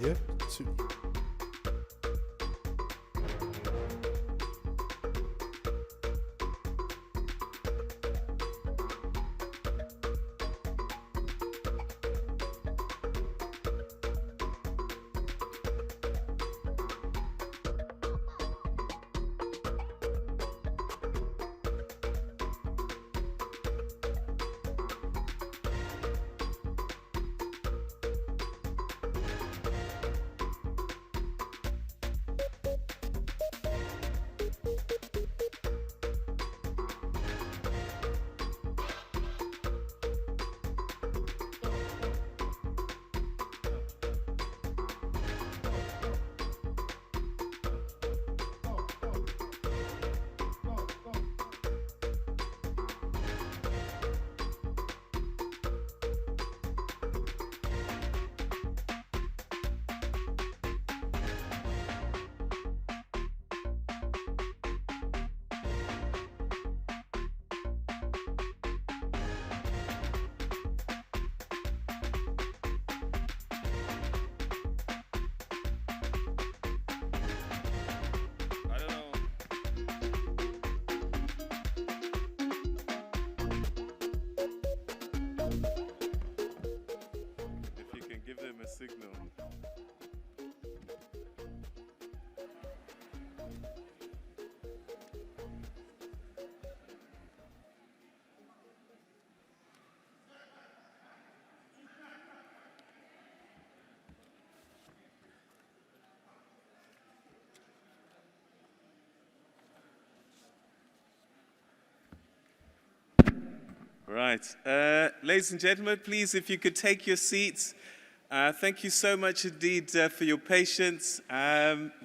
here to... Signal. Right. Ladies and gentlemen, please, if you could take your seats. Thank you so much indeed for your patience.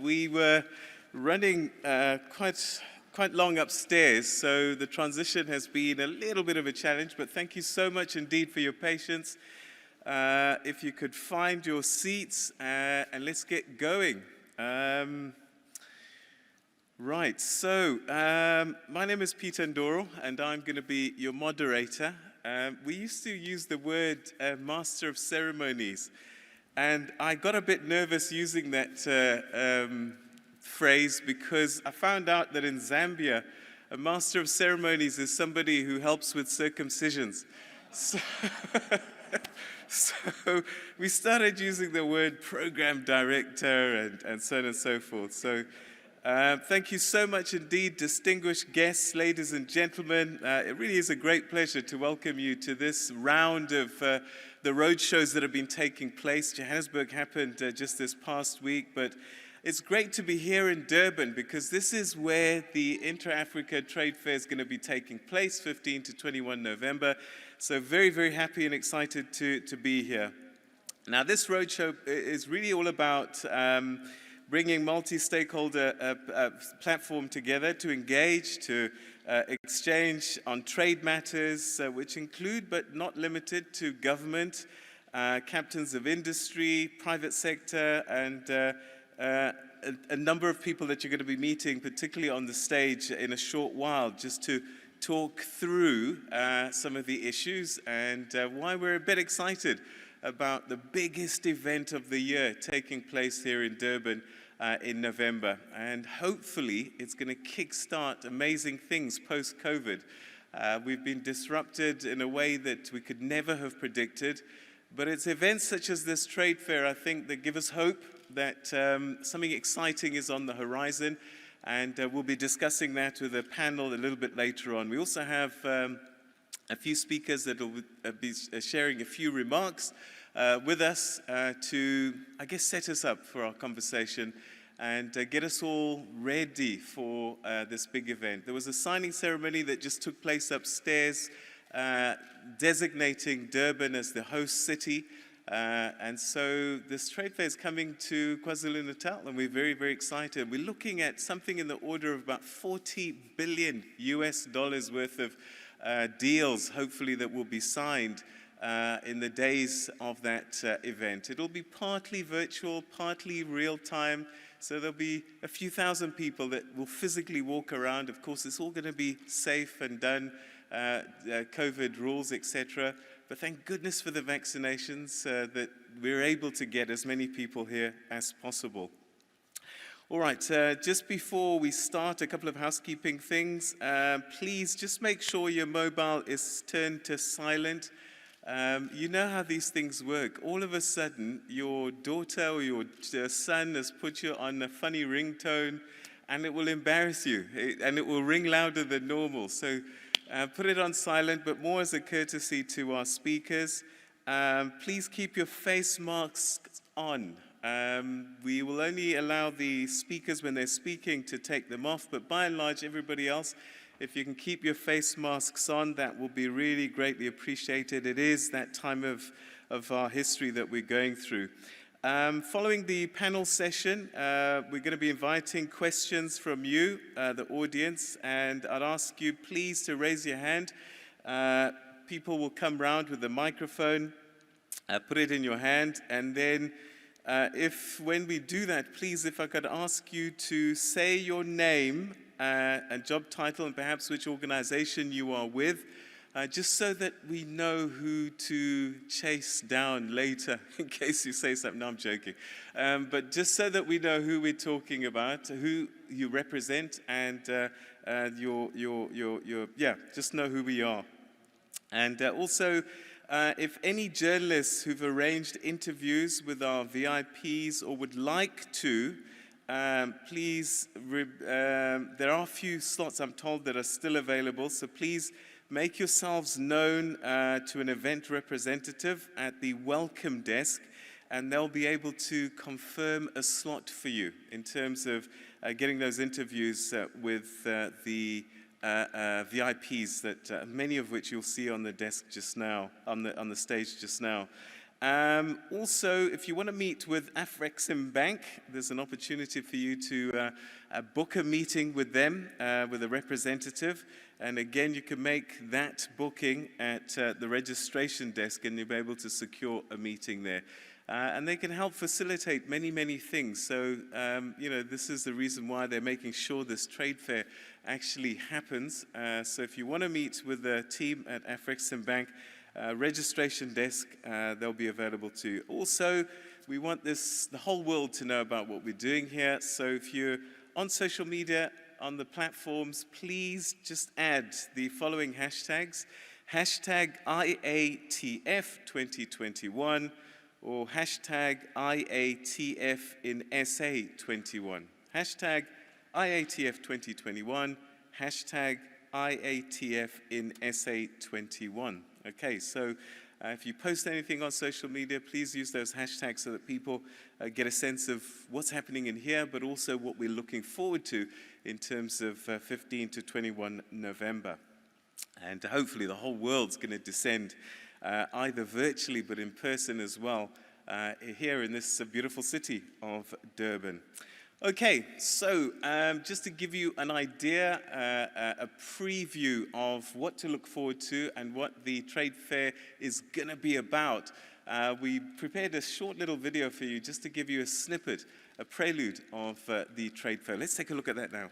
We were running quite long upstairs, so the transition has been a little bit of a challenge, but thank you so much indeed for your patience. If you could find your seats, and let's get going. Right, so my name is Peter Ndoro, and I'm going to be your moderator. We used to use the word Master of Ceremonies, and I got a bit nervous using that phrase because I found out that in Zambia, a Master of Ceremonies is somebody who helps with circumcisions. So we started using the word Program Director and so on and so forth. So thank you so much indeed, distinguished guests, ladies and gentlemen. It really is a great pleasure to welcome you to this round of the roadshows that have been taking place. Johannesburg happened just this past week, but it's great to be here in Durban because this is where the Inter-Africa Trade Fair is going to be taking place, 15 to 21 November. So very, very happy and excited to be here. Now, this roadshow is really all about bringing multi-stakeholder platform together to engage, to exchange on trade matters, which include but not limited to government, captains of industry, private sector, and a number of people that you're going to be meeting, particularly on the stage in a short while, just to talk through some of the issues and why we're a bit excited about the biggest event of the year taking place here in Durban in November. And hopefully it's going to kickstart amazing things post-COVID. We've been disrupted in a way that we could never have predicted. But it's events such as this trade fair, I think, that give us hope that something exciting is on the horizon. And we'll be discussing that with a panel a little bit later on. We also have a few speakers that will be sharing a few remarks with us to, I guess, set us up for our conversation and get us all ready for this big event. There was a signing ceremony that just took place upstairs, designating Durban as the host city. And so this trade fair is coming to KwaZulu-Natal, and we're very, very excited. We're looking at something in the order of about $40 billion worth of deals, hopefully, that will be signed in the days of that event. It'll be partly virtual, partly real-time, so there'll be a few thousand people that will physically walk around. Of course, it's all going to be safe and done, COVID rules, etc. But thank goodness for the vaccinations that we're able to get as many people here as possible. All right, just before we start, a couple of housekeeping things. Please just make sure your mobile is turned to silent. You know how these things work. All of a sudden, your daughter or your son has put you on a funny ringtone, and it will embarrass you, and it will ring louder than normal. So put it on silent, but more as a courtesy to our speakers. Please keep your face masks on. We will only allow the speakers when they're speaking to take them off, but by and large, everybody else, if you can keep your face masks on, that will be really greatly appreciated. It is that time of our history that we're going through. Following the panel session, we're going to be inviting questions from you, the audience, and I'd ask you please to raise your hand. People will come round with the microphone, put it in your hand, and then when we do that, please, if I could ask you to say your name and job title and perhaps which organization you are with, just so that we know who to chase down later, in case you say something. No, I'm joking. But just so that we know who we're talking about, who you represent, and just know who we are. And also, if any journalists who've arranged interviews with our VIPs or would like to, please, there are a few slots, I'm told, that are still available, so please make yourselves known to an event representative at the welcome desk, and they'll be able to confirm a slot for you in terms of getting those interviews with the VIPs, that many of which you'll see on the desk just now, on the stage just now. Also, if you want to meet with Afreximbank, there's an opportunity for you to book a meeting with them, with a representative. And again, you can make that booking at the registration desk, and you'll be able to secure a meeting there. And they can help facilitate many, many things. So, this is the reason why they're making sure this trade fair actually happens. So if you want to meet with the team at Afreximbank, registration desk, they'll be available to you. Also, we want the whole world to know about what we're doing here. So if you're on social media, on the platforms, please just add the following hashtags. Hashtag IATF2021 or hashtag IATF in SA21. Hashtag IATF2021, hashtag IATF in SA21. Okay, so if you post anything on social media, please use those hashtags so that people get a sense of what's happening in here, but also what we're looking forward to in terms of 15 to 21 November. And hopefully the whole world's going to descend either virtually but in person as well here in this beautiful city of Durban. Okay, so just to give you an idea, a preview of what to look forward to and what the trade fair is going to be about, we prepared a short little video for you just to give you a snippet, a prelude of the trade fair. Let's take a look at that now.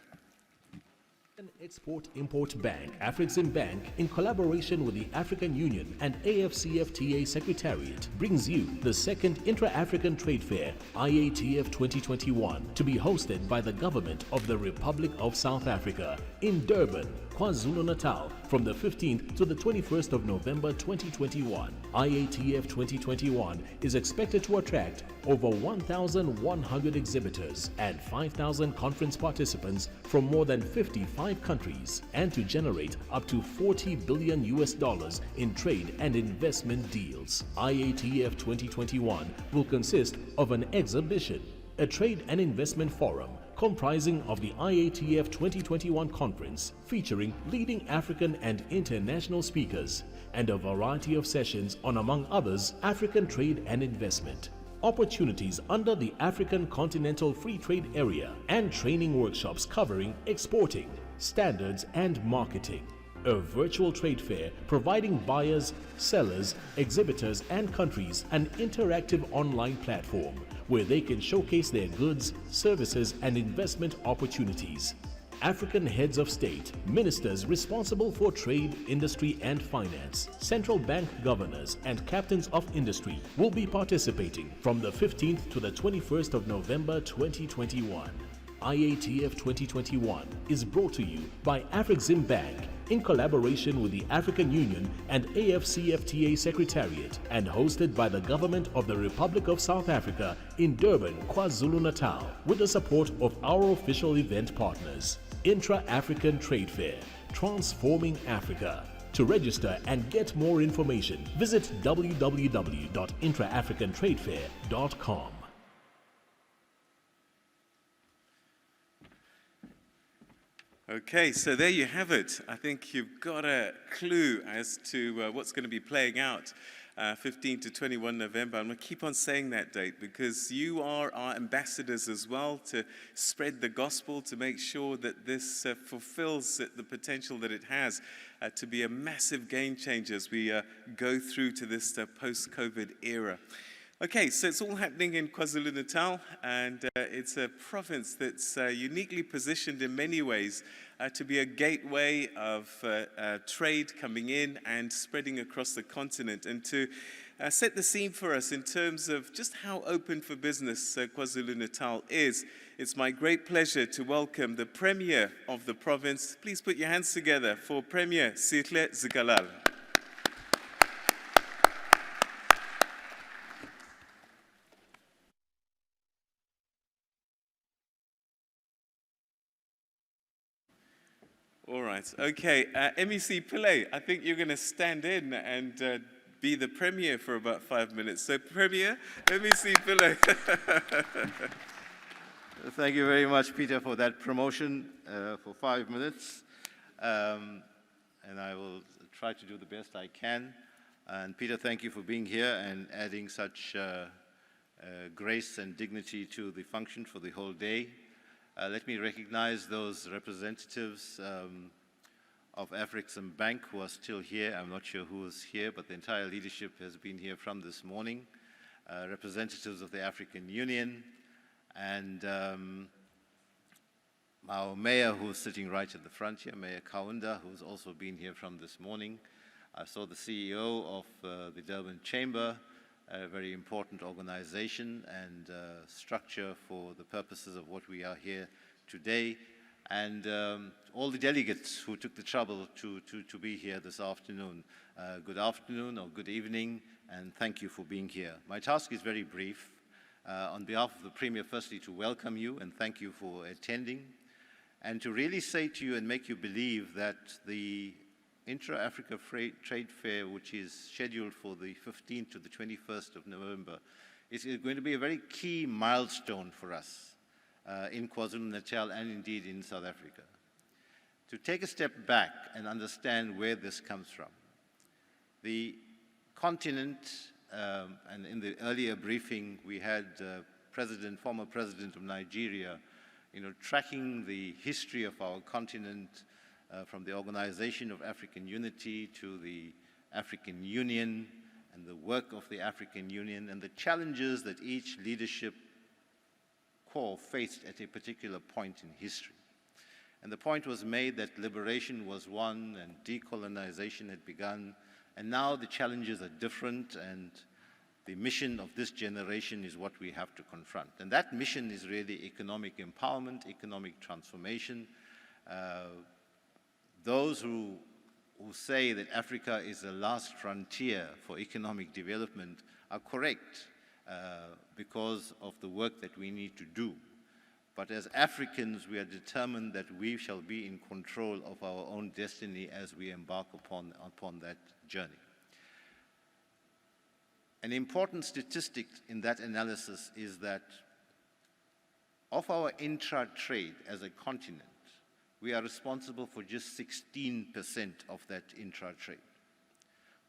Export-Import Bank, Afreximbank, in collaboration with the African Union and AFCFTA Secretariat, brings you the second Intra-African Trade Fair, IATF 2021, to be hosted by the Government of the Republic of South Africa in Durban, KwaZulu-Natal, from the 15th to the 21st of November 2021. IATF 2021 is expected to attract over 1,100 exhibitors and 5,000 conference participants from more than 55 countries, and to generate up to $40 billion in trade and investment deals. IATF 2021 will consist of an exhibition, a trade and investment forum comprising of the IATF 2021 conference featuring leading African and international speakers, and a variety of sessions on, among others, African trade and investment, opportunities under the African Continental Free Trade Area, and training workshops covering exporting, standards and marketing. A virtual trade fair providing buyers, sellers, exhibitors and countries an interactive online platform where they can showcase their goods, services and investment opportunities. African heads of state, ministers responsible for trade, industry and finance, central bank governors and captains of industry will be participating from the 15th to the 21st of November 2021. IATF 2021 is brought to you by Afrexim Bank in collaboration with the African Union and AFCFTA Secretariat and hosted by the Government of the Republic of South Africa in Durban, KwaZulu-Natal with the support of our official event partners. Intra-African Trade Fair, Transforming Africa. To register and get more information, visit www.intraafricantradefair.com. Okay, so there you have it. I think you've got a clue as to what's going to be playing out 15 to 21 November. I'm going to keep on saying that date because you are our ambassadors as well to spread the gospel, to make sure that this fulfills the potential that it has to be a massive game changer as we go through to this post-COVID era. Okay, so it's all happening in KwaZulu-Natal, and it's a province that's uniquely positioned in many ways to be a gateway of trade coming in and spreading across the continent, and to set the scene for us in terms of just how open for business KwaZulu-Natal is. It's my great pleasure to welcome the Premier of the province. Please put your hands together for Premier Sihle Zikalala. All right, okay. MEC Pillay, I think you're going to stand in and be the Premier for about 5 minutes. So, Premier, MEC Pillay. Thank you very much, Peter, for that promotion for 5 minutes. And I will try to do the best I can. And Peter, thank you for being here and adding such grace and dignity to the function for the whole day. Let me recognize those representatives of Afrexim Bank who are still here. I'm not sure who is here, but the entire leadership has been here from this morning. Representatives of the African Union, and our mayor who's sitting right at the front here, Mayor Kaunda, who's also been here from this morning. I saw the CEO of the Durban Chamber, a very important organization and structure for the purposes of what we are here today, and all the delegates who took the trouble to be here this afternoon. Good afternoon or good evening, and thank you for being here. My task is very brief. On behalf of the Premier, firstly, to welcome you and thank you for attending, and to really say to you and make you believe that the Intra-Africa Trade Fair, which is scheduled for the 15th to the 21st of November, is going to be a very key milestone for us in KwaZulu-Natal and indeed in South Africa. To take a step back and understand where this comes from. The continent, and in the earlier briefing we had former President of Nigeria, tracking the history of our continent, from the Organization of African Unity to the African Union and the work of the African Union and the challenges that each leadership corps faced at a particular point in history. And the point was made that liberation was won and decolonization had begun, and now the challenges are different, and the mission of this generation is what we have to confront. And that mission is really economic empowerment, economic transformation. Those who say that Africa is the last frontier for economic development are correct because of the work that we need to do. But as Africans, we are determined that we shall be in control of our own destiny as we embark upon that journey. An important statistic in that analysis is that of our intra-trade as a continent, we are responsible for just 16% of that intra-trade,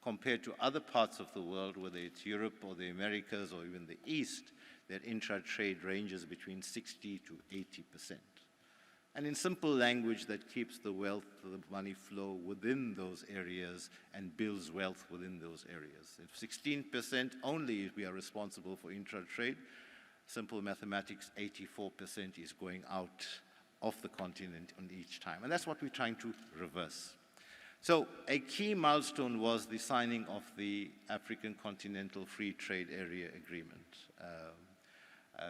compared to other parts of the world, whether it's Europe or the Americas or even the East, that intra-trade ranges between 60 to 80%. And in simple language, that keeps the wealth, the money flow within those areas and builds wealth within those areas. If 16% only we are responsible for intra-trade, simple mathematics, 84% is going out of the continent on each time. And that's what we're trying to reverse. So a key milestone was the signing of the African Continental Free Trade Area Agreement.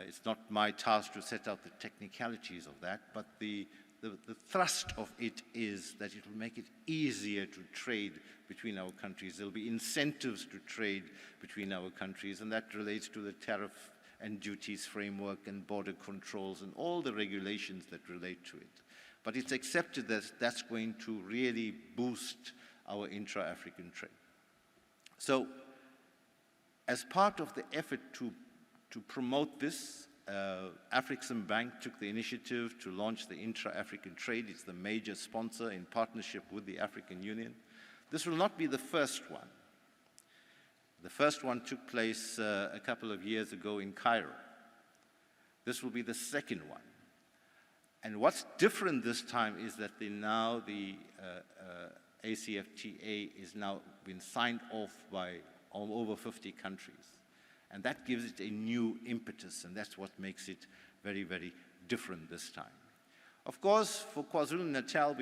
It's not my task to set out the technicalities of that, but the thrust of it is that it will make it easier to trade between our countries. There will be incentives to trade between our countries, and that relates to the tariff and duties framework and border controls and all the regulations that relate to it. But it's accepted that that's going to really boost our intra-African trade. So, as part of the effort to promote this, Afreximbank took the initiative to launch the intra-African trade. It's the major sponsor in partnership with the African Union. This will not be the first one. The first one took place a couple of years ago in Cairo. This will be the second one. And what's different this time is that the ACFTA is now been signed off by over 50 countries. And that gives it a new impetus, and that's what makes it very, very different this time. Of course, for KwaZulu-Natal,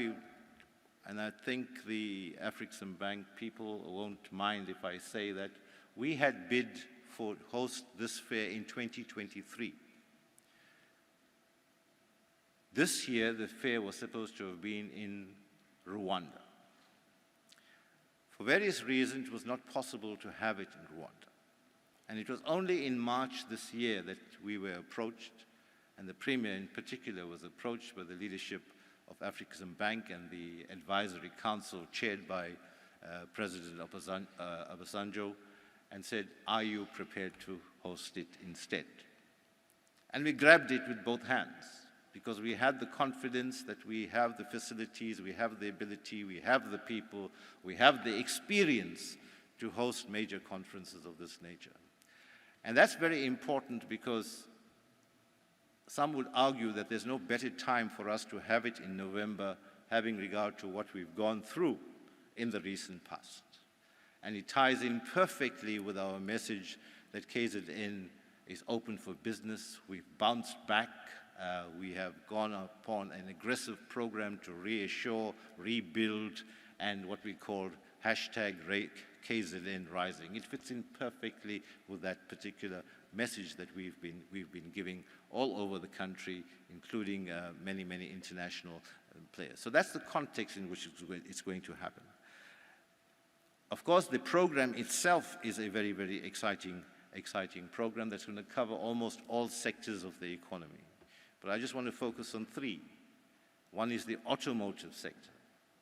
and I think the Afreximbank people won't mind if I say that we had bid for host this fair in 2023. This year, the fair was supposed to have been in Rwanda. For various reasons, it was not possible to have it in Rwanda. And it was only in March this year that we were approached, and the Premier in particular was approached by the leadership of Afreximbank and the Advisory Council chaired by President Obasanjo, and said, are you prepared to host it instead? And we grabbed it with both hands, because we had the confidence that we have the facilities, we have the ability, we have the people, we have the experience to host major conferences of this nature. And that's very important because some would argue that there's no better time for us to have it in November, having regard to what we've gone through in the recent past. And it ties in perfectly with our message that KZN is open for business. We've bounced back. We have gone upon an aggressive program to reassure, rebuild, and what we call hashtag KZN Rising. It fits in perfectly with that particular message that we've been giving all over the country, including many, many international players. So that's the context in which it's going to happen. Of course, the program itself is a very, very exciting program that's going to cover almost all sectors of the economy. But I just want to focus on three. One is the automotive sector,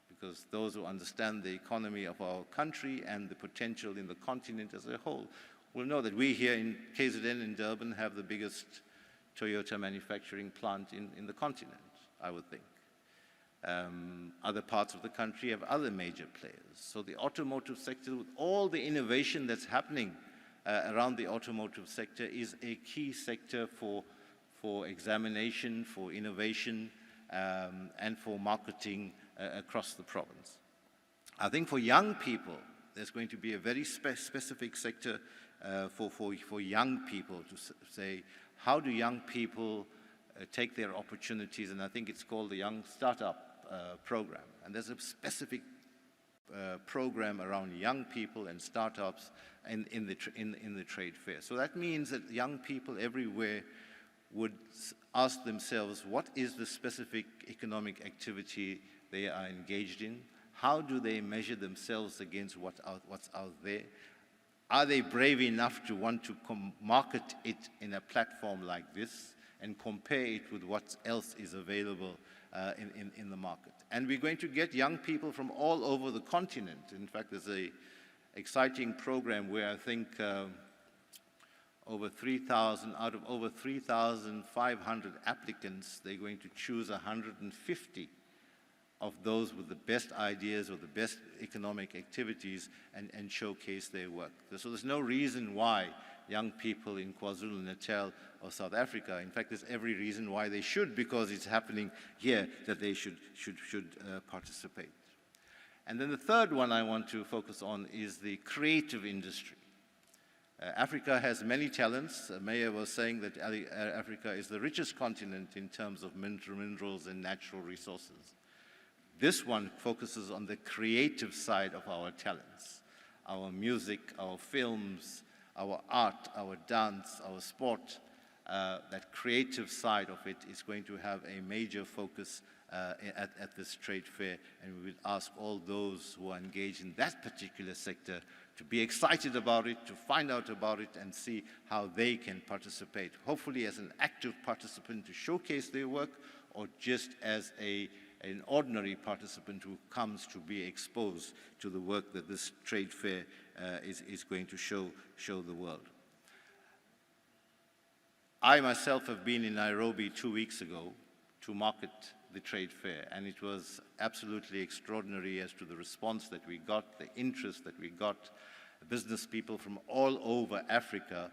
because those who understand the economy of our country and the potential in the continent as a whole will know that we here in KZN in Durban have the biggest Toyota manufacturing plant in the continent, I would think. Other parts of the country have other major players. So the automotive sector, with all the innovation that's happening around the automotive sector, is a key sector for examination, for innovation, and for marketing across the province. I think for young people, there's going to be a very specific sector for young people to say, how do young people take their opportunities? And I think it's called the Young Startup Program. And there's a specific program around young people and startups in the trade fair. So that means that young people everywhere would ask themselves, what is the specific economic activity they are engaged in? How do they measure themselves against what's out there? Are they brave enough to want to market it in a platform like this and compare it with what else is available in the market? And we're going to get young people from all over the continent. In fact, there's an exciting program where I think over 3,000, out of over 3,500 applicants, they're going to choose 150 of those with the best ideas or the best economic activities and showcase their work. So there's no reason why young people in KwaZulu-Natal or South Africa, in fact, there's every reason why they should, because it's happening here, that they should participate. And then the third one I want to focus on is the creative industry. Africa has many talents. Mayor was saying that Africa is the richest continent in terms of minerals and natural resources. This one focuses on the creative side of our talents, our music, our films, our art, our dance, our sport. That creative side of it is going to have a major focus at this trade fair, and we would ask all those who are engaged in that particular sector to be excited about it, to find out about it, and see how they can participate, hopefully as an active participant to showcase their work, or just as an ordinary participant who comes to be exposed to the work that this trade fair is going to show the world. I myself have been in Nairobi 2 weeks ago to market the trade fair, and it was absolutely extraordinary as to the response that we got, the interest that we got. Business people from all over Africa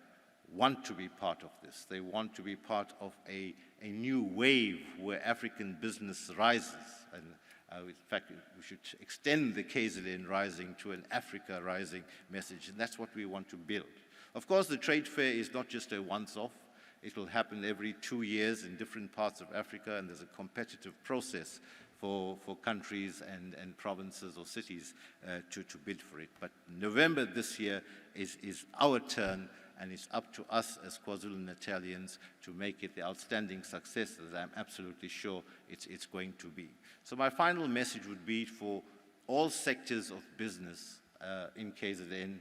want to be part of this. They want to be part of a new wave where African business rises. And in fact, we should extend the KZN Rising to an Africa Rising message, and that's what we want to build. Of course, the trade fair is not just a once-off. It will happen every 2 years in different parts of Africa, and there's a competitive process for countries and provinces or cities to bid for it. But November this year is our turn, and it's up to us as KwaZulu-Natalians to make it the outstanding success that I'm absolutely sure it's going to be. So my final message would be for all sectors of business in KZN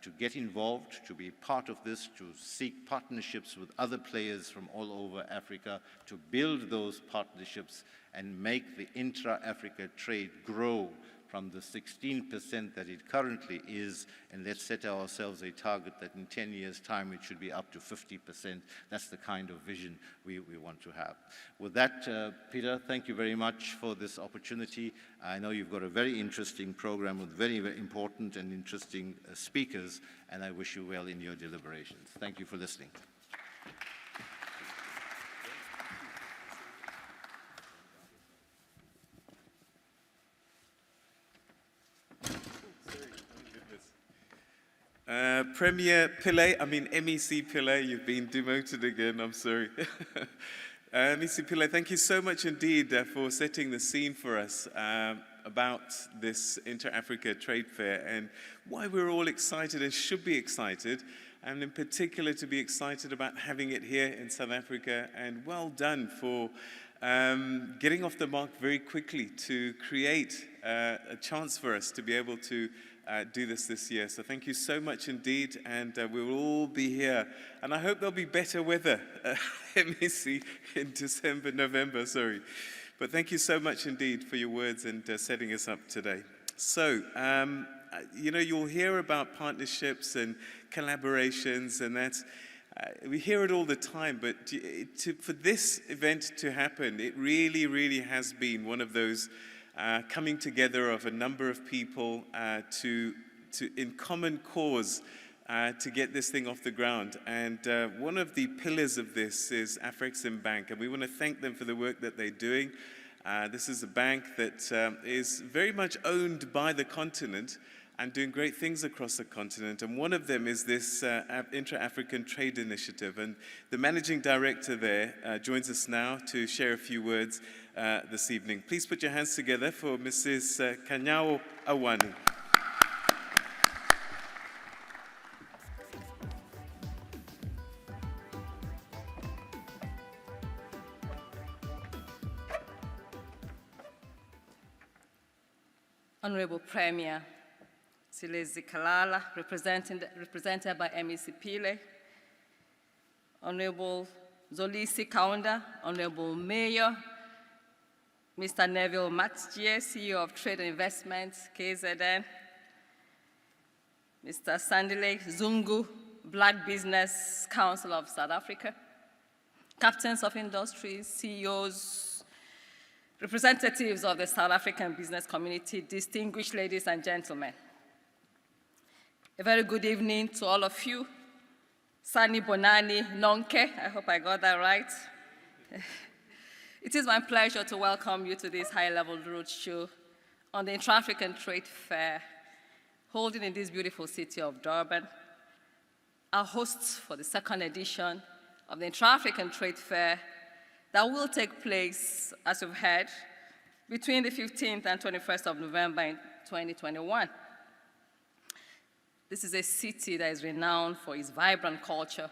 to get involved, to be part of this, to seek partnerships with other players from all over Africa, to build those partnerships and make the intra-Africa trade grow from the 16% that it currently is, and let's set ourselves a target that in 10 years' time it should be up to 50%. That's the kind of vision we want to have. With that, Peter, thank you very much for this opportunity. I know you've got a very interesting program with very, very important and interesting speakers, and I wish you well in your deliberations. Thank you for listening. Premier Pillay, MEC Pillay, you've been demoted again, I'm sorry. MEC Pillay, thank you so much indeed for setting the scene for us about this Inter-Africa Trade Fair and why we're all excited and should be excited, and in particular to be excited about having it here in South Africa, and well done for getting off the mark very quickly to create a chance for us to be able to do this year. So thank you so much indeed, and we will all be here. And I hope there'll be better weather, MEC, in December, November, sorry. But thank you so much indeed for your words and setting us up today. So, you know, you'll hear about partnerships and collaborations, and that's, we hear it all the time, but for this event to happen, it really, really has been one of those coming together of a number of people in common cause to get this thing off the ground. And one of the pillars of this is Afreximbank, and we want to thank them for the work that they're doing. This is a bank that is very much owned by the continent and doing great things across the continent. And one of them is this Intra-African Trade Initiative. And the managing director there joins us now to share a few words this evening. Please put your hands together for Mrs. Kanyao Awani. Honorable Premier Silezi Kalala, represented by MEC Pile, Honorable Zolisi Kaunda, Honorable Mayor, Mr. Neville Matjie, CEO of Trade and Investments, KZN, Mr. Sandile Zungu, Black Business Council of South Africa, captains of industries, CEOs, representatives of the South African business community, distinguished ladies and gentlemen. A very good evening to all of you. Sani Bonani Nonke, I hope I got that right. It is my pleasure to welcome you to this high-level roadshow on the Intra-African Trade Fair, holding in this beautiful city of Durban. are hosts for the second edition of the Intra-African Trade Fair that will take place, as you've heard, between the 15th and 21st of November in 2021. This is a city that is renowned for its vibrant culture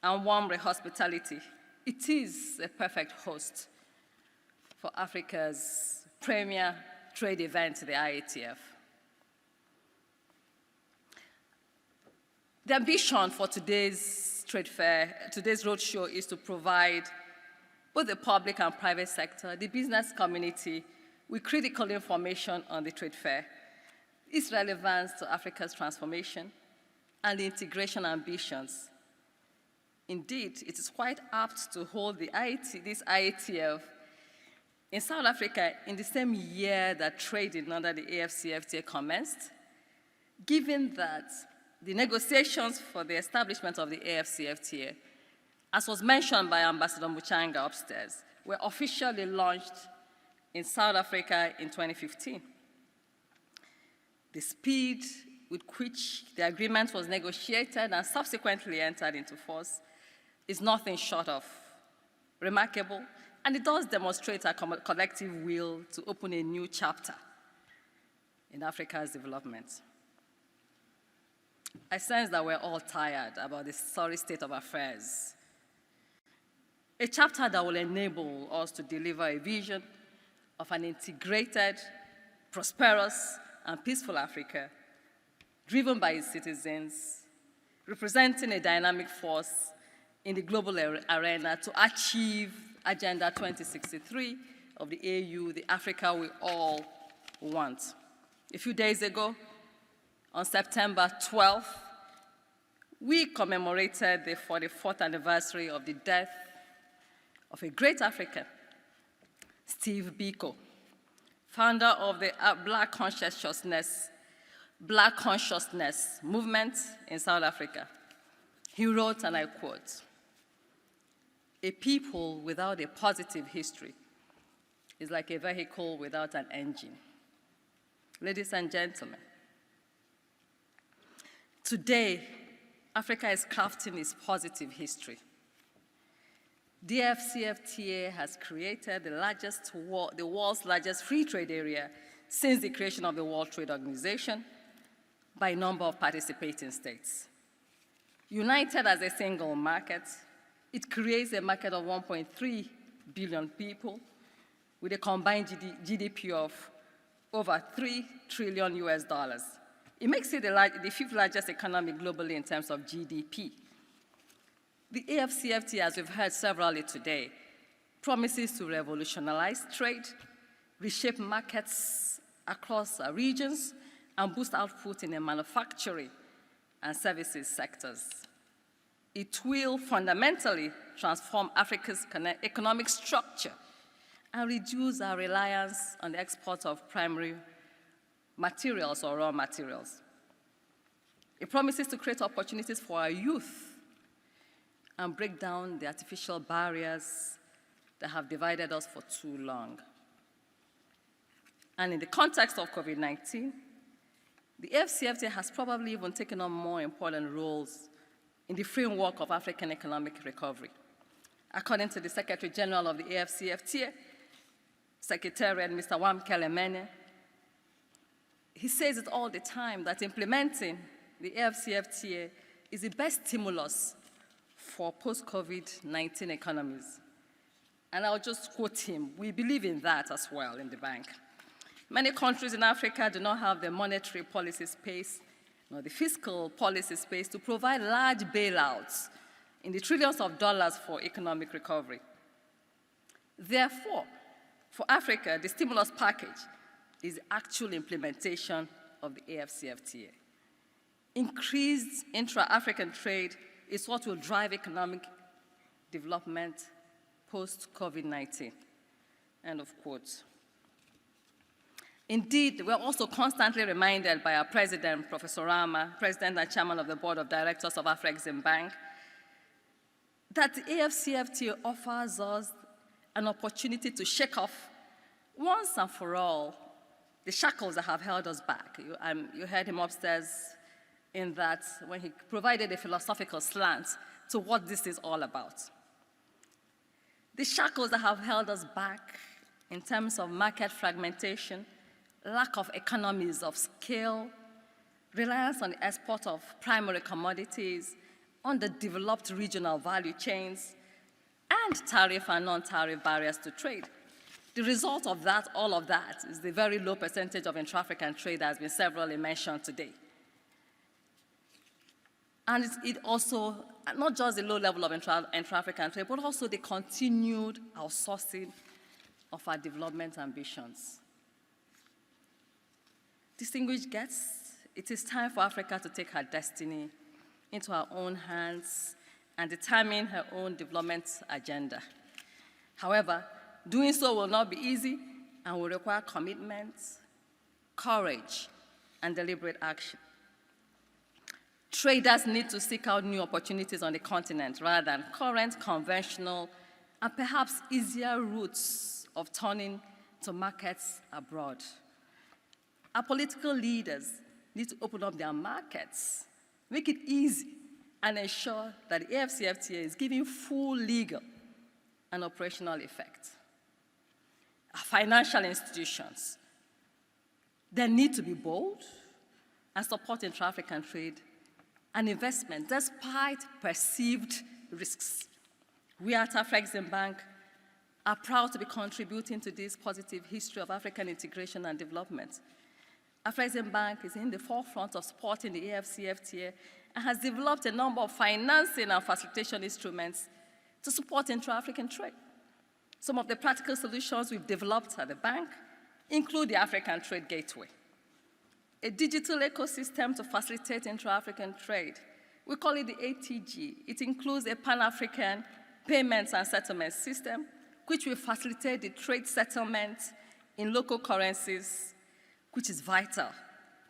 and warm hospitality. It is a perfect host for Africa's premier trade event, the IATF. The ambition for today's trade fair, today's roadshow, is to provide both the public and private sector, the business community, with critical information on the trade fair, its relevance to Africa's transformation, and the integration ambitions. Indeed, it is quite apt to hold this IATF in South Africa in the same year that trading under the AFCFTA commenced, given that the negotiations for the establishment of the AFCFTA, as was mentioned by Ambassador Muchanga upstairs, were officially launched in South Africa in 2015. The speed with which the agreement was negotiated and subsequently entered into force is nothing short of remarkable, and it does demonstrate a collective will to open a new chapter in Africa's development. I sense that we're all tired about the sorry state of affairs. A chapter that will enable us to deliver a vision of an integrated, prosperous, and peaceful Africa, driven by its citizens, representing a dynamic force in the global arena to achieve Agenda 2063 of the AU, the Africa we all want. A few days ago, on September 12th, we commemorated the 44th anniversary of the death of a great African, Steve Biko, founder of the Black Consciousness movement in South Africa. He wrote, and I quote, "A people without a positive history is like a vehicle without an engine." Ladies and gentlemen, today, Africa is crafting its positive history. The AFCFTA has created the world's largest free trade area since the creation of the World Trade Organization by a number of participating states. United as a single market, it creates a market of 1.3 billion people with a combined GDP of over $3 trillion US. It makes it the fifth largest economy globally in terms of GDP. The AFCFTA, as we've heard severally today, promises to revolutionize trade, reshape markets across regions, and boost output in the manufacturing and services sectors. It will fundamentally transform Africa's economic structure and reduce our reliance on the export of primary materials or raw materials. It promises to create opportunities for our youth and break down the artificial barriers that have divided us for too long. And in the context of COVID-19, the AFCFTA has probably even taken on more important roles in the framework of African economic recovery. According to the Secretary General of the AFCFTA, Secretariat, Mr. Wamkele Mene, he says it all the time that implementing the AFCFTA is the best stimulus for post-COVID-19 economies. And I'll just quote him. We believe in that as well in the bank. Many countries in Africa do not have the monetary policy space nor the fiscal policy space to provide large bailouts in the trillions of dollars for economic recovery. Therefore, for Africa, the stimulus package is the actual implementation of the AFCFTA. Increased intra-African trade is what will drive economic development post-COVID-19. End of quote. Indeed, we're also constantly reminded by our president, Professor Rama, president and chairman of the board of directors of Afrexim Bank, that the AFCFTA offers us an opportunity to shake off once and for all the shackles that have held us back. You heard him upstairs in that when he provided a philosophical slant to what this is all about. The shackles that have held us back in terms of market fragmentation, lack of economies of scale, reliance on the export of primary commodities, underdeveloped regional value chains, and tariff and non-tariff barriers to trade. The result of that, all of that, is the very low percentage of intra-African trade that has been severally mentioned today. And it also, not just the low level of intra-African trade, but also the continued outsourcing of our development ambitions. Distinguished guests, it is time for Africa to take her destiny into her own hands and determine her own development agenda. However, doing so will not be easy and will require commitment, courage, and deliberate action. Traders need to seek out new opportunities on the continent rather than current, conventional, and perhaps easier routes of turning to markets abroad. Our political leaders need to open up their markets, make it easy, and ensure that the AFCFTA is giving full legal and operational effect. Our financial institutions, they need to be bold and support intra-African trade and investment despite perceived risks. We at Afreximbank are proud to be contributing to this positive history of African integration and development. Afreximbank is in the forefront of supporting the AFCFTA and has developed a number of financing and facilitation instruments to support intra-African trade. Some of the practical solutions we've developed at the bank include the African Trade Gateway, a digital ecosystem to facilitate intra-African trade. We call it the ATG. It includes a Pan-African payments and settlement system, which will facilitate the trade settlement in local currencies, which is vital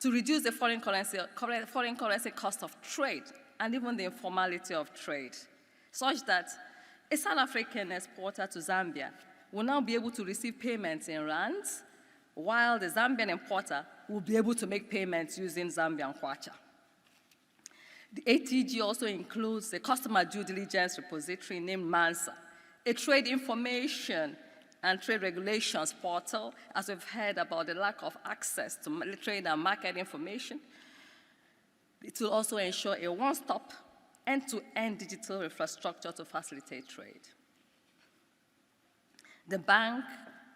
to reduce the foreign currency cost of trade and even the informality of trade, such that a South African exporter to Zambia will now be able to receive payments in rands, while the Zambian importer will be able to make payments using Zambian kwacha. The ATG also includes the customer due diligence repository named MANSA, a trade information and trade regulations portal, as we've heard about the lack of access to trade and market information. It will also ensure a one-stop, end-to-end digital infrastructure to facilitate trade. The bank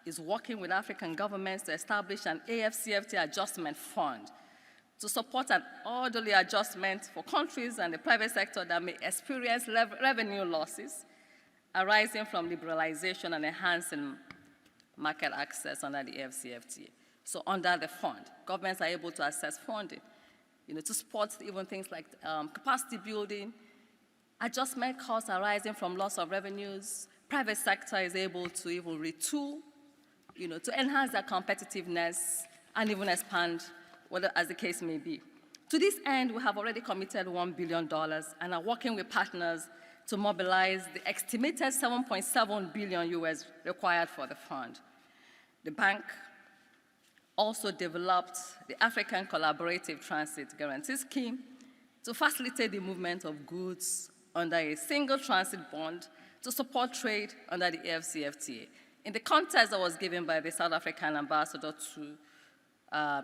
is working with African governments to establish an AFCFTA adjustment fund to support an orderly adjustment for countries and the private sector that may experience revenue losses arising from liberalization and enhancing market access under the AFCFTA. So under the fund, governments are able to access funding, to support even things like capacity building, adjustment costs arising from loss of revenues. Private sector is able to even retool, to enhance their competitiveness and even expand, as the case may be. To this end, we have already committed $1 billion and are working with partners to mobilize the estimated $7.7 billion required for the fund. The bank also developed the African Collaborative Transit Guarantee Scheme to facilitate the movement of goods under a single transit bond to support trade under the AFCFTA. In the context that was given by the South African ambassador to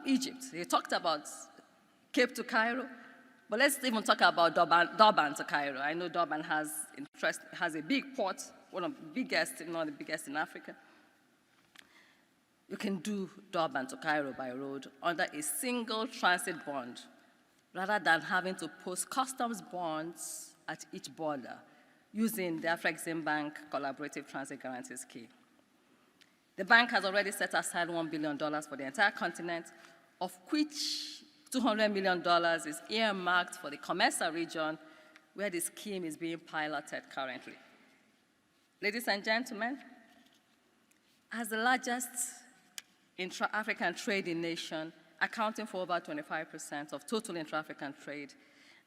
Egypt, he talked about Cape to Cairo, but let's even talk about Durban to Cairo. I know Durban has a big port, one of the biggest, if not the biggest in Africa. You can do Durban to Cairo by road under a single transit bond, rather than having to post customs bonds at each border using the Afreximbank Collaborative Transit Guarantee Scheme. The bank has already set aside $1 billion for the entire continent, of which $200 million is earmarked for the Comesa region, where the scheme is being piloted currently. Ladies and gentlemen, as the largest intra-African trading nation, accounting for over 25% of total intra-African trade,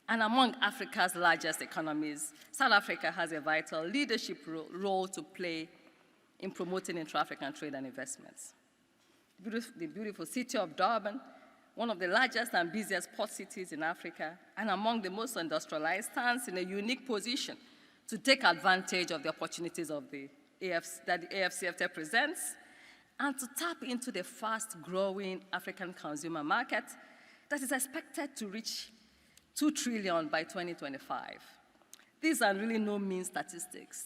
and among Africa's largest economies, South Africa has a vital leadership role to play in promoting intra-African trade and investments. The beautiful city of Durban one of the largest and busiest port cities in Africa, and among the most industrialized, stands in a unique position to take advantage of the opportunities of that the AFCFTA presents, and to tap into the fast-growing African consumer market that is expected to reach $2 trillion by 2025. These are really no mean statistics.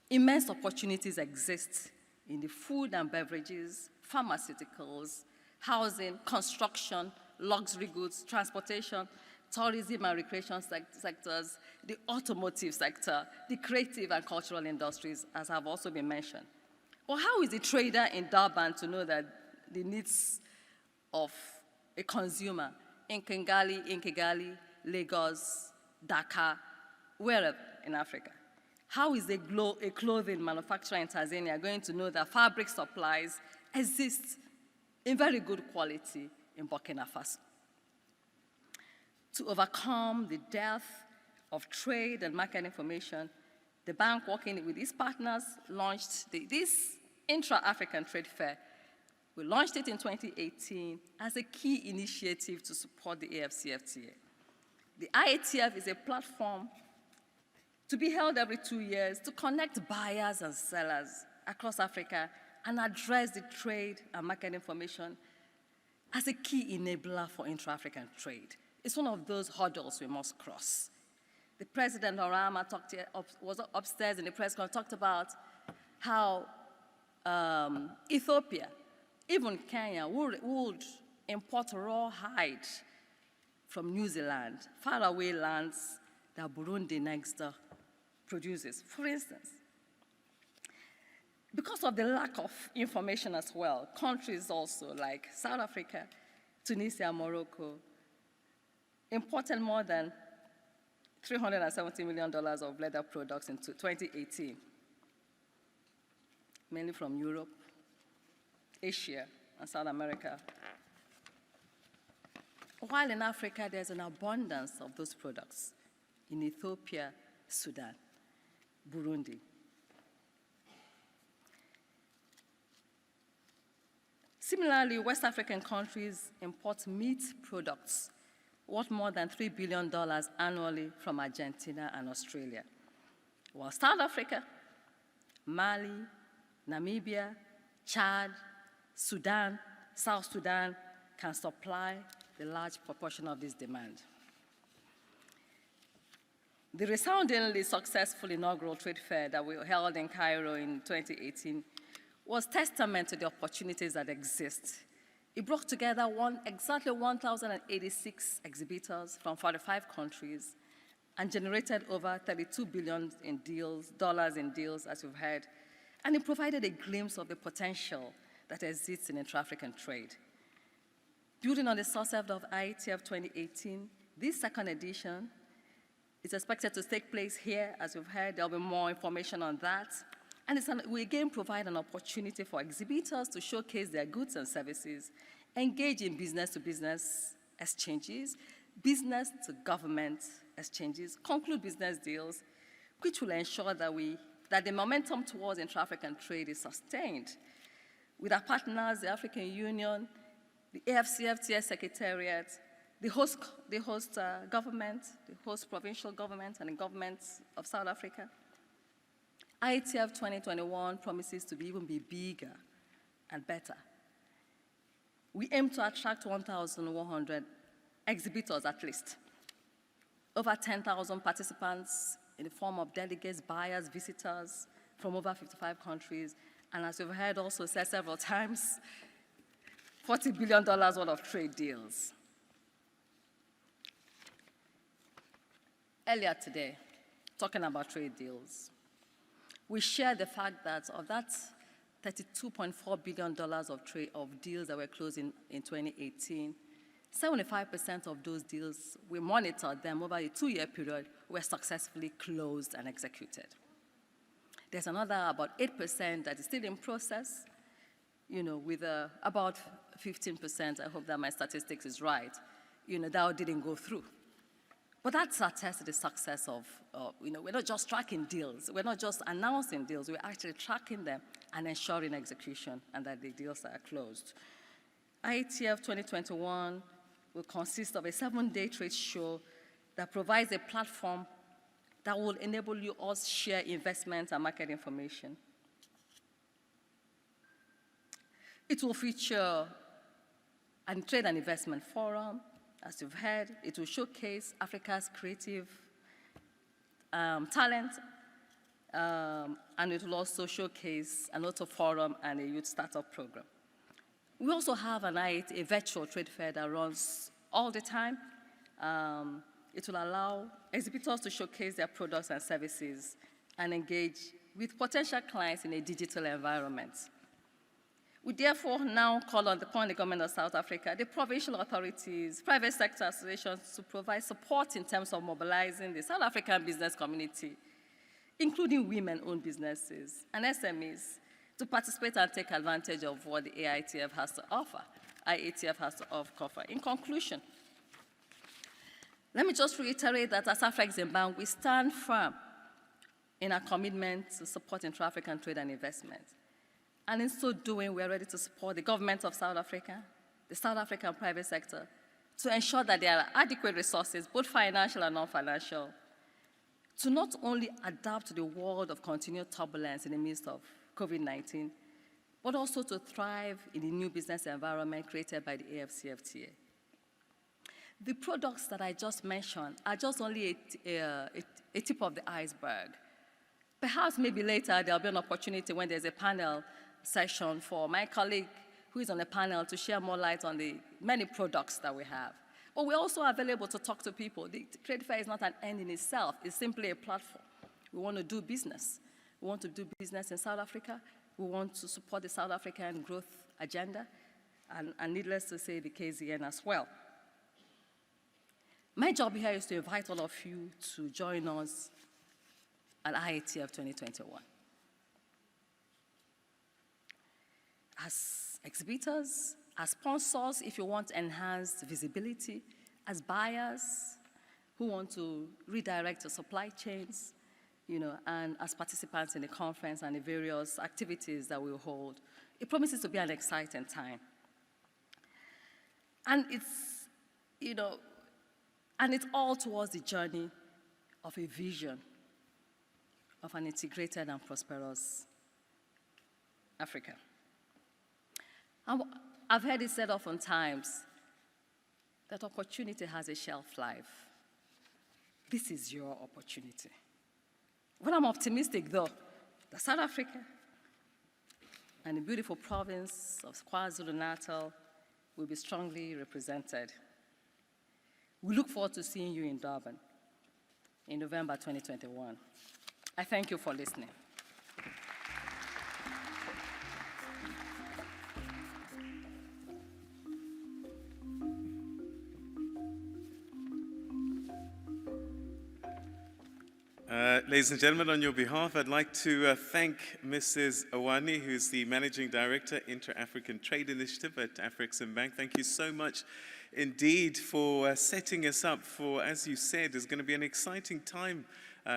Immense opportunities exist in the food and beverages, pharmaceuticals, housing, construction, luxury goods, transportation, tourism and recreation sectors, the automotive sector, the creative and cultural industries, as have also been mentioned. But how is a trader in Durban to know that the needs of a consumer in Kigali, Lagos, Dhaka, wherever in Africa? How is a clothing manufacturer in Tanzania going to know that fabric supplies exist in very good quality in Burkina Faso? To overcome the dearth of trade and market information, the bank, working with its partners, launched this intra-African trade fair. We launched it in 2018 as a key initiative to support the AFCFTA. The IATF is a platform to be held every 2 years to connect buyers and sellers across Africa and address the trade and market information as a key enabler for intra-African trade. It's one of those hurdles we must cross. The President Orama was upstairs in the press conference, talked about how Ethiopia, even Kenya, would import raw hide from New Zealand, faraway lands that Burundi next door produces, for instance. Because of the lack of information as well, countries also like South Africa, Tunisia, Morocco, imported more than $370 million of leather products in 2018, mainly from Europe, Asia, and South America. While in Africa, there's an abundance of those products in Ethiopia, Sudan, Burundi. Similarly, West African countries import meat products worth more than $3 billion annually from Argentina and Australia. While South Africa, Mali, Namibia, Chad, Sudan, South Sudan can supply the large proportion of this demand. The resoundingly successful inaugural trade fair that we held in Cairo in 2018 was testament to the opportunities that exist. It brought together exactly 1,086 exhibitors from 45 countries and generated over $32 billion in deals, as you've heard, and it provided a glimpse of the potential that exists in intra-African trade. Building on the success of IATF 2018, this second edition is expected to take place here. As we've heard, there'll be more information on that. And we again provide an opportunity for exhibitors to showcase their goods and services, engage in business-to-business exchanges, business-to-government exchanges, conclude business deals, which will ensure that the momentum towards intra-African trade is sustained. With our partners, the African Union, the AFCFTA Secretariat, the host government, the host provincial government, and the governments of South Africa, IATF 2021 promises to even be bigger and better. We aim to attract 1,100 exhibitors at least, over 10,000 participants in the form of delegates, buyers, visitors from over 55 countries, and as you've heard also said several times, $40 billion worth of trade deals. Earlier today, talking about trade deals, we shared the fact that of that $32.4 billion of deals that were closed in 2018, 75% of those deals, we monitored them over a 2-year period, were successfully closed and executed. There's another about 8% that is still in process, with about 15%, I hope that my statistics is right, that didn't go through. But that's attests to the success of, we're not just tracking deals, we're not just announcing deals, we're actually tracking them and ensuring execution and that the deals are closed. IATF 2021 will consist of a 7-day trade show that provides a platform that will enable you all share investment and market information. It will feature a trade and investment forum, as you've heard. It will showcase Africa's creative talent, and it will also showcase an auto forum and a youth startup program. We also have a virtual trade fair that runs all the time. It will allow exhibitors to showcase their products and services and engage with potential clients in a digital environment. We therefore now call on the government of South Africa, the provincial authorities, private sector associations to provide support in terms of mobilizing the South African business community, including women-owned businesses and SMEs, to participate and take advantage of what the IATF has to offer. In conclusion, let me just reiterate that as Afreximbank, we stand firm in our commitment to support intra-African trade and investment. And in so doing, we are ready to support the government of South Africa, the South African private sector, to ensure that there are adequate resources, both financial and non-financial, to not only adapt to the world of continued turbulence in the midst of COVID-19, but also to thrive in the new business environment created by the AFCFTA. The products that I just mentioned are just only a tip of the iceberg. Perhaps maybe later there'll be an opportunity when there's a panel session for my colleague who is on the panel to share more light on the many products that we have. But we're also available to talk to people. The trade fair is not an end in itself. It's simply a platform. We want to do business. We want to do business in South Africa. We want to support the South African growth agenda, and needless to say, the KZN as well. My job here is to invite all of you to join us at IATF 2021. As exhibitors, as sponsors, if you want enhanced visibility, as buyers who want to redirect your supply chains, and as participants in the conference and the various activities that we'll hold. It promises to be an exciting time. And it's all towards the journey of a vision of an integrated and prosperous Africa. I've heard it said oftentimes that opportunity has a shelf life. This is your opportunity. But I'm optimistic, though, that South Africa and the beautiful province of KwaZulu-Natal will be strongly represented. We look forward to seeing you in Durban in November 2021. I thank you for listening. Ladies and gentlemen, on your behalf, I'd like to thank Mrs. Awani, who's the Managing Director, Inter-African Trade Initiative at Afreximbank. Thank you so much indeed for setting us up for, as you said, there's going to be an exciting time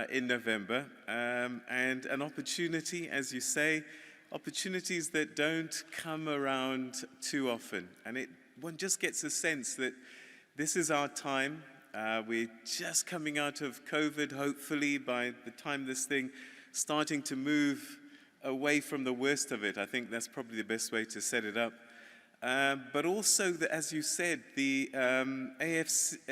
in November and an opportunity, as you say, opportunities that don't come around too often. And one just gets a sense that this is our time. We're just coming out of COVID, hopefully, by the time this thing starting to move away from the worst of it. I think that's probably the best way to set it up. But also, as you said, the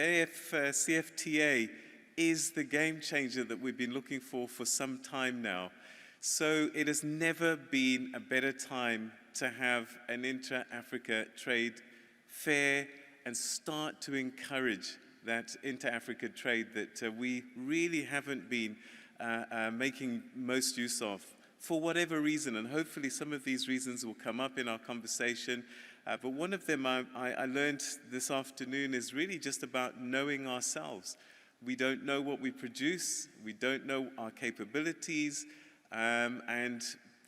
AFCFTA is the game changer that we've been looking for some time now. So it has never been a better time to have an inter-Africa trade fair and start to encourage that inter-Africa trade that we really haven't been making most use of for whatever reason, and hopefully some of these reasons will come up in our conversation. But one of them I learned this afternoon is really just about knowing ourselves. We don't know what we produce, we don't know our capabilities, and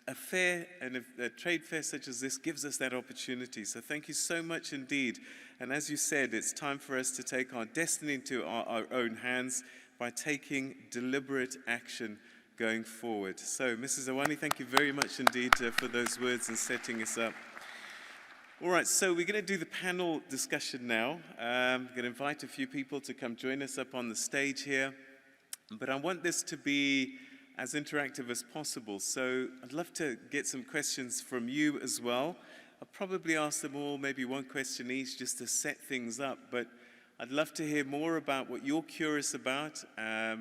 a fair and a trade fair such as this gives us that opportunity. So thank you so much indeed. And as you said, it's time for us to take our destiny into our own hands by taking deliberate action going forward. So Mrs. Awani, thank you very much indeed for those words and setting us up. All right, so we're going to do the panel discussion now. I'm going to invite a few people to come join us up on the stage here. But I want this to be as interactive as possible. So I'd love to get some questions from you as well. I'll probably ask them all, maybe one question each, just to set things up. But I'd love to hear more about what you're curious about,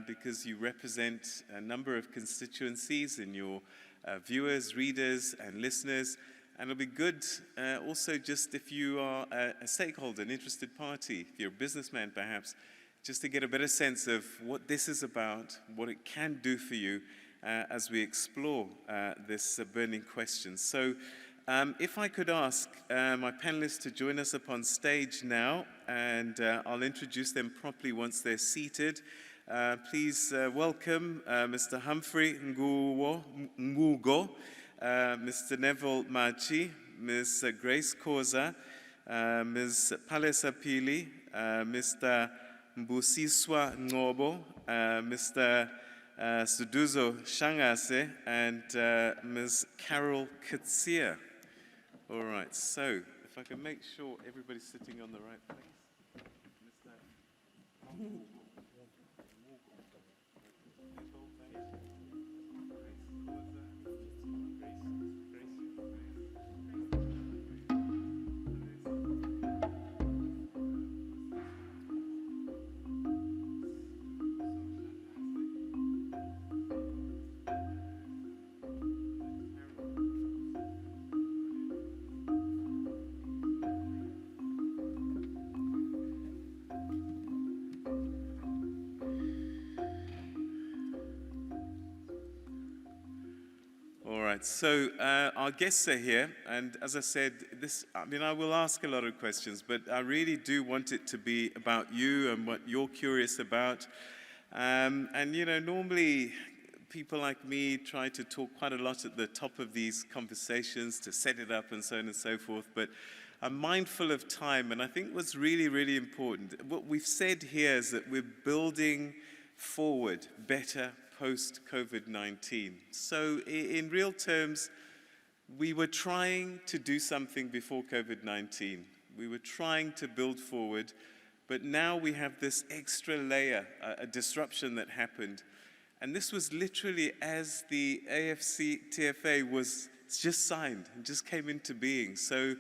because you represent a number of constituencies in your viewers, readers, and listeners. And it'll be good also just if you are a stakeholder, an interested party, if you're a businessman perhaps, just to get a better sense of what this is about, what it can do for you as we explore this burning question. So if I could ask my panelists to join us up on stage now, and I'll introduce them properly once they're seated. Please welcome Mr. Humphrey Ngugo, Mr. Neville Machi, Ms. Grace Koza, Ms. Palesa Pili, Mr. Mbusiswa Ngobo, Mr. Suduzo Shangase, and Ms. Carol Katsia. All right, so if I can make sure everybody's sitting on the right place. So our guests are here, and as I said, I will ask a lot of questions, but I really do want it to be about you and what you're curious about. And normally people like me try to talk quite a lot at the top of these conversations to set it up and so on and so forth, but I'm mindful of time, and I think what's really, really important, what we've said here is that we're building forward better post-COVID-19. So in real terms, we were trying to do something before COVID-19. We were trying to build forward, but now we have this extra layer, a disruption that happened. And this was literally as the AFCTFA was just signed and just came into being. So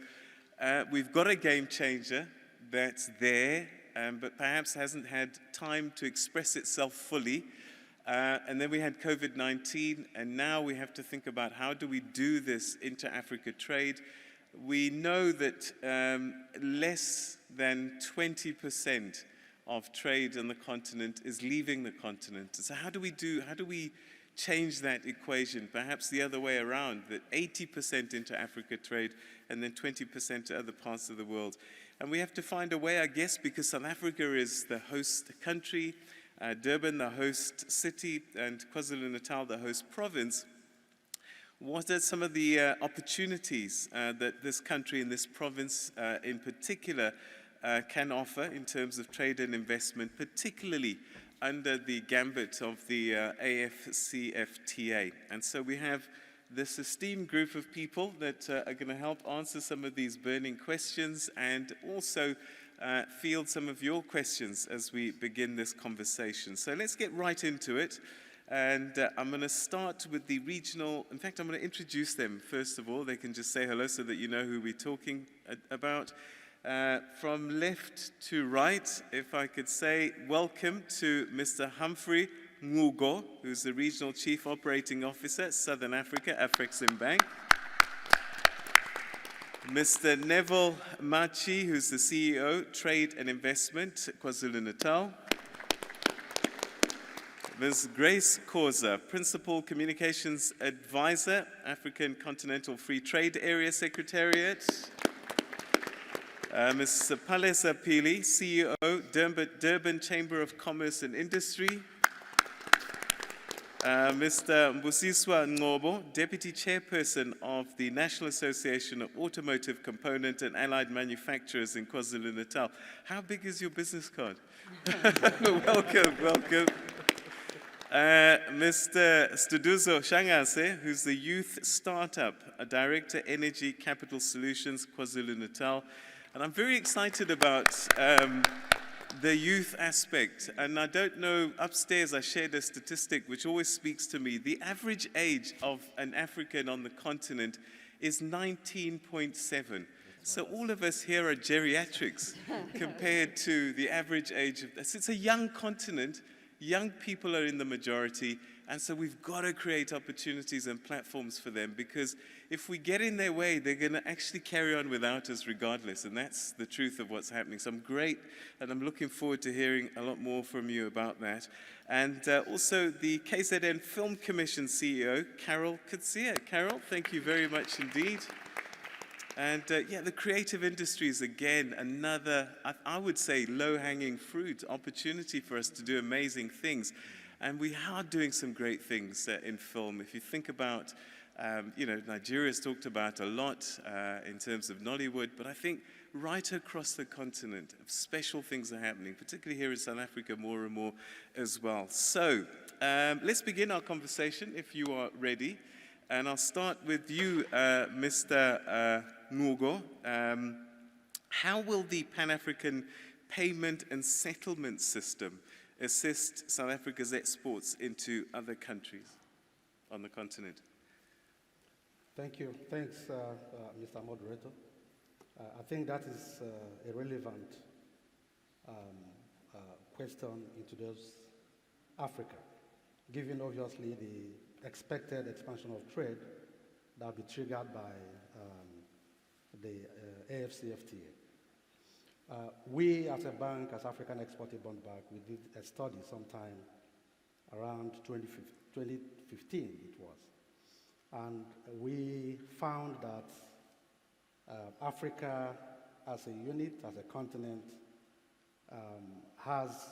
we've got a game changer that's there, but perhaps hasn't had time to express itself fully. And then we had COVID-19, and now we have to think about how do we do this inter-Africa trade. We know that less than 20% of trade on the continent is leaving the continent. So how do we change that equation? Perhaps the other way around, that 80% inter-Africa trade and then 20% to other parts of the world. And we have to find a way, I guess, because South Africa is the host country, Durban, the host city, and KwaZulu-Natal, the host province. What are some of the opportunities that this country and this province in particular can offer in terms of trade and investment, particularly under the gambit of the AFCFTA? And so we have this esteemed group of people that are going to help answer some of these burning questions and also field some of your questions as we begin this conversation. So let's get right into it. And I'm going to start with the regional, in fact, I'm going to introduce them first of all. They can just say hello so that you know who we're talking about. From left to right, if I could say welcome to Mr. Humphrey Ngugo, who's the Regional Chief Operating Officer, Southern Africa, Afreximbank. Mr. Neville Machi, who's the CEO, Trade and Investment, KwaZulu-Natal. Ms. Grace Koza, Principal Communications Advisor, African Continental Free Trade Area Secretariat. Ms. Palesa Pili, CEO, Durban Chamber of Commerce and Industry. Mr. Mbusiswa Ngobo, Deputy Chairperson of the National Association of Automotive Component and Allied Manufacturers in KwaZulu-Natal. How big is your business card? Welcome, welcome. Mr. Studuzo Shangase, who's the Youth Startup Director, Energy Capital Solutions, KwaZulu-Natal. And I'm very excited about the youth aspect. And I don't know, upstairs I shared a statistic which always speaks to me. The average age of an African on the continent is 19.7. So all of us here are geriatrics compared to the average age of, it's a young continent. Young people are in the majority, and so we've got to create opportunities and platforms for them, because if we get in their way, they're going to actually carry on without us regardless, and that's the truth of what's happening. So I'm great, and I'm looking forward to hearing a lot more from you about that. And also the KZN Film Commission CEO, Carol Kutsia. Carol, thank you very much indeed. And yeah, the creative industries, again, another, I would say, low-hanging fruit, opportunity for us to do amazing things. And we are doing some great things in film. If you think about, you know, Nigeria's talked about a lot in terms of Nollywood, but I think right across the continent, special things are happening, particularly here in South Africa, more and more as well. So let's begin our conversation, if you are ready. And I'll start with you, Mr. Nugo. How will the Pan-African payment and settlement system assist South Africa's exports into other countries on the continent? Thank you. Thanks, Mr. Moderator. I think that is a relevant question in today's Africa, given obviously the expected expansion of trade that will be triggered by the AFCFTA. We as a bank, as African Export-Bond Bank, we did a study sometime around 2015 it was. And we found that Africa as a unit, as a continent, has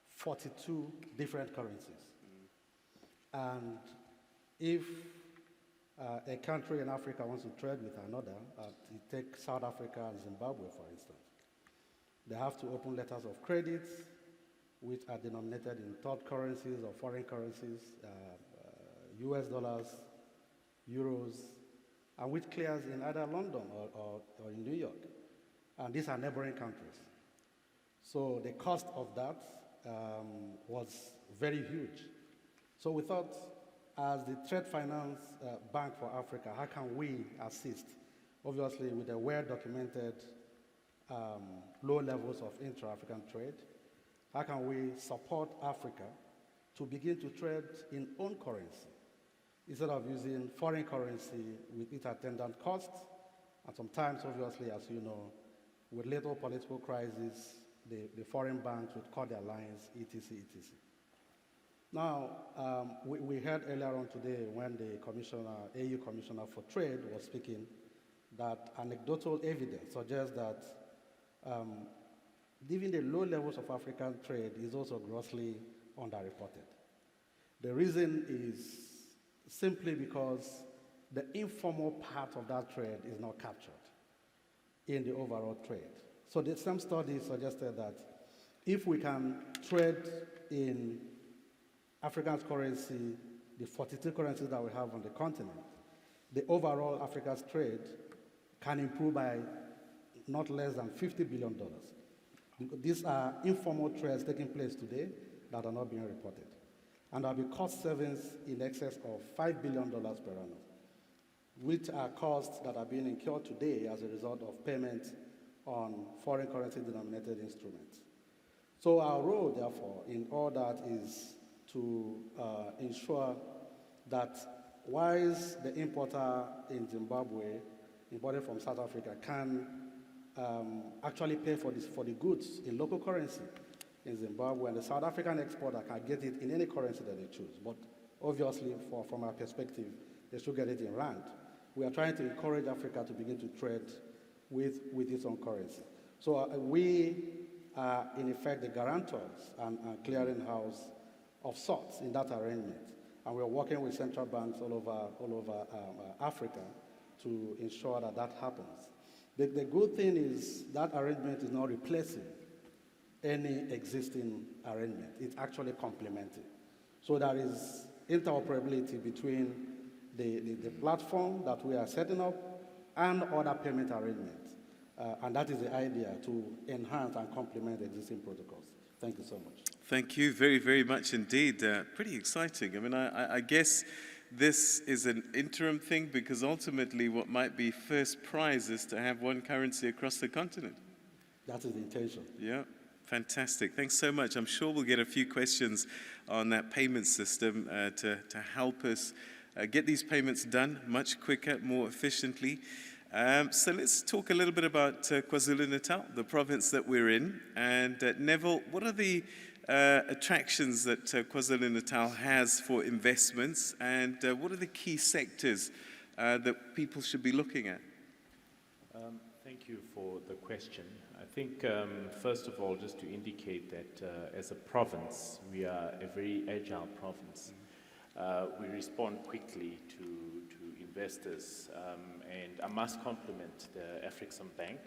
42 different currencies. And if a country in Africa wants to trade with another, you take South Africa and Zimbabwe, for instance, they have to open letters of credit, which are denominated in third currencies or foreign currencies, US dollars, euros, and which clears in either London or in New York. And these are neighboring countries. So the cost of that was very huge. So we thought, as the Trade Finance Bank for Africa, how can we assist? Obviously, with the well-documented low levels of intra-African trade, how can we support Africa to begin to trade in own currency, instead of using foreign currency with its attendant costs, and sometimes, obviously, as you know, with little political crisis, the foreign banks would cut their lines, etc., etc. Now, we heard earlier on today when the AU Commissioner for Trade was speaking, that anecdotal evidence suggests that even the low levels of African trade is also grossly underreported. The reason is simply because the informal part of that trade is not captured in the overall trade. So some studies suggested that if we can trade in African currency, the 42 currencies that we have on the continent, the overall Africa's trade can improve by not less than $50 billion. These are informal trades taking place today that are not being reported. And there will be cost savings in excess of $5 billion per annum, which are costs that are being incurred today as a result of payments on foreign currency denominated instruments. So our role, therefore, in all that is to ensure that whilst the importer in Zimbabwe, imported from South Africa, can actually pay for the goods in local currency in Zimbabwe, and the South African exporter can get it in any currency that they choose. But obviously, from our perspective, they should get it in rand. We are trying to encourage Africa to begin to trade with its own currency. So we are, in effect, the guarantors and clearinghouse of sorts in that arrangement. And we're working with central banks all over Africa to ensure that that happens. The good thing is that arrangement is not replacing any existing arrangement. It's actually complementing. So there is interoperability between the platform that we are setting up and other payment arrangements. And that is the idea, to enhance and complement existing protocols. Thank you so much. Thank you very, very much indeed. Pretty exciting. I mean, I guess this is an interim thing, because ultimately what might be first prize is to have one currency across the continent. That is the intention. Yeah, fantastic. Thanks so much. I'm sure we'll get a few questions on that payment system to help us get these payments done much quicker, more efficiently. So let's talk a little bit about KwaZulu-Natal, the province that we're in. And Neville, what are the attractions that KwaZulu-Natal has for investments, and what are the key sectors that people should be looking at? Thank you for the question. I think, first of all, just to indicate that as a province, we are a very agile province. We respond quickly to investors, and I must compliment the African Bank,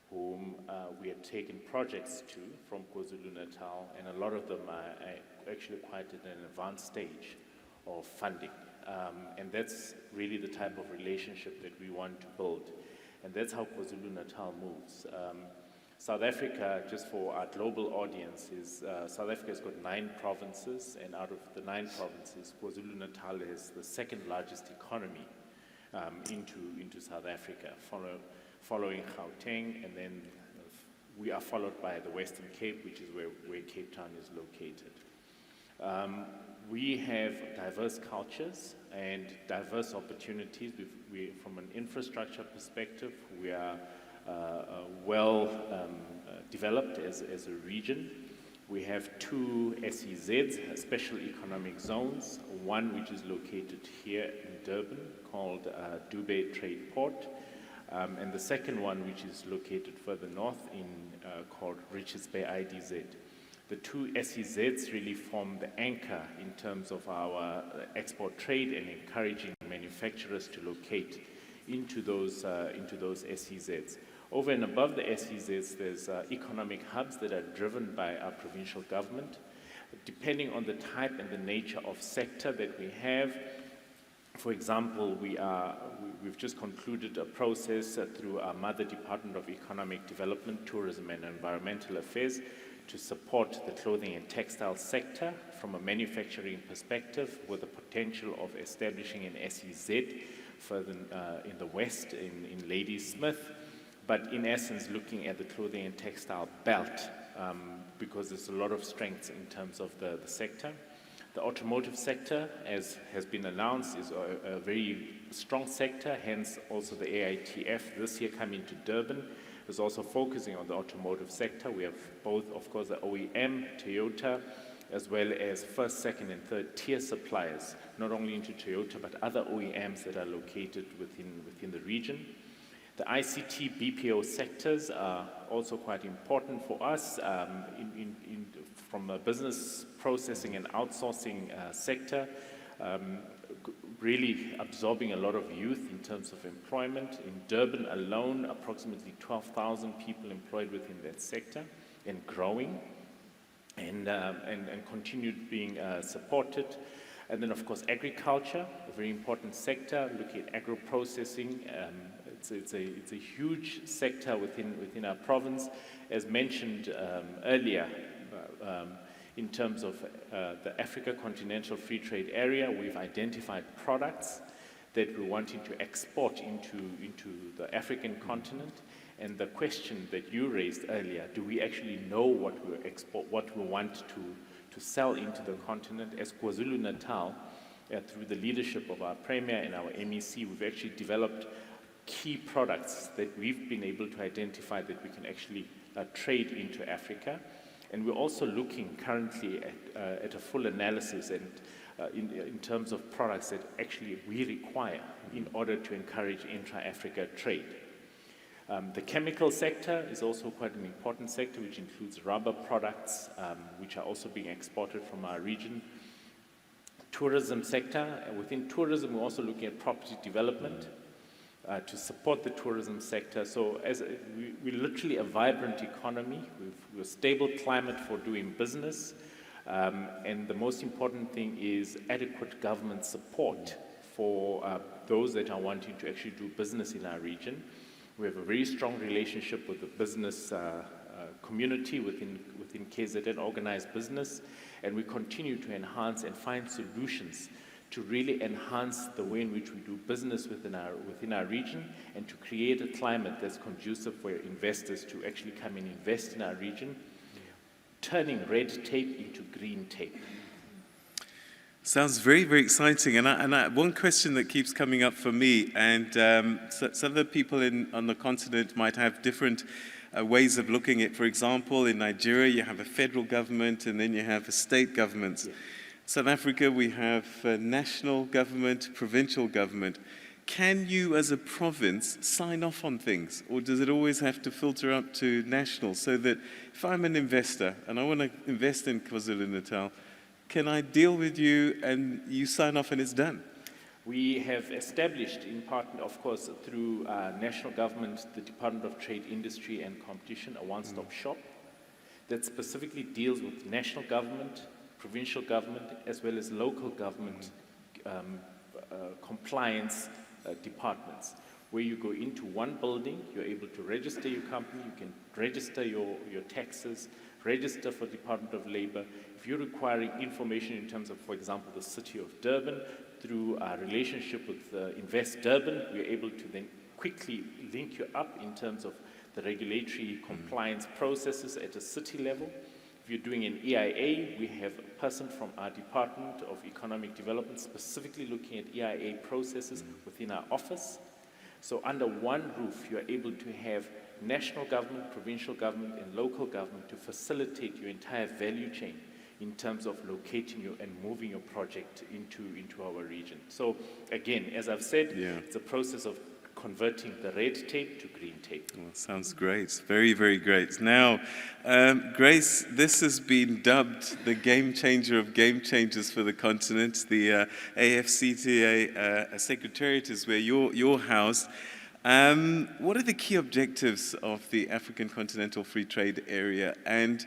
whom we have taken projects to from KwaZulu-Natal, and a lot of them are actually quite at an advanced stage of funding. And that's really the type of relationship that we want to build. And that's how KwaZulu-Natal moves. South Africa, just for our global audience, South Africa has got 9 provinces, and out of the 9 provinces, KwaZulu-Natal is the second largest economy into South Africa, following Gauteng, and then we are followed by the Western Cape, which is where Cape Town is located. We have diverse cultures and diverse opportunities. From an infrastructure perspective, we are well developed as a region. We have 2 SEZs, special economic zones, one which is located here in Durban called Durban Trade Port, and the second one which is located further north called Richards Bay IDZ. The 2 SEZs really form the anchor in terms of our export trade and encouraging manufacturers to locate into those SEZs. Over and above the SEZs, there's economic hubs that are driven by our provincial government. Depending on the type and the nature of sector that we have, for example, we've just concluded a process through our mother Department of Economic Development, Tourism and Environmental Affairs to support the clothing and textile sector from a manufacturing perspective, with the potential of establishing an SEZ further in the west, in Ladysmith, but in essence looking at the clothing and textile belt, because there's a lot of strengths in terms of the sector. The automotive sector, as has been announced, is a very strong sector, hence also the IATF this year coming to Durban is also focusing on the automotive sector. We have both, of course, the OEM, Toyota, as well as first, second, and third tier suppliers, not only into Toyota, but other OEMs that are located within the region. The ICT BPO sectors are also quite important for us from a business processing and outsourcing sector, really absorbing a lot of youth in terms of employment. In Durban alone, approximately 12,000 people employed within that sector and growing, and continued being supported. And then, of course, agriculture, a very important sector, looking at agro-processing. It's a huge sector within our province. As mentioned earlier, in terms of the Africa Continental Free Trade Area, we've identified products that we're wanting to export into the African continent. And the question that you raised earlier, do we actually know what we want to sell into the continent? As KwaZulu-Natal, through the leadership of our Premier and our MEC, we've actually developed key products that we've been able to identify that we can actually trade into Africa. And we're also looking currently at a full analysis and in terms of products that actually we require in order to encourage intra-Africa trade. The chemical sector is also quite an important sector, which includes rubber products, which are also being exported from our region. Tourism sector, and within tourism, we're also looking at property development to support the tourism sector. So we're literally a vibrant economy. We've a stable climate for doing business. And the most important thing is adequate government support for those that are wanting to actually do business in our region. We have a very strong relationship with the business community within KZN, organized business, and we continue to enhance and find solutions to really enhance the way in which we do business within our region, and to create a climate that's conducive for investors to actually come and invest in our region, turning red tape into green tape. Sounds very, very exciting. And one question that keeps coming up for me, and some of the people on the continent might have different ways of looking at it. For example, in Nigeria, you have a federal government, and then you have a state government. Yeah. South Africa, we have national government, provincial government. Can you, as a province, sign off on things? Or does it always have to filter up to national? So that if I'm an investor and I want to invest in KwaZulu-Natal, can I deal with you and you sign off and it's done? We have established, in part, of course, through national government, the Department of Trade, Industry and Competition, a one-stop shop that specifically deals with national government, provincial government, as well as local government compliance departments, where you go into one building, you're able to register your company, you can register your taxes, register for Department of Labor. If you're requiring information in terms of, for example, the city of Durban, through our relationship with Invest Durban, we're able to then quickly link you up in terms of the regulatory compliance processes at a city level. If you're doing an EIA, we have a person from our Department of Economic Development specifically looking at EIA processes within our office. So under one roof, you're able to have national government, provincial government, and local government to facilitate your entire value chain in terms of locating you and moving your project into our region. So again, as I've said, it's a process of converting the red tape to green tape. Well, sounds great. Very, very great. Now, Grace, this has been dubbed the game changer of game changers for the continent. The AFCTA Secretariat is where you're housed. What are the key objectives of the African Continental Free Trade Area? And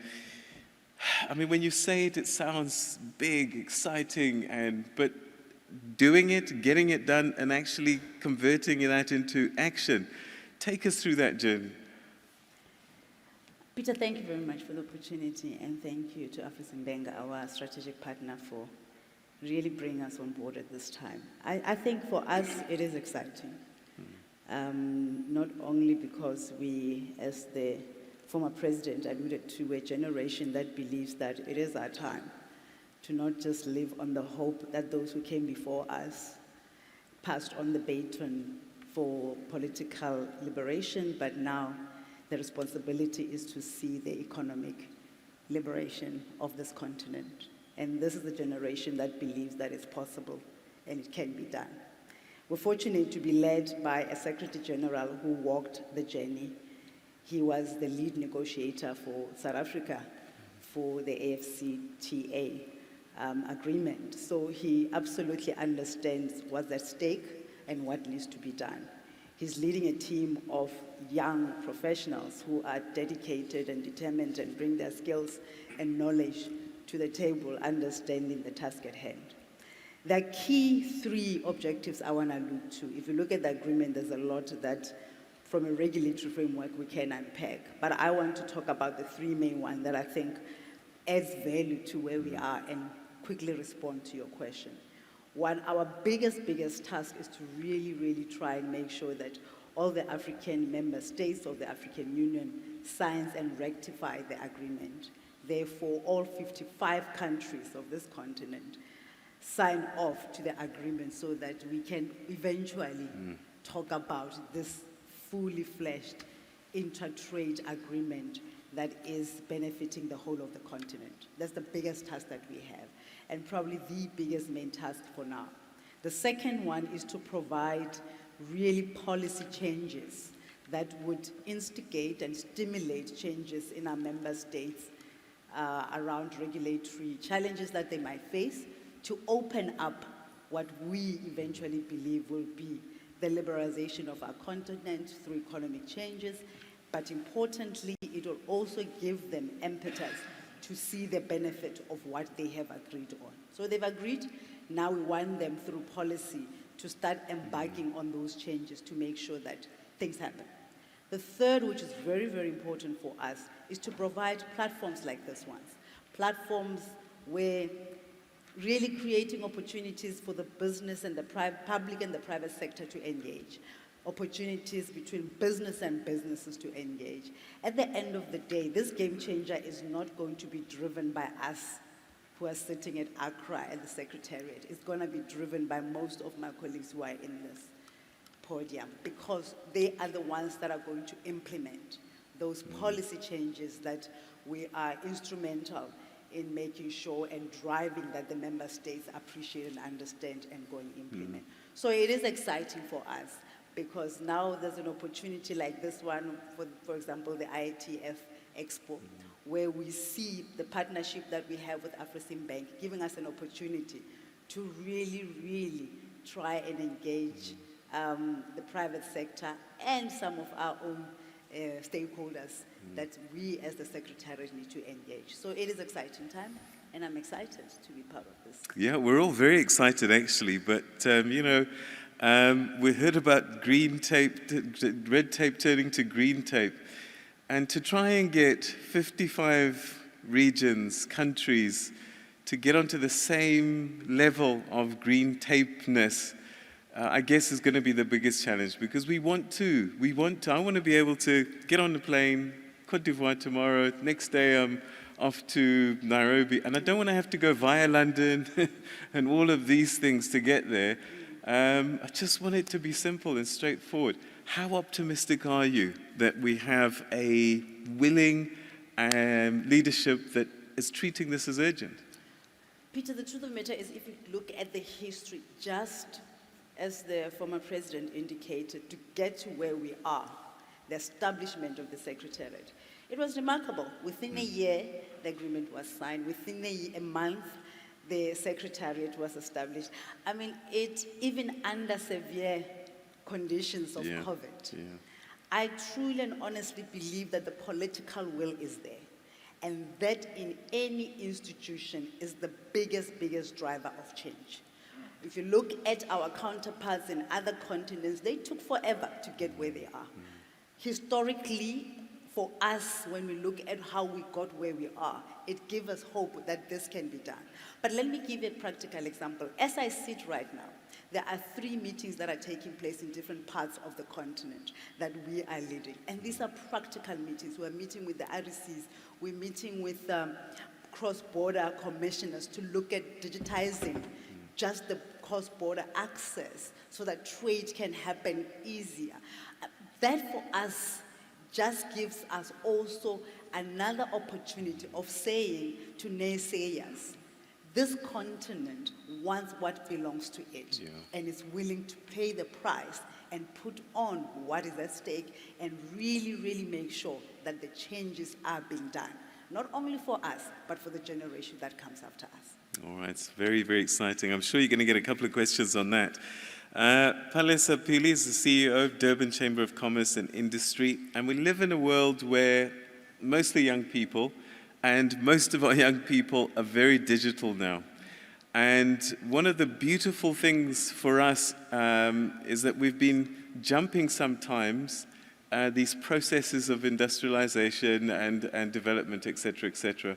I mean, when you say it, it sounds big, exciting, but doing it, getting it done, and actually converting that into action. Take us through that journey. Peter, thank you very much for the opportunity, and thank you to Afis Mbenga, our strategic partner, for really bringing us on board at this time. I think for us, it is exciting. Not only because we, as the former president alluded to, a generation that believes that it is our time to not just live on the hope that those who came before us passed on the baton for political liberation, but now the responsibility is to see the economic liberation of this continent. And this is the generation that believes that it's possible and it can be done. We're fortunate to be led by a Secretary General who walked the journey. He was the lead negotiator for South Africa for the AFCTA agreement. So he absolutely understands what's at stake and what needs to be done. He's leading a team of young professionals who are dedicated and determined and bring their skills and knowledge to the table, understanding the task at hand. The key three objectives I want to allude to. If you look at the agreement, there's a lot that from a regulatory framework we can unpack. But I want to talk about the three main ones that I think adds value to where we are and quickly respond to your question. One, our biggest task is to really try and make sure that all the African member states of the African Union signs and ratify the agreement. Therefore, all 55 countries of this continent sign off to the agreement so that we can eventually talk about this fully fleshed inter-trade agreement that is benefiting the whole of the continent. That's the biggest task that we have, and probably the biggest main task for now. The second one is to provide really policy changes that would instigate and stimulate changes in our member states around regulatory challenges that they might face, to open up what we eventually believe will be the liberalization of our continent through economic changes. But importantly, it will also give them impetus to see the benefit of what they have agreed on. So they've agreed, now we want them through policy to start embarking on those changes to make sure that things happen. The third, which is very, very important for us, is to provide platforms like this one. Platforms where really creating opportunities for the business and the public and the private sector to engage. Opportunities between business and businesses to engage. At the end of the day, this game changer is not going to be driven by us who are sitting at Accra at the Secretariat. It's going to be driven by most of my colleagues who are in this podium, because they are the ones that are going to implement those policy changes that we are instrumental in making sure and driving that the member states appreciate and understand and go and implement. So it is exciting for us, because now there's an opportunity like this one, for example, the IATF Expo, where we see the partnership that we have with Bank giving us an opportunity to really, really try and engage the private sector and some of our own stakeholders that we as the Secretariat need to engage. So it is exciting time, and I'm excited to be part of this. Yeah, we're all very excited actually, but we heard about green tape, red tape turning to green tape, and to try and get 55 regions, countries, to get onto the same level of green tapeness, I guess is going to be the biggest challenge, because I want to be able to get on the plane, Côte d'Ivoire tomorrow, next day I'm off to Nairobi, and I don't want to have to go via London and all of these things to get there. I just want it to be simple and straightforward. How optimistic are you that we have a willing leadership that is treating this as urgent? Peter, the truth of the matter is, if you look at the history, just as the former president indicated, to get to where we are, the establishment of the Secretariat, it was remarkable. Within a year, the agreement was signed. Within a month, the Secretariat was established. I mean, even under severe conditions of COVID. I truly and honestly believe that the political will is there, and that in any institution is the biggest driver of change. If you look at our counterparts in other continents, they took forever to get where they are. Historically, for us, when we look at how we got where we are, it gives us hope that this can be done. But let me give you a practical example. As I sit right now, there are 3 meetings that are taking place in different parts of the continent that we are leading. And these are practical meetings. We're meeting with the RECs. We're meeting with cross-border commissioners to look at digitizing just the cross-border access so that trade can happen easier. That for us just gives us also another opportunity of saying to naysayers, this continent wants what belongs to it and is willing to pay the price and put on what is at stake and really, really make sure that the changes are being done, not only for us, but for the generation that comes after us. All right, it's very, very exciting. I'm sure you're going to get a couple of questions on that. Palesa Pili is the CEO of Durban Chamber of Commerce and Industry, and we live in a world where mostly young people, and most of our young people are very digital now. And one of the beautiful things for us is that we've been jumping sometimes these processes of industrialization and development, et cetera,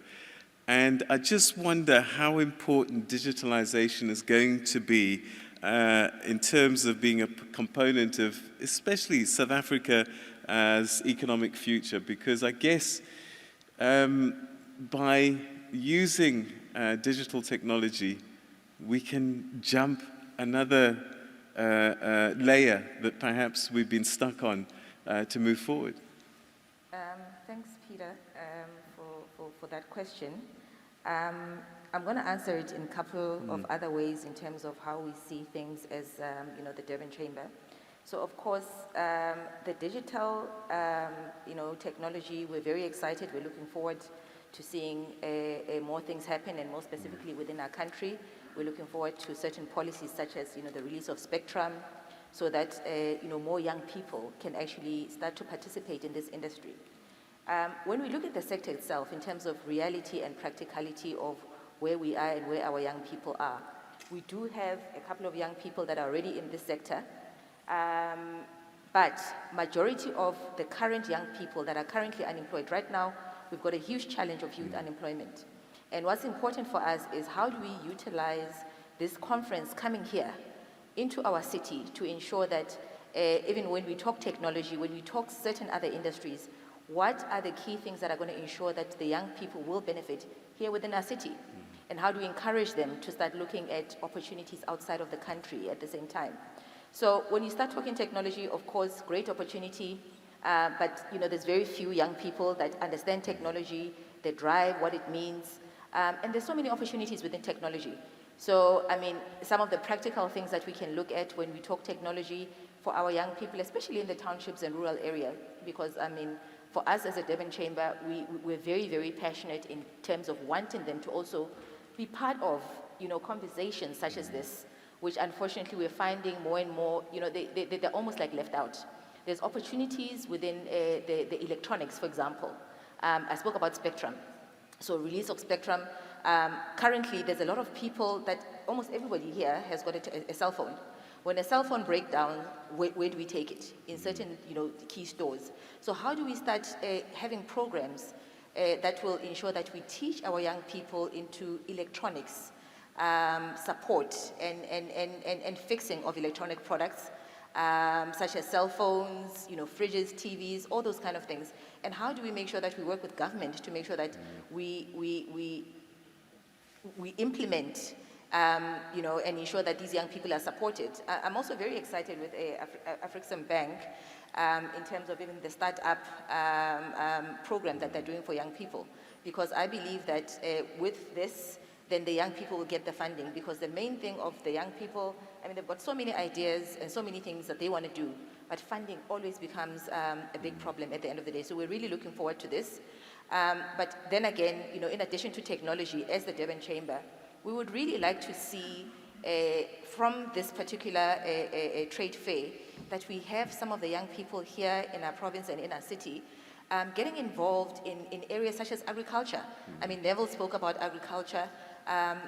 and I just wonder how important digitalization is going to be in terms of being a component of, especially South Africa's economic future, because I guess by using digital technology, we can jump another layer that perhaps we've been stuck on to move forward. Thanks, Peter, for that question. I'm going to answer it in a couple of other ways in terms of how we see things as, the Durban Chamber. So, of course, the digital, technology, we're very excited. We're looking forward to seeing more things happen, and more specifically within our country. We're looking forward to certain policies such as, the release of spectrum, so that, more young people can actually start to participate in this industry. When we look at the sector itself in terms of reality and practicality of where we are and where our young people are, we do have a couple of young people that are already in this sector, but majority of the current young people that are currently unemployed right now, we've got a huge challenge of youth unemployment. And what's important for us is how do we utilize this conference coming here into our city to ensure that even when we talk technology, when we talk certain other industries, what are the key things that are going to ensure that the young people will benefit here within our city? And how do we encourage them to start looking at opportunities outside of the country at the same time? So when you start talking technology, of course, great opportunity, but there's very few young people that understand technology, they drive what it means, and there's so many opportunities within technology. So, some of the practical things that we can look at when we talk technology for our young people, especially in the townships and rural areas, because, for us as a Durban Chamber, we're very, very passionate in terms of wanting them to also be part of, conversations such as this, which unfortunately we're finding more and more, they're almost like left out. There's opportunities within the electronics, for example. I spoke about spectrum. So release of spectrum. Currently, there's a lot of people that almost everybody here has got a cell phone. When a cell phone breaks down, where do we take it? In certain, key stores. So how do we start having programs that will ensure that we teach our young people into electronics support and fixing of electronic products, such as cell phones, fridges, TVs, all those kind of things. And how do we make sure that we work with government to make sure that we implement, and ensure that these young people are supported. I'm also very excited with African Bank in terms of even the startup program that they're doing for young people, because I believe that with this, then the young people will get the funding, because the main thing of the young people, they've got so many ideas and so many things that they want to do, but funding always becomes a big problem at the end of the day. So we're really looking forward to this. But then again, in addition to technology, as the Durban Chamber, we would really like to see from this particular trade fair that we have some of the young people here in our province and in our city getting involved in areas such as agriculture. Neville spoke about agriculture,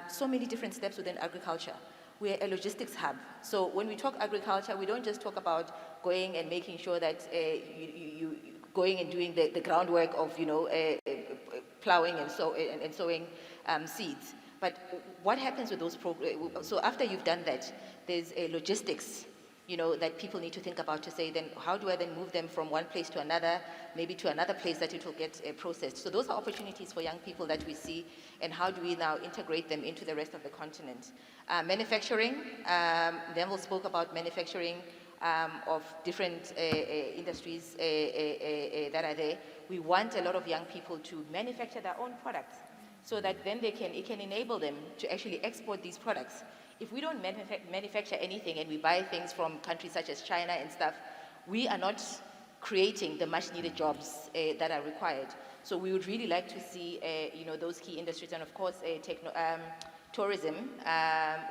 so many different steps within agriculture. We're a logistics hub. So when we talk agriculture, we don't just talk about going and making sure that you going and doing the groundwork of, plowing and sowing seeds. But what happens with those programs? So after you've done that, there's a logistics, that people need to think about to say, then how do I then move them from one place to another, maybe to another place that it will get processed. So those are opportunities for young people that we see, and how do we now integrate them into the rest of the continent. Manufacturing, Neville spoke about manufacturing of different industries that are there. We want a lot of young people to manufacture their own products, so that then it can enable them to actually export these products. If we don't manufacture anything and we buy things from countries such as China and stuff, we are not creating the much needed jobs that are required. So we would really like to see, those key industries, and of course, tourism.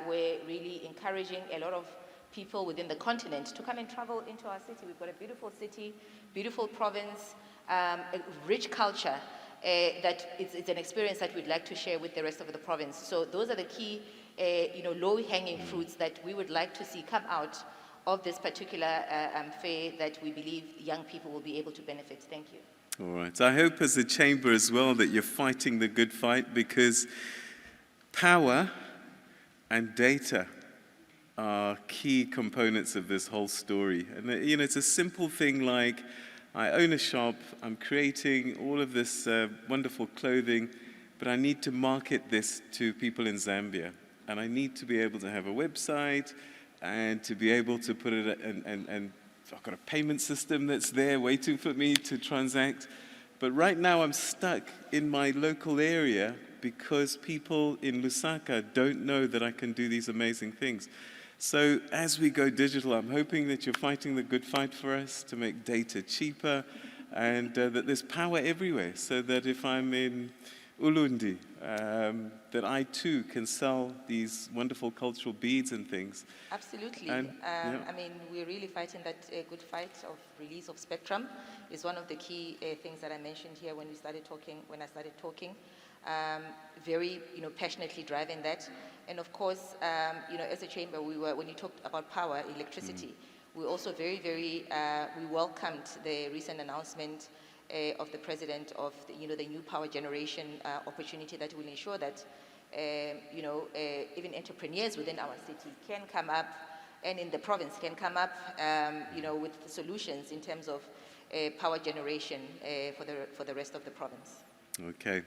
We're really encouraging a lot of people within the continent to come and travel into our city. We've got a beautiful city, beautiful province, a rich culture. That it's an experience that we'd like to share with the rest of the province. So those are the key, low-hanging fruits that we would like to see come out of this particular fair that we believe young people will be able to benefit. Thank you. All right. I hope as a chamber as well that you're fighting the good fight, because power and data are key components of this whole story. And, it's a simple thing like, I own a shop, I'm creating all of this wonderful clothing, but I need to market this to people in Zambia. And I need to be able to have a website and to be able to put it, and I've got a payment system that's there waiting for me to transact. But right now I'm stuck in my local area because people in Lusaka don't know that I can do these amazing things. So as we go digital, I'm hoping that you're fighting the good fight for us to make data cheaper, and that there's power everywhere, so that if I'm in Ulundi, that I too can sell these wonderful cultural beads and things. Absolutely. And, yeah. I mean, we're really fighting that good fight of release of spectrum. Is one of the key things that I mentioned here when I started talking. Very, passionately driving that. And of course, as a chamber, when you talked about power, electricity, we also we welcomed the recent announcement of the president of the new power generation opportunity that will ensure that even entrepreneurs within our city can come up, and in the province can come up with solutions in terms of power generation for the rest of the province. Okay.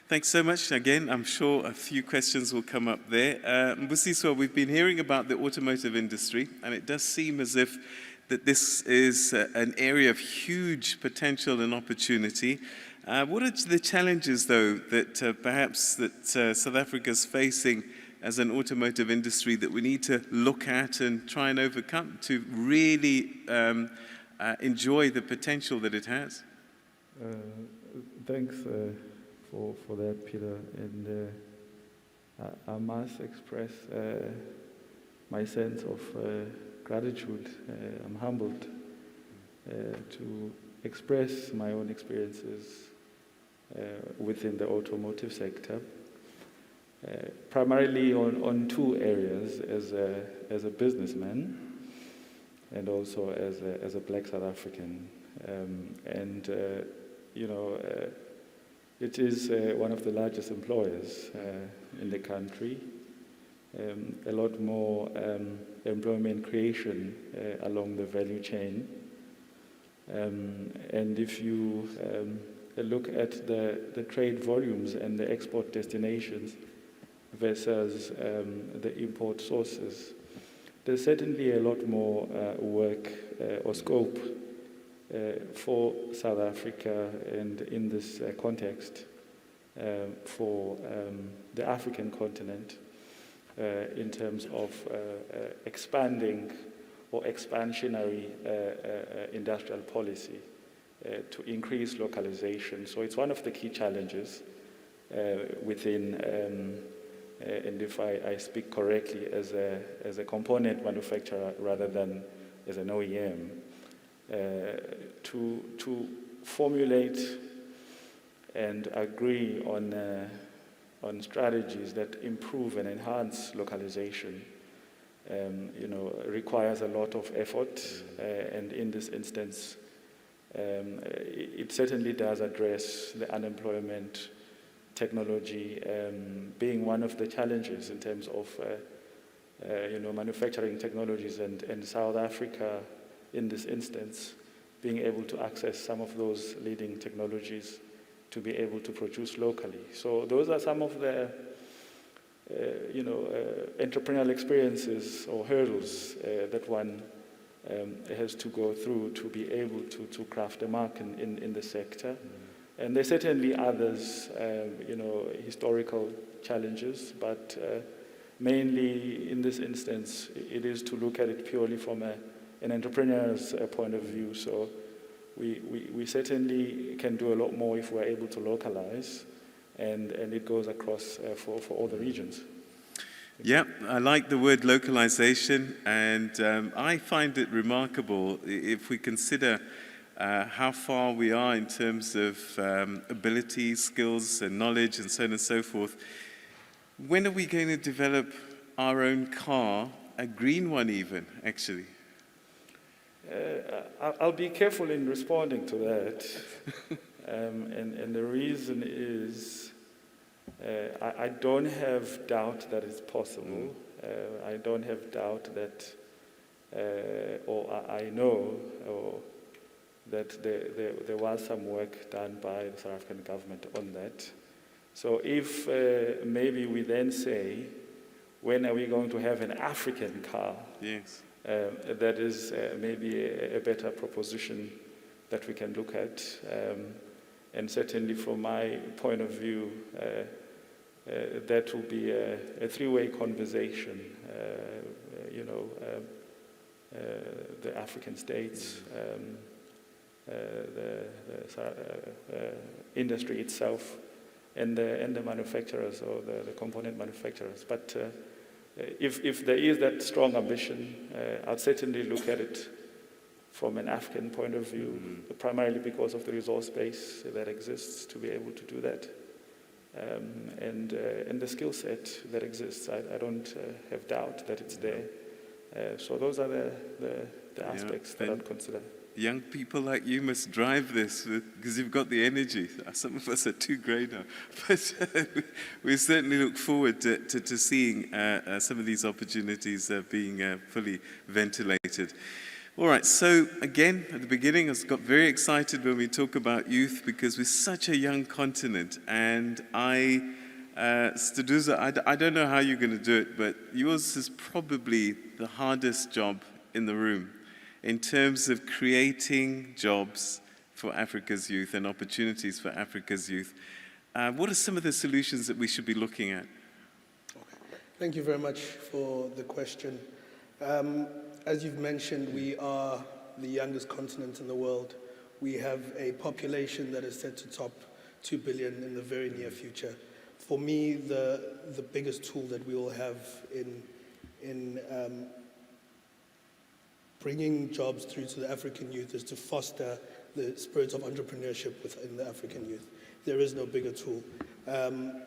Thanks so much. Again, I'm sure a few questions will come up there. Mbusiswa, we've been hearing about the automotive industry, and it does seem as if that this is an area of huge potential and opportunity. What are the challenges, though, that perhaps that South Africa is facing as an automotive industry that we need to look at and try and overcome to really enjoy the potential that it has? Thanks for that, Peter. And I must express my sense of gratitude. I'm humbled to express my own experiences within the automotive sector, primarily on two areas, as a businessman and also as a Black South African. It is one of the largest employers in the country. A lot more employment creation along the value chain. And if you look at the trade volumes and the export destinations versus the import sources, there's certainly a lot more work or scope for South Africa, and in this context for the African continent in terms of expanding or expansionary industrial policy to increase localization. So it's one of the key challenges within, and if I speak correctly, as a component manufacturer rather than as an OEM, to formulate and agree on strategies that improve and enhance localization, requires a lot of effort, and in this instance, it certainly does address the unemployment, technology being one of the challenges in terms of manufacturing technologies, and South Africa in this instance being able to access some of those leading technologies to be able to produce locally. So those are some of the entrepreneurial experiences or hurdles that one has to go through to be able to craft a mark in the sector. And there's certainly others, historical challenges, but mainly in this instance, it is to look at it purely from an entrepreneur's point of view. So we certainly can do a lot more if we're able to localize, and it goes across for all the regions. Yeah, I like the word localization, and I find it remarkable if we consider how far we are in terms of ability, skills, and knowledge, and so on and so forth. When are we going to develop our own car, a green one even, actually? I'll be careful in responding to that. And the reason is I don't have doubt that it's possible. I don't have doubt that, or I know that there was some work done by the South African government on that. So if maybe we then say, when are we going to have an African car? Yes. That is maybe a better proposition that we can look at. And certainly from my point of view, that will be a three-way conversation. The African states, the industry itself, and the manufacturers or the component manufacturers. But if there is that strong ambition, I'd certainly look at it from an African point of view, primarily because of the resource base that exists to be able to do that. And the skill set that exists, I don't have doubt that it's there. So those are the aspects that I'd consider. Young people like you must drive this because you've got the energy. Some of us are too grey now. But we certainly look forward to seeing some of these opportunities being fully ventilated. All right, so again, at the beginning, I got very excited when we talk about youth because we're such a young continent. And Staduza, I don't know how you're going to do it, but yours is probably the hardest job in the room in terms of creating jobs for Africa's youth and opportunities for Africa's youth. What are some of the solutions that we should be looking at? Thank you very much for the question. As you've mentioned, we are the youngest continent in the world. We have a population that is set to top 2 billion in the very near future. For me, the biggest tool that we will have in bringing jobs through to the African youth is to foster the spirit of entrepreneurship within the African youth. There is no bigger tool.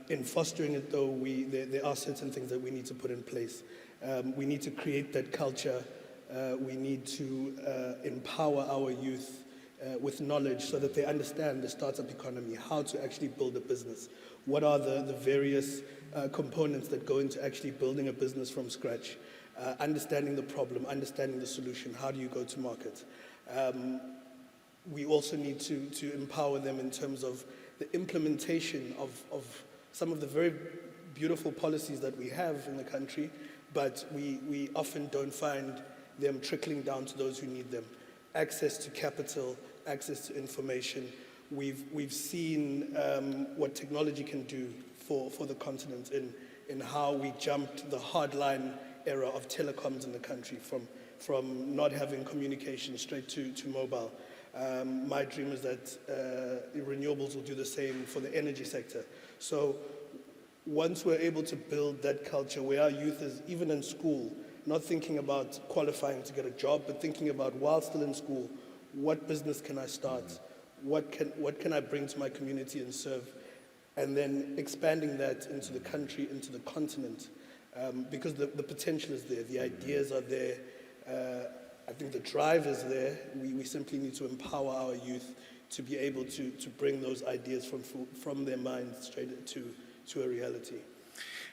In fostering it, though, there are certain things that we need to put in place. We need to create that culture. We need to empower our youth with knowledge so that they understand the startup economy, how to actually build a business. What are the various components that go into actually building a business from scratch? Understanding the problem, understanding the solution, how do you go to market? We also need to empower them in terms of the implementation of some of the very beautiful policies that we have in the country, but we often don't find them trickling down to those who need them. Access to capital, access to information. We've seen what technology can do for the continent in how we jumped the hardline era of telecoms in the country from not having communication straight to mobile. My dream is that renewables will do the same for the energy sector. So once we're able to build that culture where our youth is, even in school, not thinking about qualifying to get a job, but thinking about while still in school, what business can I start? What can I bring to my community and serve? And then expanding that into the country, into the continent, because the potential is there, the ideas are there. I think the drive is there. We simply need to empower our youth to be able to bring those ideas from their minds straight to a reality.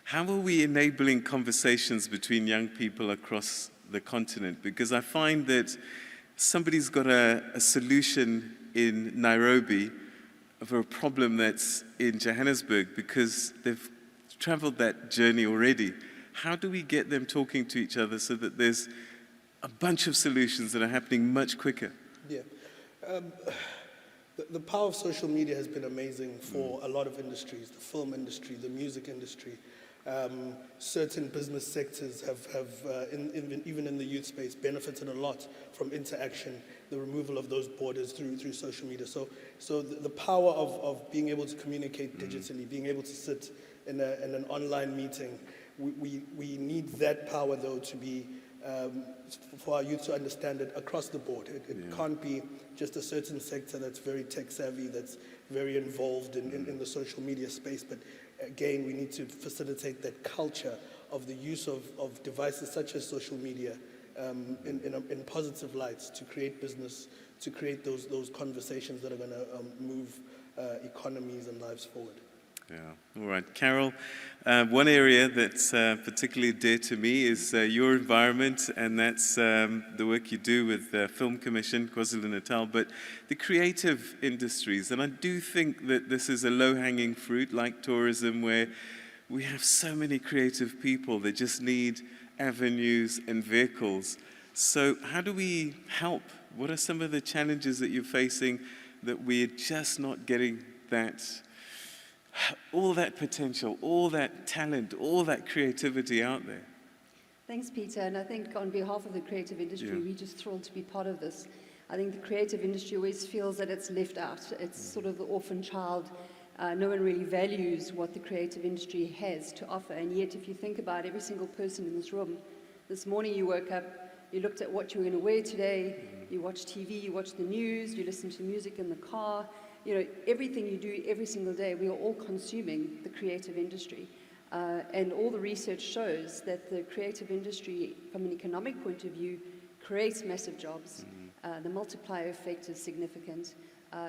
How are we enabling conversations between young people across the continent? Because I find that somebody's got a solution in Nairobi for a problem that's in Johannesburg because they've traveled that journey already. How do we get them talking to each other so that there's a bunch of solutions that are happening much quicker? Yeah. The power of social media has been amazing for a lot of industries, the film industry, the music industry. Certain business sectors have even in the youth space, benefited a lot from interaction, the removal of those borders through social media. So the power of being able to communicate digitally, being able to sit in an online meeting, we need that power, though, to be for our youth to understand it across the board. It can't be just a certain sector that's very tech savvy, that's very involved in the social media space, but again, we need to facilitate that culture of the use of devices such as social media in positive lights to create business, to create those conversations that are going to move economies and lives forward. Yeah, all right. Carol, one area that's particularly dear to me is your environment, and that's the work you do with the Film Commission, KwaZulu-Natal, but the creative industries. And I do think that this is a low-hanging fruit, like tourism, where we have so many creative people that just need avenues and vehicles. So how do we help? What are some of the challenges that you're facing that we're just not getting all that potential, all that talent, all that creativity out there? Thanks, Peter. And I think on behalf of the creative industry, we're just thrilled to be part of this. I think the creative industry always feels that it's left out. It's sort of the orphan child No one really values what the creative industry has to offer. And yet, if you think about every single person in this room, this morning you woke up, you looked at what you were going to wear today, you watch TV, you watch the news, you listen to music in the car. You know, everything you do every single day, we are all consuming the creative industry. And all the research shows that the creative industry, from an economic point of view, creates massive jobs. The multiplier effect is significant.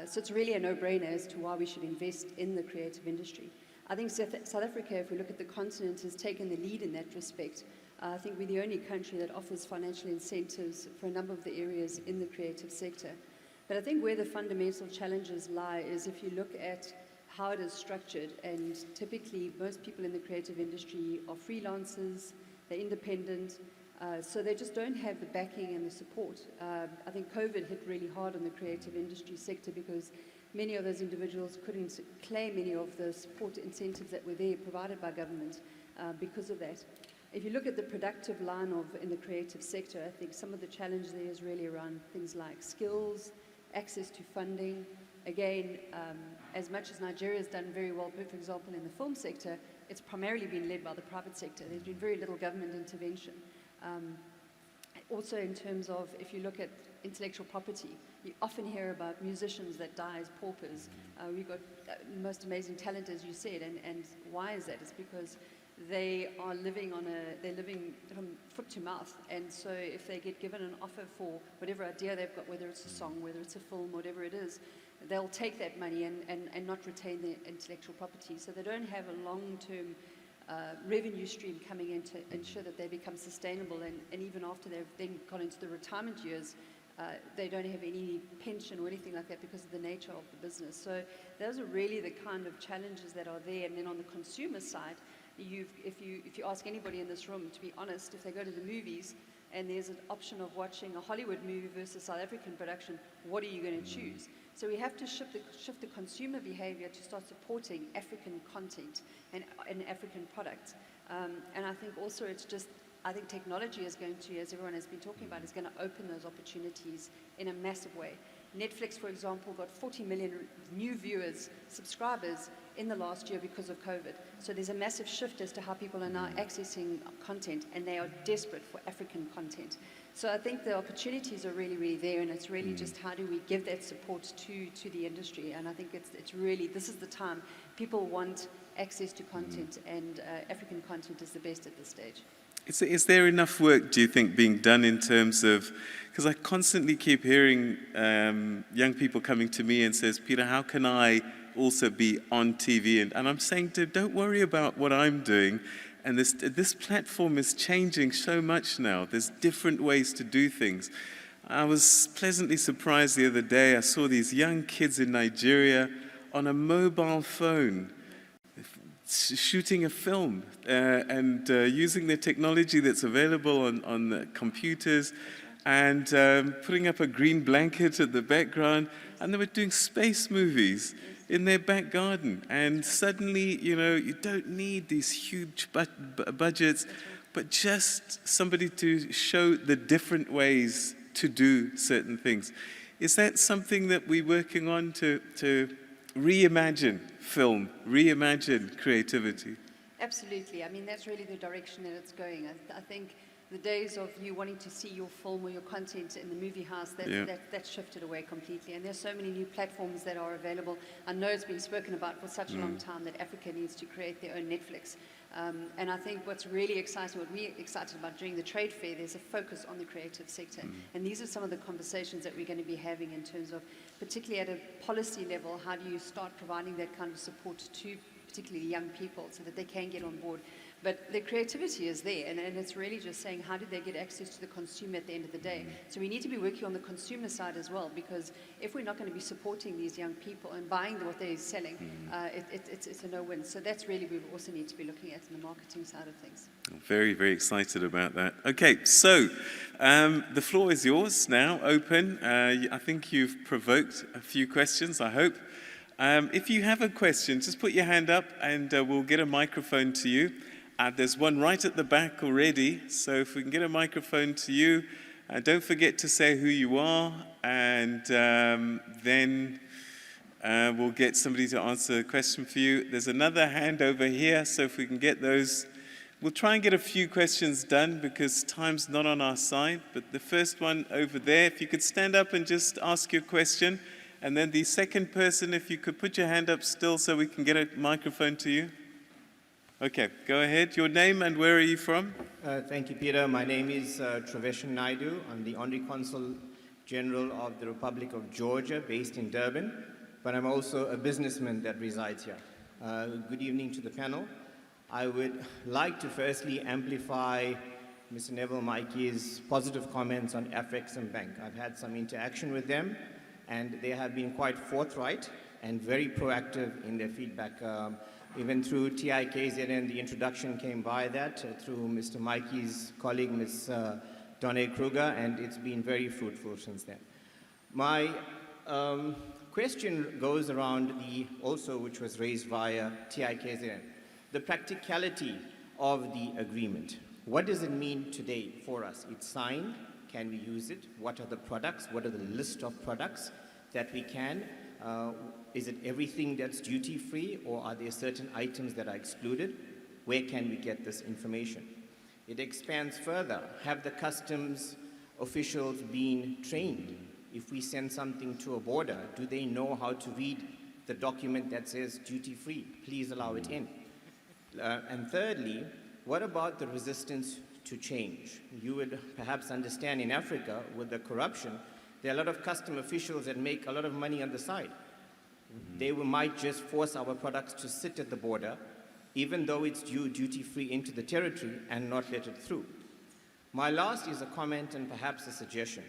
So it's really a no-brainer as to why we should invest in the creative industry. I think South Africa, if we look at the continent, has taken the lead in that respect. I think we're the only country that offers financial incentives for a number of the areas in the creative sector. But I think where the fundamental challenges lie is if you look at how it is structured, and typically most people in the creative industry are freelancers, they're independent, so they just don't have the backing and the support. I think COVID hit really hard on the creative industry sector because many of those individuals couldn't claim any of the support incentives that were there provided by government because of that. If you look at the productive line in the creative sector, I think some of the challenge there is really around things like skills, access to funding. Again, as much as Nigeria has done very well, for example, in the film sector, it's primarily been led by the private sector. There's been very little government intervention. Also in terms of, if you look at intellectual property, you often hear about musicians that die as paupers. We've got the most amazing talent, as you said, and why is that? It's because they are living they're living from foot to mouth, and so if they get given an offer for whatever idea they've got, whether it's a song, whether it's a film, whatever it is, they'll take that money and not retain the intellectual property. So they don't have a long-term revenue stream coming in to ensure that they become sustainable, and even after they've then gone into the retirement years, they don't have any pension or anything like that because of the nature of the business. So those are really the kind of challenges that are there. And then on the consumer side, if you ask anybody in this room, to be honest, if they go to the movies and there's an option of watching a Hollywood movie versus South African production, what are you going to choose? So we have to shift the consumer behavior to start supporting African content and African products. And I think also I think technology is going to, as everyone has been talking about, is going to open those opportunities in a massive way. Netflix, for example, got 40 million new viewers, subscribers, in the last year because of COVID. So there's a massive shift as to how people are now accessing content, and they are desperate for African content. So I think the opportunities are really, really there, and it's really just how do we give that support to the industry. And I think it's really, this is the time. People want access to content, and African content is the best at this stage. Is there enough work, do you think, being done in terms of, because I constantly keep hearing young people coming to me and says, Peter, how can I also be on TV? And I'm saying to them, don't worry about what I'm doing. And this platform is changing so much now. There's different ways to do things. I was pleasantly surprised the other day. I saw these young kids in Nigeria on a mobile phone shooting a film and using the technology that's available on the computers and putting up a green blanket at the background, and they were doing space movies in their back garden. And suddenly, you don't need these huge budgets, but just somebody to show the different ways to do certain things. Is that something that we're working on to reimagine film, reimagine creativity? Absolutely. I mean, that's really the direction that it's going. I think the days of you wanting to see your film or your content in the movie house, that's shifted away completely. And there's so many new platforms that are available. I know it's been spoken about for such a long time that Africa needs to create their own Netflix. And I think what's really exciting, what we're excited about during the trade fair, there's a focus on the creative sector. And these are some of the conversations that we're going to be having in terms of, particularly at a policy level, how do you start providing that kind of support to particularly young people so that they can get on board. But the creativity is there, and it's really just saying how do they get access to the consumer at the end of the day. So we need to be working on the consumer side as well, because if we're not going to be supporting these young people and buying what they're selling, it's a no-win. So that's really what we also need to be looking at in the marketing side of things. Very, very excited about that. Okay, so the floor is yours now, open. I think you've provoked a few questions, I hope. If you have a question, just put your hand up and we'll get a microphone to you. There's one right at the back already, so if we can get a microphone to you, don't forget to say who you are, and then We'll get somebody to answer a question for you. There's another hand over here, so if we can get those. We'll try and get a few questions done because time's not on our side. But the first one over there, if you could stand up and just ask your question. And then the second person, if you could put your hand up still so we can get a microphone to you. Okay, go ahead. Your name and where are you from? Thank you, Peter. My name is Traveshan Naidu. I'm the Honorary Consul General of the Republic of Georgia, based in Durban. But I'm also a businessman that resides here. Good evening to the panel. I would like to firstly amplify Mr. Neville Mikey's positive comments on Afreximbank. I've had some interaction with them, and they have been quite forthright and very proactive in their feedback. Even through TIKZN, the introduction came by that through Mr. Mikey's colleague, Ms. Donne Kruger, and it's been very fruitful since then. My question goes around which was raised via TIKZN. The practicality of the agreement. What does it mean today for us? It's signed. Can we use it? What are the products? What are the list of products that we can? Is it everything that's duty-free, or are there certain items that are excluded? Where can we get this information? It expands further. Have the customs officials been trained? If we send something to a border, do they know how to read the document that says duty-free? Please allow it in. And thirdly, what about the resistance to change? You would perhaps understand in Africa, with the corruption, there are a lot of custom officials that make a lot of money on the side. They might just force our products to sit at the border, even though it's duty-free into the territory, and not let it through. My last is a comment and perhaps a suggestion.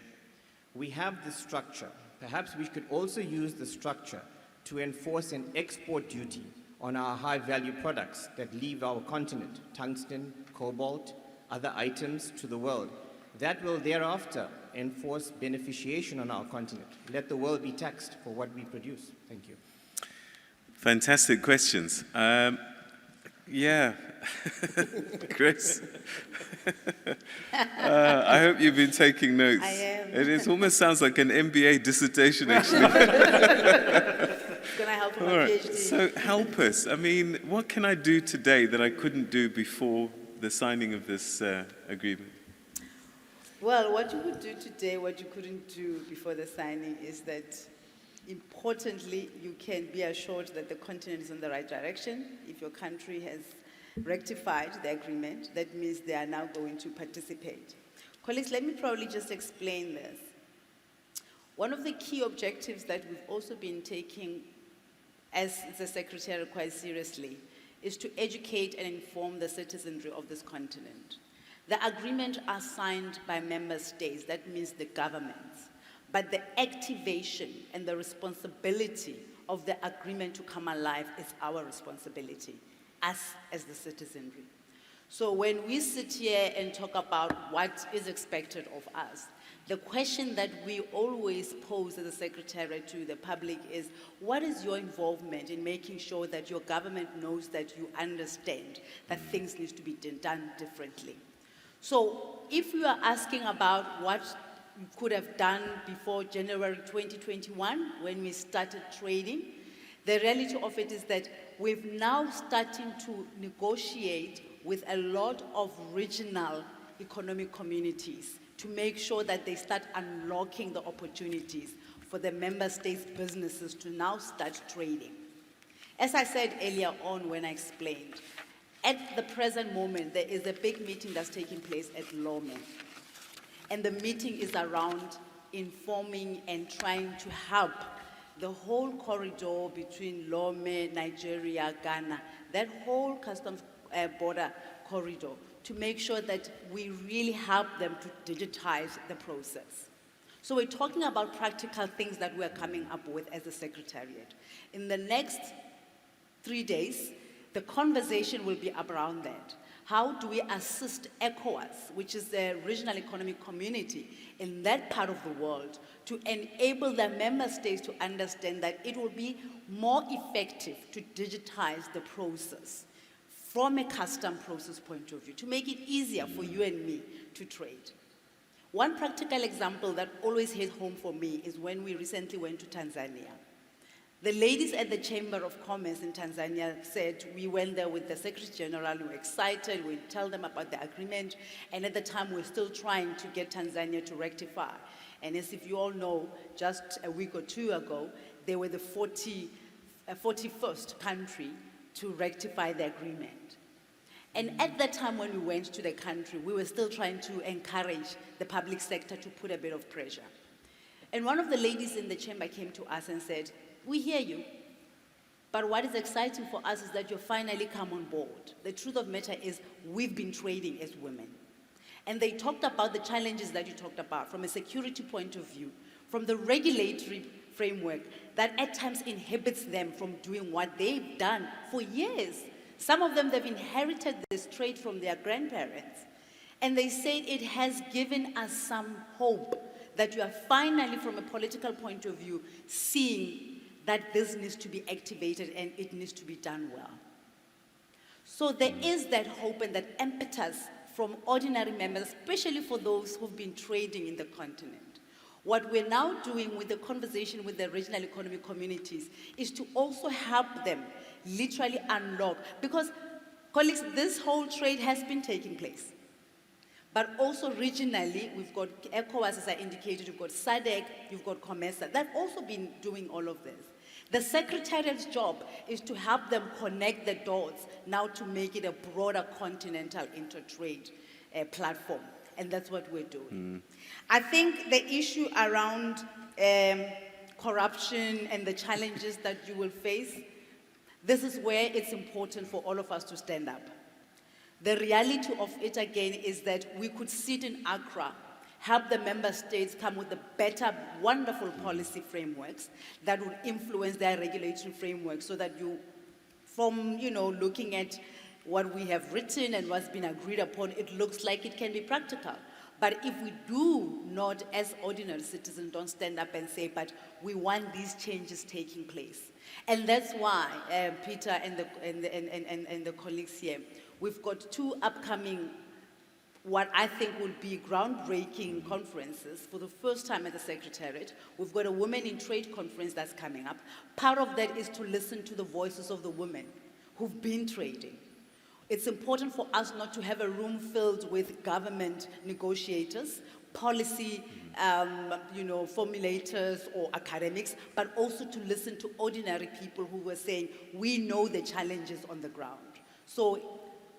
We have this structure. Perhaps we could also use the structure to enforce an export duty on our high-value products that leave our continent, tungsten, cobalt, other items to the world. That will thereafter enforce beneficiation on our continent. Let the world be taxed for what we produce. Thank you. Fantastic questions. Yeah, Chris. I hope you've been taking notes. I am. It almost sounds like an MBA dissertation, actually. It's going to help with my All right. PhD. So help us. I mean, what can I do today that I couldn't do before the signing of this agreement? Well, what you would do today, what you couldn't do before the signing, is that, importantly, you can be assured that the continent is in the right direction. If your country has rectified the agreement, that means they are now going to participate. Colleagues, let me probably just explain this. One of the key objectives that we've also been taking as the Secretariat quite seriously is to educate and inform the citizenry of this continent. The agreement are signed by member states, that means the governments, but the activation and the responsibility of the agreement to come alive is our responsibility, us as the citizenry. So when we sit here and talk about what is expected of us, the question that we always pose as a Secretariat to the public is, what is your involvement in making sure that your government knows that you understand that things need to be done differently? So if you are asking about what you could have done before January 2021, when we started trading, the reality of it is that we've now starting to negotiate with a lot of regional economic communities to make sure that they start unlocking the opportunities for the member states' businesses to now start trading. As I said earlier on when I explained, at the present moment, there is a big meeting that's taking place at Lome. And the meeting is around informing and trying to help the whole corridor between Lome, Nigeria, Ghana, that whole customs border corridor, to make sure that we really help them to digitize the process. So we're talking about practical things that we're coming up with as a Secretariat. In the next 3 days, the conversation will be around that. How do we assist ECOWAS, which is the regional economic community in that part of the world, to enable the member states to understand that it will be more effective to digitize the process from a custom process point of view, to make it easier for you and me to trade. One practical example that always hit home for me is when we recently went to Tanzania. The ladies at the Chamber of Commerce in Tanzania said, we went there with the Secretary General, we were excited, we tell them about the agreement, and at the time we were still trying to get Tanzania to rectify. And as if you all know, just a week or two ago, they were the 41st country to rectify the agreement. And at that time when we went to the country, we were still trying to encourage the public sector to put a bit of pressure. And one of the ladies in the chamber came to us and said, we hear you, but what is exciting for us is that you finally come on board. The truth of the matter is we've been trading as women. And they talked about the challenges that you talked about from a security point of view, from the regulatory framework that at times inhibits them from doing what they've done for years. Some of them, they've inherited this trade from their grandparents. And they said it has given us some hope that you are finally, from a political point of view, seeing that this needs to be activated and it needs to be done well. So there is that hope and that impetus from ordinary members, especially for those who've been trading in the continent. What we're now doing with the conversation with the regional economic communities is to also help them literally unlock, because, colleagues, this whole trade has been taking place. But also regionally, we've got ECOWAS, as I indicated, you've got SADC, you've got COMESA. They've also been doing all of this. The Secretariat's job is to help them connect the dots now to make it a broader continental intertrade platform. And that's what we're doing. I think the issue around corruption and the challenges that you will face, this is where it's important for all of us to stand up. The reality of it again is that we could sit in Accra, help the member states come with the better, wonderful policy frameworks that would influence their regulatory framework so that you, from looking at what we have written and what's been agreed upon, it looks like it can be practical. But if we do not, as ordinary citizens, don't stand up and say, but we want these changes taking place. And that's why, Peter and the colleagues here, we've got two upcoming, what I think will be groundbreaking conferences for the first time at the Secretariat. We've got a Women in Trade conference that's coming up. Part of that is to listen to the voices of the women who've been trading. It's important for us not to have a room filled with government negotiators, policy formulators or academics, but also to listen to ordinary people who were saying, we know the challenges on the ground. So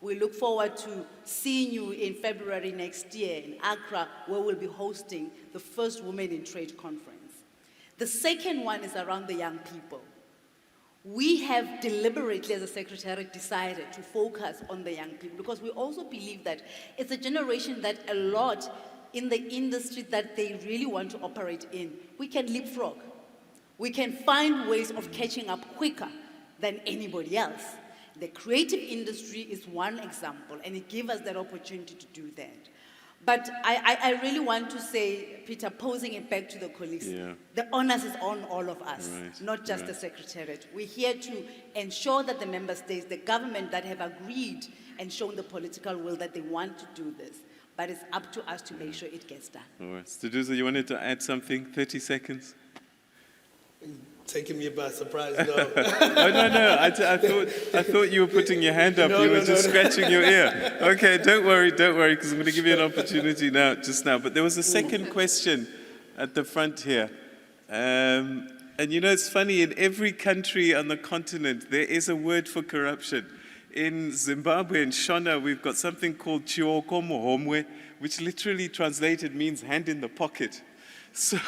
we look forward to seeing you in February next year in Accra, where we'll be hosting the first Women in Trade conference. The second one is around the young people. We have deliberately, as a Secretariat, decided to focus on the young people because we also believe that it's a generation that a lot in the industry that they really want to operate in, we can leapfrog. We can find ways of catching up quicker than anybody else. The creative industry is one example, and it gives us that opportunity to do that. But I really want to say, Peter, posing it back to the colleagues, the onus is on all of us, not just the Secretariat. We're here to ensure that the member states, the government that have agreed and shown the political will that they want to do this, but it's up to us to make sure it gets done. All right. Studuza, you wanted to add something? 30 seconds? Taking me by surprise, no. Oh, no. I thought you were putting your hand up. You were just scratching your ear. Okay, don't worry, because I'm going to give you an opportunity just now. But there was a second question at the front here. And it's funny, in every country on the continent, there is a word for corruption. In Zimbabwe, in Shona, we've got something called chioko mohomwe, which literally translated means hand in the pocket. So...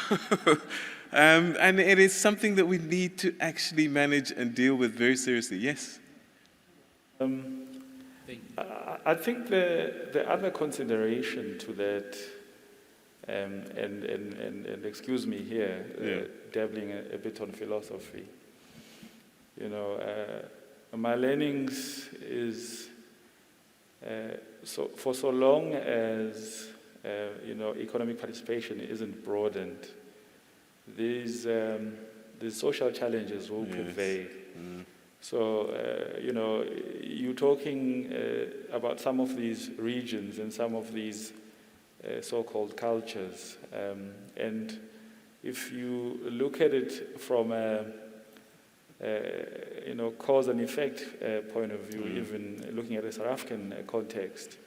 and it is something that we need to actually manage and deal with very seriously. Yes? I think the other consideration to that, and excuse me here, dabbling a bit on philosophy, my learnings is, for so long as, economic participation isn't broadened, these social challenges will prevail. So, you're talking about some of these regions and some of these so-called cultures. And if you look at it from cause and effect point of view, even looking at the South African context.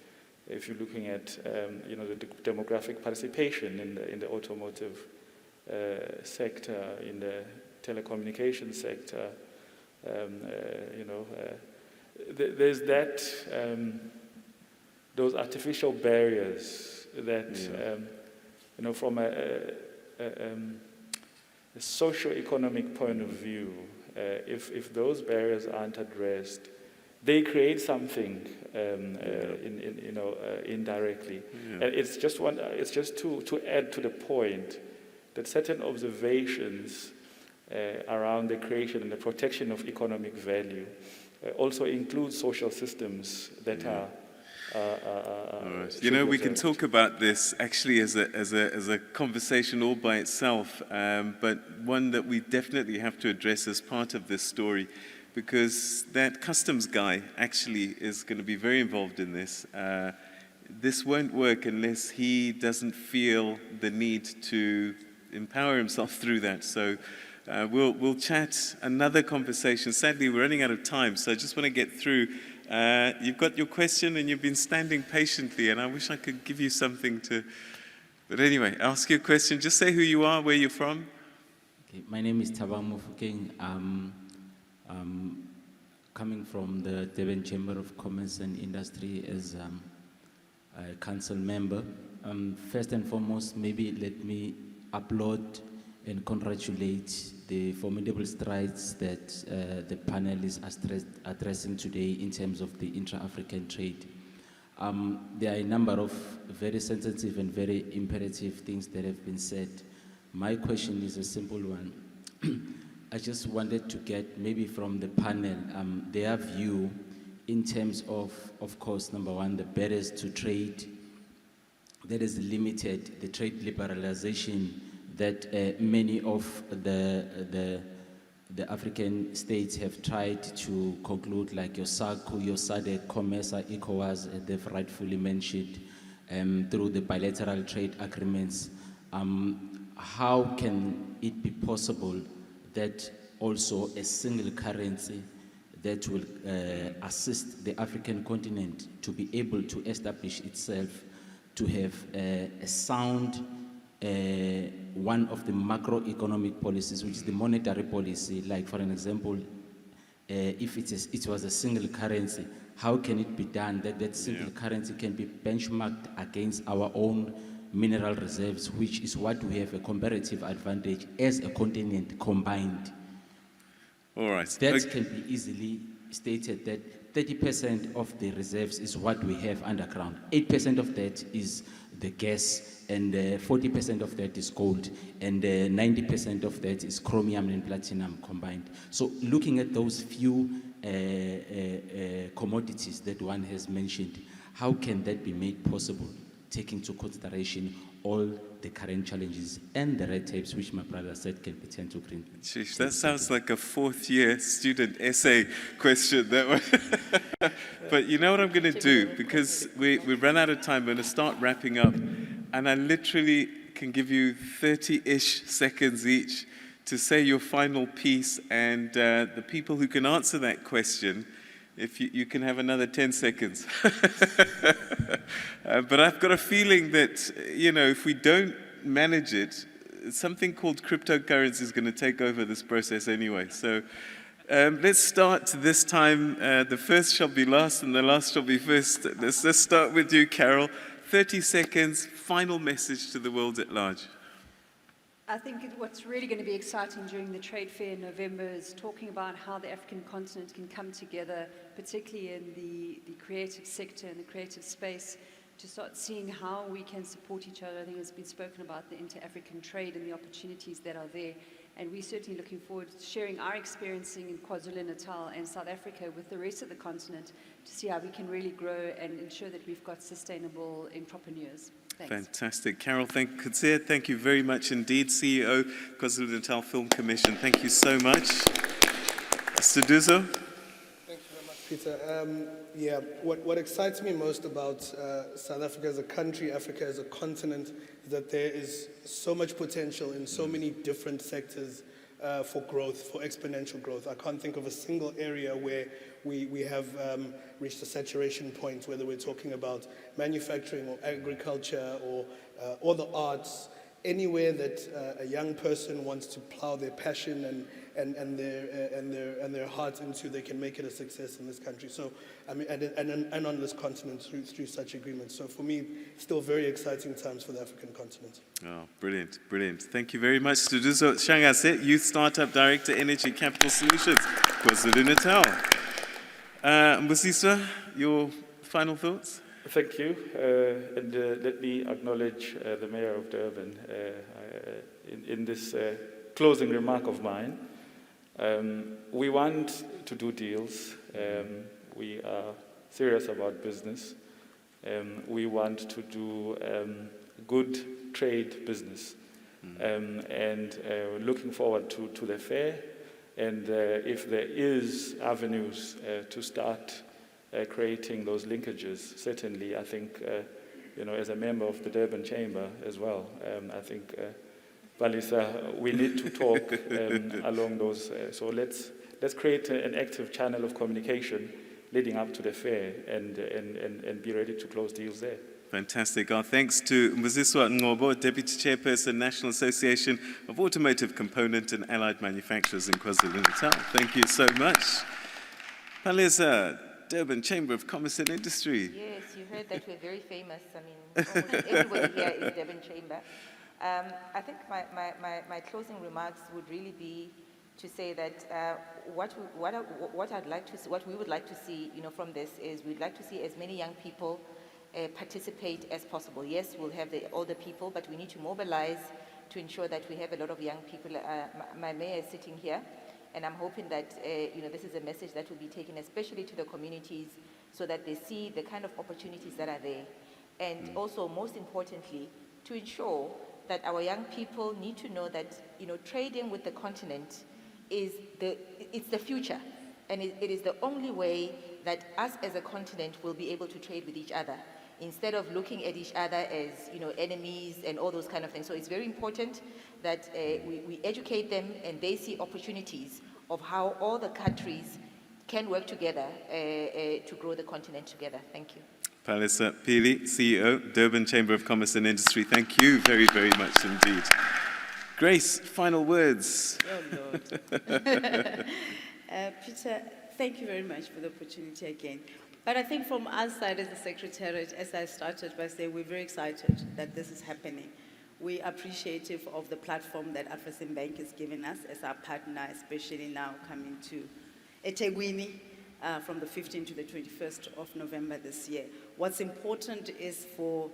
If you're looking at the demographic participation in the automotive sector, in the telecommunications sector, there's that those artificial barriers that from a socio-economic point of view, if those barriers aren't addressed, they create something indirectly. And it's just to add to the point that certain observations around the creation and the protection of economic value also include social systems that are all right. We can talk about this actually as a conversation all by itself, but one that we definitely have to address as part of this story, because that customs guy actually is going to be very involved in this. This won't work unless he doesn't feel the need to empower himself through that. So we'll chat another conversation. Sadly, we're running out of time, so I just want to get through. You've got your question and you've been standing patiently, and I wish I could give you something to... But anyway, ask your question. Just say who you are, where you're from. Okay, my name is Thabang Mofokeng. I'm coming from the Durban Chamber of Commerce and Industry as a council member. First and foremost, maybe let me applaud and congratulate the formidable strides that the panel is addressing today in terms of the intra-African trade. There are a number of very sensitive and very imperative things that have been said. My question is a simple one. I just wanted to get maybe from the panel their view in terms of course, number one, the barriers to trade that is limited, the trade liberalization that many of the African states have tried to conclude, like your SACU, your SADC, COMESA, ECOWAS, they've rightfully mentioned, through the bilateral trade agreements. How can it be possible that also a single currency that will assist the African continent to be able to establish itself, to have a sound one of the macroeconomic policies, which is the monetary policy, like for an example, if it was a single currency, how can it be done that that single currency can be benchmarked against our own mineral reserves, which is what we have a comparative advantage as a continent combined? All right. That can be easily stated that 30% of the reserves is what we have underground. 8% of that is the gas, and 40% of that is gold, and 90% of that is chromium and platinum combined. So looking at those few commodities that one has mentioned, how can that be made possible, taking into consideration all the current challenges and the red tapes, which my brother said can be turned to green? Sheesh, that sounds like a fourth-year student essay question. That one. But you know what I'm going to do? Because we run out of time, we're going to start wrapping up. And I literally can give you 30-ish seconds each to say your final piece. And the people who can answer that question, if you can have another 10 seconds. But I've got a feeling that, if we don't manage it, something called cryptocurrency is going to take over this process anyway. So let's start this time. The first shall be last and the last shall be first. Let's start with you, Carol. 30 seconds, final message to the world at large. I think what's really going to be exciting during the trade fair in November is talking about how the African continent can come together, particularly in the creative sector and the creative space, to start seeing how we can support each other. I think it's been spoken about the inter-African trade and the opportunities that are there. And we're certainly looking forward to sharing our experiencing in KwaZulu-Natal and South Africa with the rest of the continent to see how we can really grow and ensure that we've got sustainable entrepreneurs. Thanks. Fantastic. Carol, thank you very much indeed. CEO, KwaZulu-Natal Film Commission. Thank you so much. Mr. Duzo? Thank you very much, Peter. What excites me most about South Africa as a country, Africa as a continent, is that there is so much potential in so many different sectors for growth, for exponential growth. I can't think of a single area where we have reached a saturation point, whether we're talking about manufacturing or agriculture or the arts, anywhere that a young person wants to plow their passion and their heart into, they can make it a success in this country. So, I mean, and on this continent through such agreements. So for me, still very exciting times for the African continent. Oh, brilliant, brilliant. Thank you very much, Duduzo Shangase, Youth Startup Director, Energy Capital Solutions, KwaZulu-Natal. Mbusiswa, your final thoughts? Thank you, and let me acknowledge the Mayor of Durban in this closing remark of mine. We want to do deals. We are serious about business. We want to do good trade business, and looking forward to the fair. And if there is avenues to start creating those linkages, certainly I think, as a member of the Durban Chamber as well, I think, Balisa, we need to talk along those. So let's create an active channel of communication leading up to the fair and be ready to close deals there. Fantastic. Our thanks to Mbusiswa Ngobo, Deputy Chairperson, National Association of Automotive Component and Allied Manufacturers in KwaZulu-Natal. Thank you so much. Palesa, Durban Chamber of Commerce and Industry. Yes, you heard that we're very famous. I mean, almost everybody here is Durban Chamber. I think my closing remarks would really be to say that what we would like to see, from this is we'd like to see as many young people participate as possible. Yes, we'll have the older people, but we need to mobilize to ensure that we have a lot of young people. My mayor is sitting here, and I'm hoping that this is a message that will be taken especially to the communities so that they see the kind of opportunities that are there. And also, most importantly, to ensure that our young people need to know that trading with the continent is the future, and it is the only way that us as a continent will be able to trade with each other, instead of looking at each other as enemies and all those kind of things. So it's very important that we educate them and they see opportunities of how all the countries can work together to grow the continent together. Thank you. Palesa Pili, CEO, Durban Chamber of Commerce and Industry. Thank you very, very much indeed. Grace, final words. Oh, Lord. Peter, thank you very much for the opportunity again. But I think from our side as the Secretariat, as I started by saying, we're very excited that this is happening. We're appreciative of the platform that Afreximbank has given us as our partner, especially now coming to eThekwini from the 15th to the 21st of November this year. What's important is for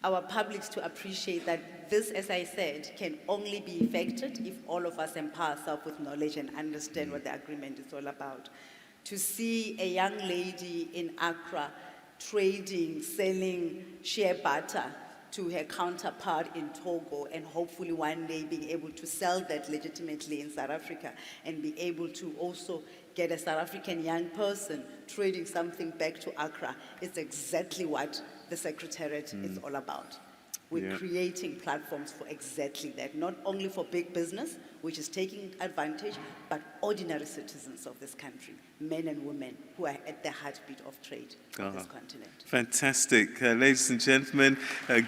our publics to appreciate that this, as I said, can only be effected if all of us empower ourselves with knowledge and understand what the agreement is all about. To see a young lady in Accra trading, selling shea butter to her counterpart in Togo, and hopefully one day being able to sell that legitimately in South Africa and be able to also get a South African young person trading something back to Accra, is exactly what the Secretariat is all about. We're creating platforms for exactly that, not only for big business, which is taking advantage, but ordinary citizens of this country, men and women who are at the heartbeat of trade on this continent. Fantastic. Ladies and gentlemen,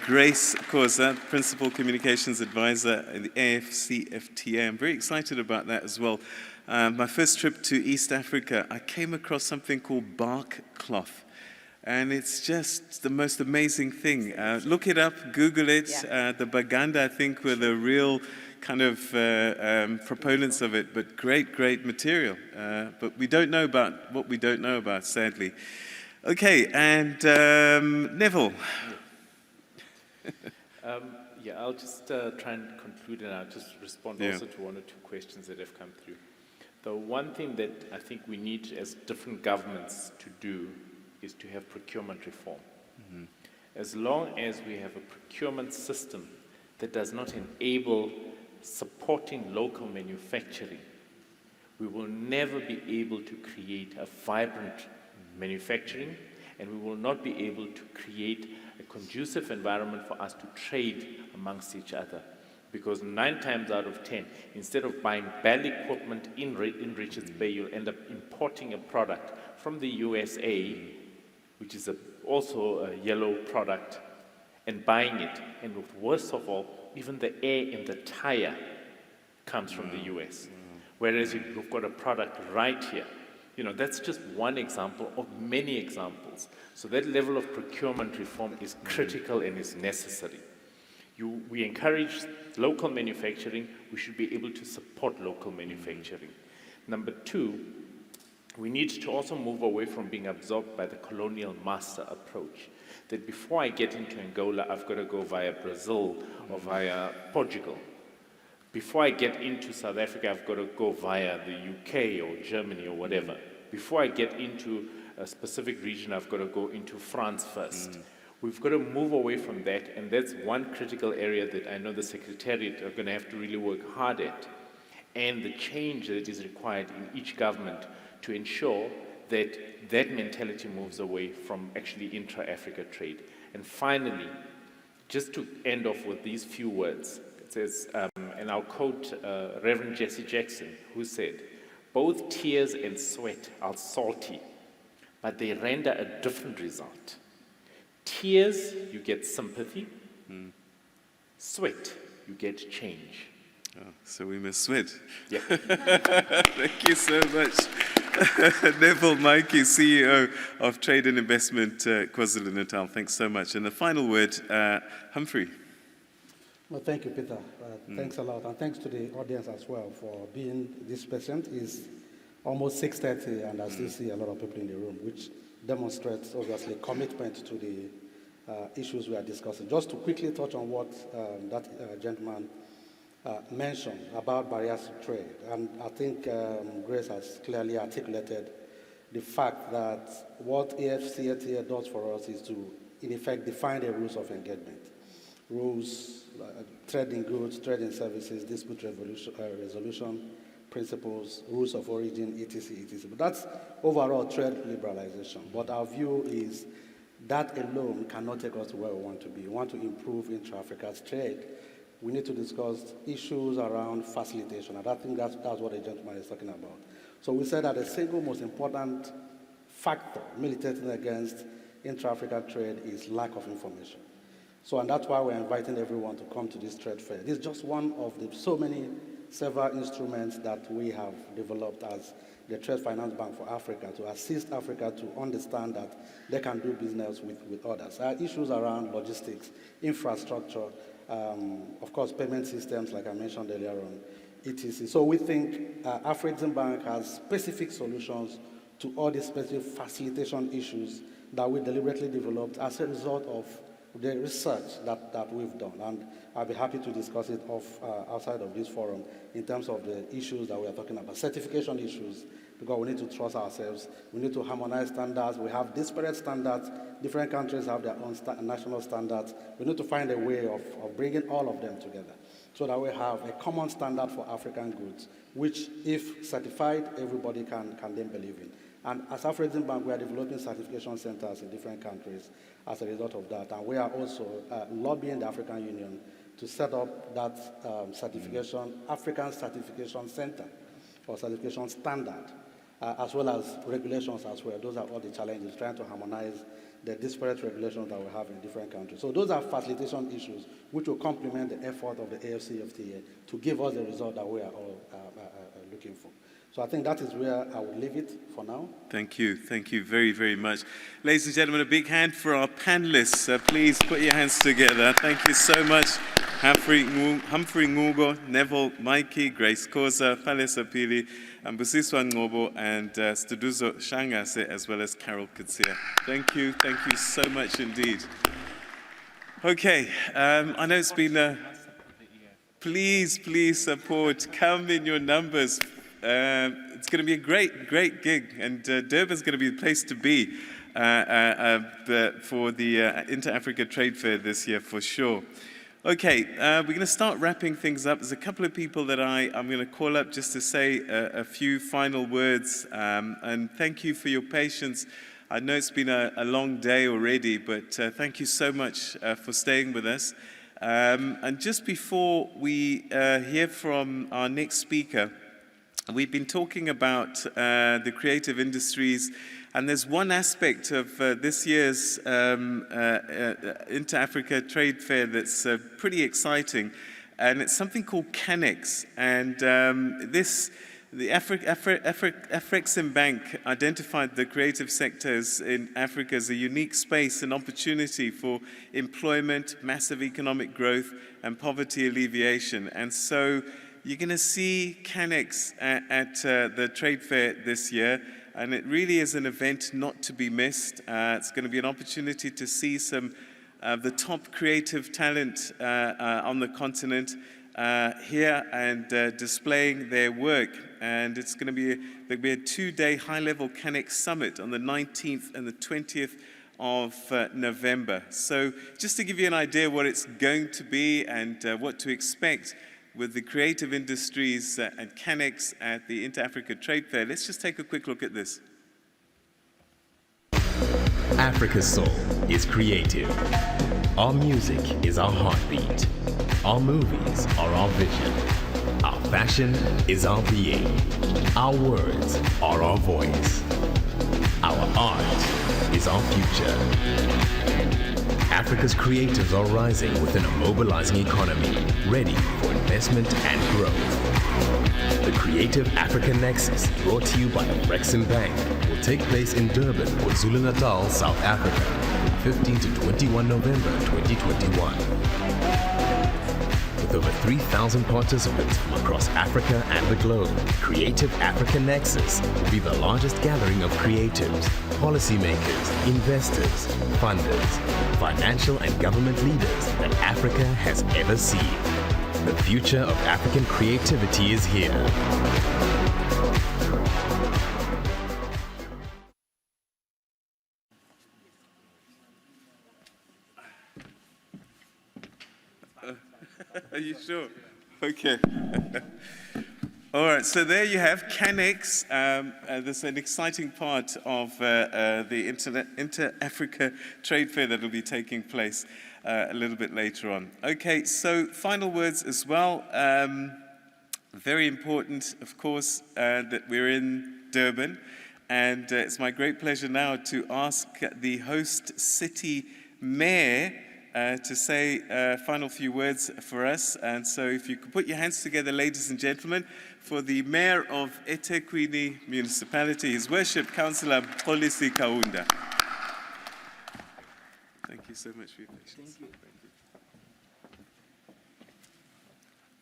Grace Khoza, Principal Communications Advisor at the IATF2021. I'm very excited about that as well. My first trip to East Africa, I came across something called bark cloth. And it's just the most amazing thing. Look it up, Google it. The Baganda, I think, were the real kind of proponents of it, but great, great material. But we don't know about what we don't know about, sadly. Okay, and Neville. I'll just try and conclude, and I'll just respond also to one or two questions that have come through. The one thing that I think we need as different governments to do is to have procurement reform. As long as we have a procurement system that does not enable supporting local manufacturing, we will never be able to create a vibrant manufacturing, and we will not be able to create a conducive environment for us to trade amongst each other. Because 9 times out of 10, instead of buying BEL equipment in Richards Bay, you'll end up importing a product from the USA, which is also a yellow product, and buying it. And worst of all, even the air in the tire comes from the US. Whereas you've got a product right here. You know, that's just one example of many examples. So that level of procurement reform is critical and is necessary. We encourage local manufacturing. We should be able to support local manufacturing. Number 2, we need to also move away from being absorbed by the colonial master approach. That before I get into Angola, I've got to go via Brazil or via Portugal. Before I get into South Africa, I've got to go via the UK or Germany or whatever. Before I get into a specific region, I've got to go into France first. We've got to move away from that, and that's one critical area that I know the Secretariat are going to have to really work hard at, and the change that is required in each government to ensure that that mentality moves away from actually intra-Africa trade. And finally, just to end off with these few words, it says, and I'll quote Reverend Jesse Jackson, who said, "Both tears and sweat are salty, but they render a different result. Tears, you get sympathy. Sweat, you get change." Oh, so we must sweat. Yeah. Thank you so much. Neville Mikey, CEO of Trade and Investment KwaZulu-Natal. Thanks so much. And the final word, Humphrey. Well, thank you, Peter. Thanks a lot. And thanks to the audience as well for being this patient. It's almost 6:30 and I still see a lot of people in the room, which demonstrates, obviously, commitment to the issues we are discussing. Just to quickly touch on what that gentleman mentioned about barriers to trade. And I think Grace has clearly articulated the fact that what AFCFTA does for us is to, in effect, define the rules of engagement. Rules, trade in goods, trade in services, dispute resolution principles, rules of origin, etc., etc. But that's overall trade liberalization. But our view is that alone cannot take us to where we want to be. We want to improve intra-Africa's trade. We need to discuss issues around facilitation, and I think that's what the gentleman is talking about. So we said that the single most important factor militating against intra-African trade is lack of information. So, and that's why we're inviting everyone to come to this trade fair. This is just one of the several instruments that we have developed as the Trade Finance Bank for Africa to assist Africa to understand that they can do business with others. There are issues around logistics, infrastructure, of course, payment systems, like I mentioned earlier on, etc. So we think Afreximbank has specific solutions to all the specific facilitation issues that we deliberately developed as a result of the research that we've done. And I'll be happy to discuss it outside of this forum in terms of the issues that we are talking about. Certification issues, because we need to trust ourselves. We need to harmonize standards. We have disparate standards. Different countries have their own national standards. We need to find a way of bringing all of them together so that we have a common standard for African goods, which, if certified, everybody can then believe in. And as Afreximbank, we are developing certification centers in different countries as a result of that. And we are also lobbying the African Union to set up that African Certification Center or certification standard, as well as regulations as well. Those are all the challenges, trying to harmonize the disparate regulations that we have in different countries. So those are facilitation issues which will complement the effort of the AFCFTA to give us the result that we are all looking for. So I think that is where I would leave it for now. Thank you. Thank you very, very much. Ladies and gentlemen, a big hand for our panelists. Please put your hands together. Thank you so much. Humphrey Ngugo, Neville Mikey, Grace Koza, Palesa Pili, Mbusiswa Ngobo, and Studuzo Shangase, as well as Carol Kitsia. Thank you. Thank you so much indeed. Okay, I know it's been please support. Come in your numbers. It's going to be a great gig, and Durban's going to be the place to be for the Inter-Africa Trade Fair this year, for sure. Okay, we're going to start wrapping things up. There's a couple of people that I'm going to call up just to say a few final words, and thank you for your patience. I know it's been a long day already, but thank you so much for staying with us. And just before we hear from our next speaker, we've been talking about the creative industries, and there's one aspect of this year's Inter-Africa Trade Fair that's pretty exciting, and it's something called CANEX. And the Afreximbank identified the creative sectors in Africa as a unique space and opportunity for employment, massive economic growth, and poverty alleviation. And so you're going to see CANEX at the trade fair this year, and it really is an event not to be missed. It's going to be an opportunity to see some of the top creative talent on the continent here and displaying their work. And it's going to be there'll be a two-day high-level CANEX summit on the 19th and the 20th of November. So just to give you an idea what it's going to be and what to expect with the creative industries and CANEX at the Inter-Africa Trade Fair, let's just take a quick look at this. Africa's soul is creative. Our music is our heartbeat. Our movies are our vision. Our fashion is our being. Our words are our voice. Our art is our future. Africa's creatives are rising within a mobilizing economy, ready for investment and growth. The Creative Africa Nexus, brought to you by Afreximbank, will take place in Durban, KwaZulu-Natal, South Africa, from 15 to 21 November 2021. With over 3,000 participants from across Africa and the globe, Creative Africa Nexus will be the largest gathering of creatives, policymakers, investors, funders, financial and government leaders that Africa has ever seen. The future of African creativity is here. Are you sure? Okay. All right, so there you have CANEX. There's an exciting part of the Inter-Africa Trade Fair that will be taking place a little bit later on. Okay, so final words as well. Very important, of course, that we're in Durban. And it's my great pleasure now to ask the host city mayor to say a final few words for us. And so if you could put your hands together, ladies and gentlemen, for the mayor of eThekwini Municipality, His Worship Councillor Polisi Kaunda. Thank you so much for your patience. Thank you.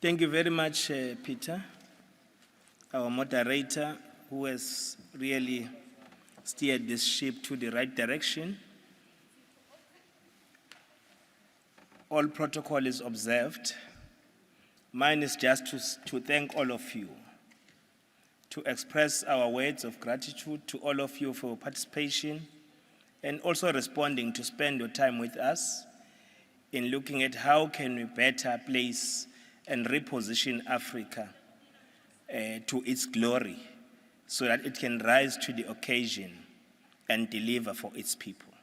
Thank you very much, Peter, our moderator, who has really steered this ship to the right direction. All protocol is observed. Mine is just to thank all of you, to express our words of gratitude to all of you for participation, and also responding to spend your time with us in looking at how can we better place and reposition Africa to its glory so that it can rise to the occasion and deliver for its people.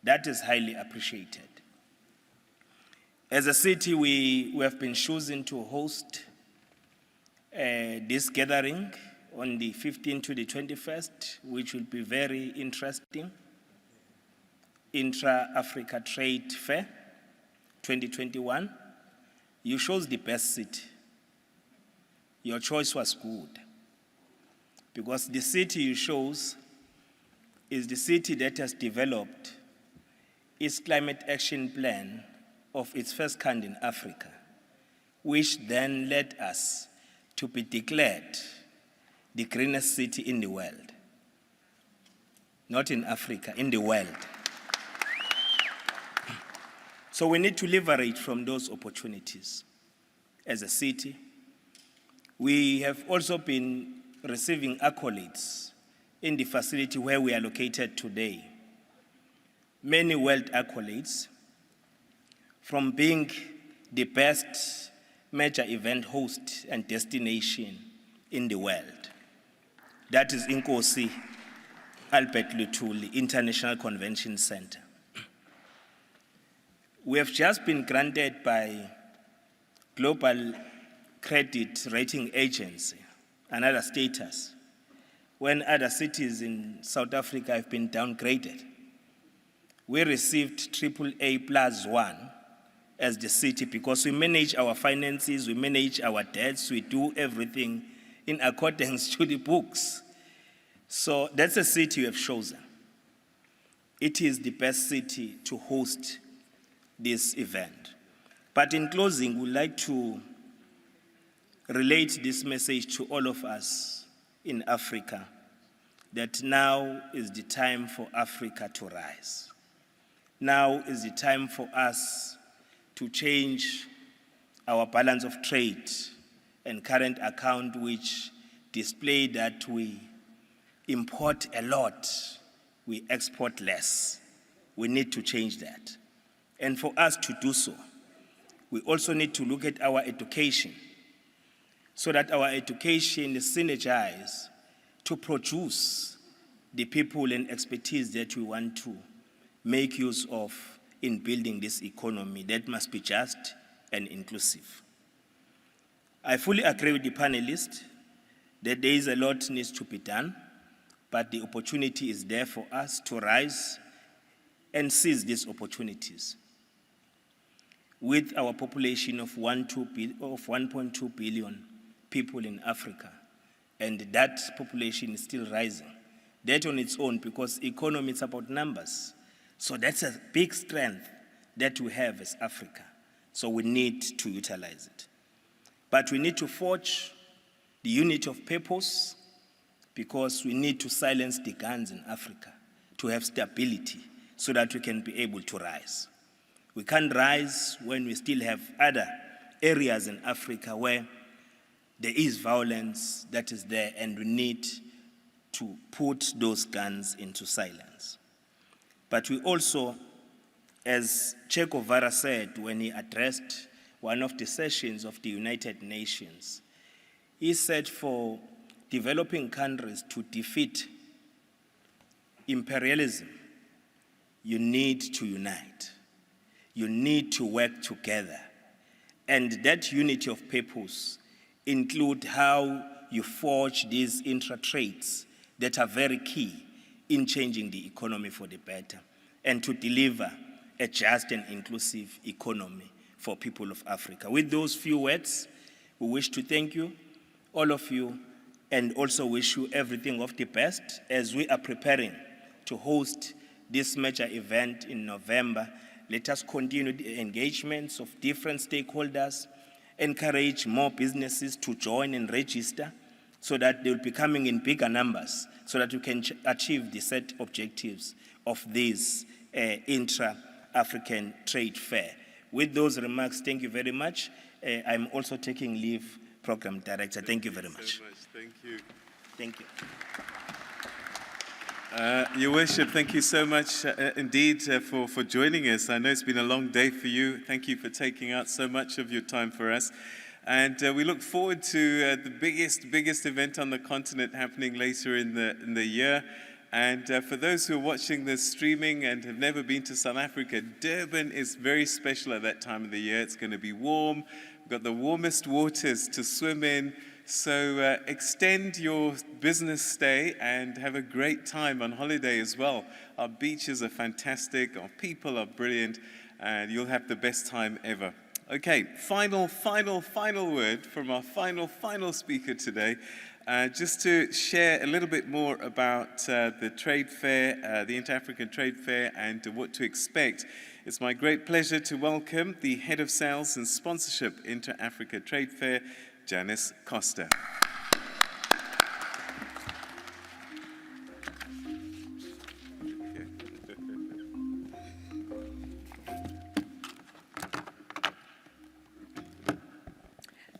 That is highly appreciated. As a city, we have been choosing to host this gathering on the 15th to the 21st, which will be very interesting. Intra-Africa Trade Fair 2021. You chose the best city. Your choice was good, because the city you chose is the city that has developed its climate action plan of its first kind in Africa, which then led us to be declared the greenest city in the world. Not in Africa, in the world. So we need to leverage from those opportunities as a city. We have also been receiving accolades in the facility where we are located today. Many world accolades, from being the best major event host and destination in the world. That is Inkosi Albert Luthuli International Convention Center. We have just been granted by Global Credit Rating Agency another status, when other cities in South Africa have been downgraded. We received AAA+1 as the city because we manage our finances, we manage our debts, we do everything in accordance to the books. So that's a city we have chosen. It is the best city to host this event. But in closing, we'd like to relate this message to all of us in Africa, that now is the time for Africa to rise. Now is the time for us to change our balance of trade and current account, which display that we import a lot, we export less. We need to change that. And for us to do so, we also need to look at our education so that our education is synergized to produce the people and expertise that we want to make use of in building this economy that must be just and inclusive. I fully agree with the panelists that there is a lot needs to be done, but the opportunity is there for us to rise and seize these opportunities. With our population of 1.2 billion people in Africa, and that population is still rising, that on its own, because economy is about numbers, so that's a big strength that we have as Africa. So we need to utilize it. But we need to forge the unity of purpose, because we need to silence the guns in Africa to have stability so that we can be able to rise. We can't rise when we still have other areas in Africa where there is violence that is there, and we need to put those guns into silence. But we also, as Che Guevara said when he addressed one of the sessions of the United Nations, he said for developing countries to defeat imperialism, you need to unite. You need to work together. And that unity of purpose include how you forge these intra-trades that are very key in changing the economy for the better and to deliver a just and inclusive economy for people of Africa. With those few words, we wish to thank you, all of you, and also wish you everything of the best as we are preparing to host this major event in November. Let us continue the engagements of different stakeholders, encourage more businesses to join and register so that they'll be coming in bigger numbers so that we can achieve the set objectives of this intra-African trade fair. With those remarks, thank you very much. I'm also taking leave, Program Director. Thank you very much. So much. Thank you. Thank you. Your Worship, thank you so much indeed for joining us. I know it's been a long day for you. Thank you for taking out so much of your time for us. And we look forward to the biggest event on the continent happening later in the year. And for those who are watching this streaming and have never been to South Africa, Durban is very special at that time of the year. It's going to be warm. We've got the warmest waters to swim in. So extend your business stay and have a great time on holiday as well. Our beaches are fantastic, our people are brilliant, and you'll have the best time ever. Okay, final word from our final speaker today. Just to share a little bit more about the trade fair, the Inter-African Trade Fair, and what to expect. It's my great pleasure to welcome the Head of Sales and Sponsorship, Inter-Africa Trade Fair, Janice Costa.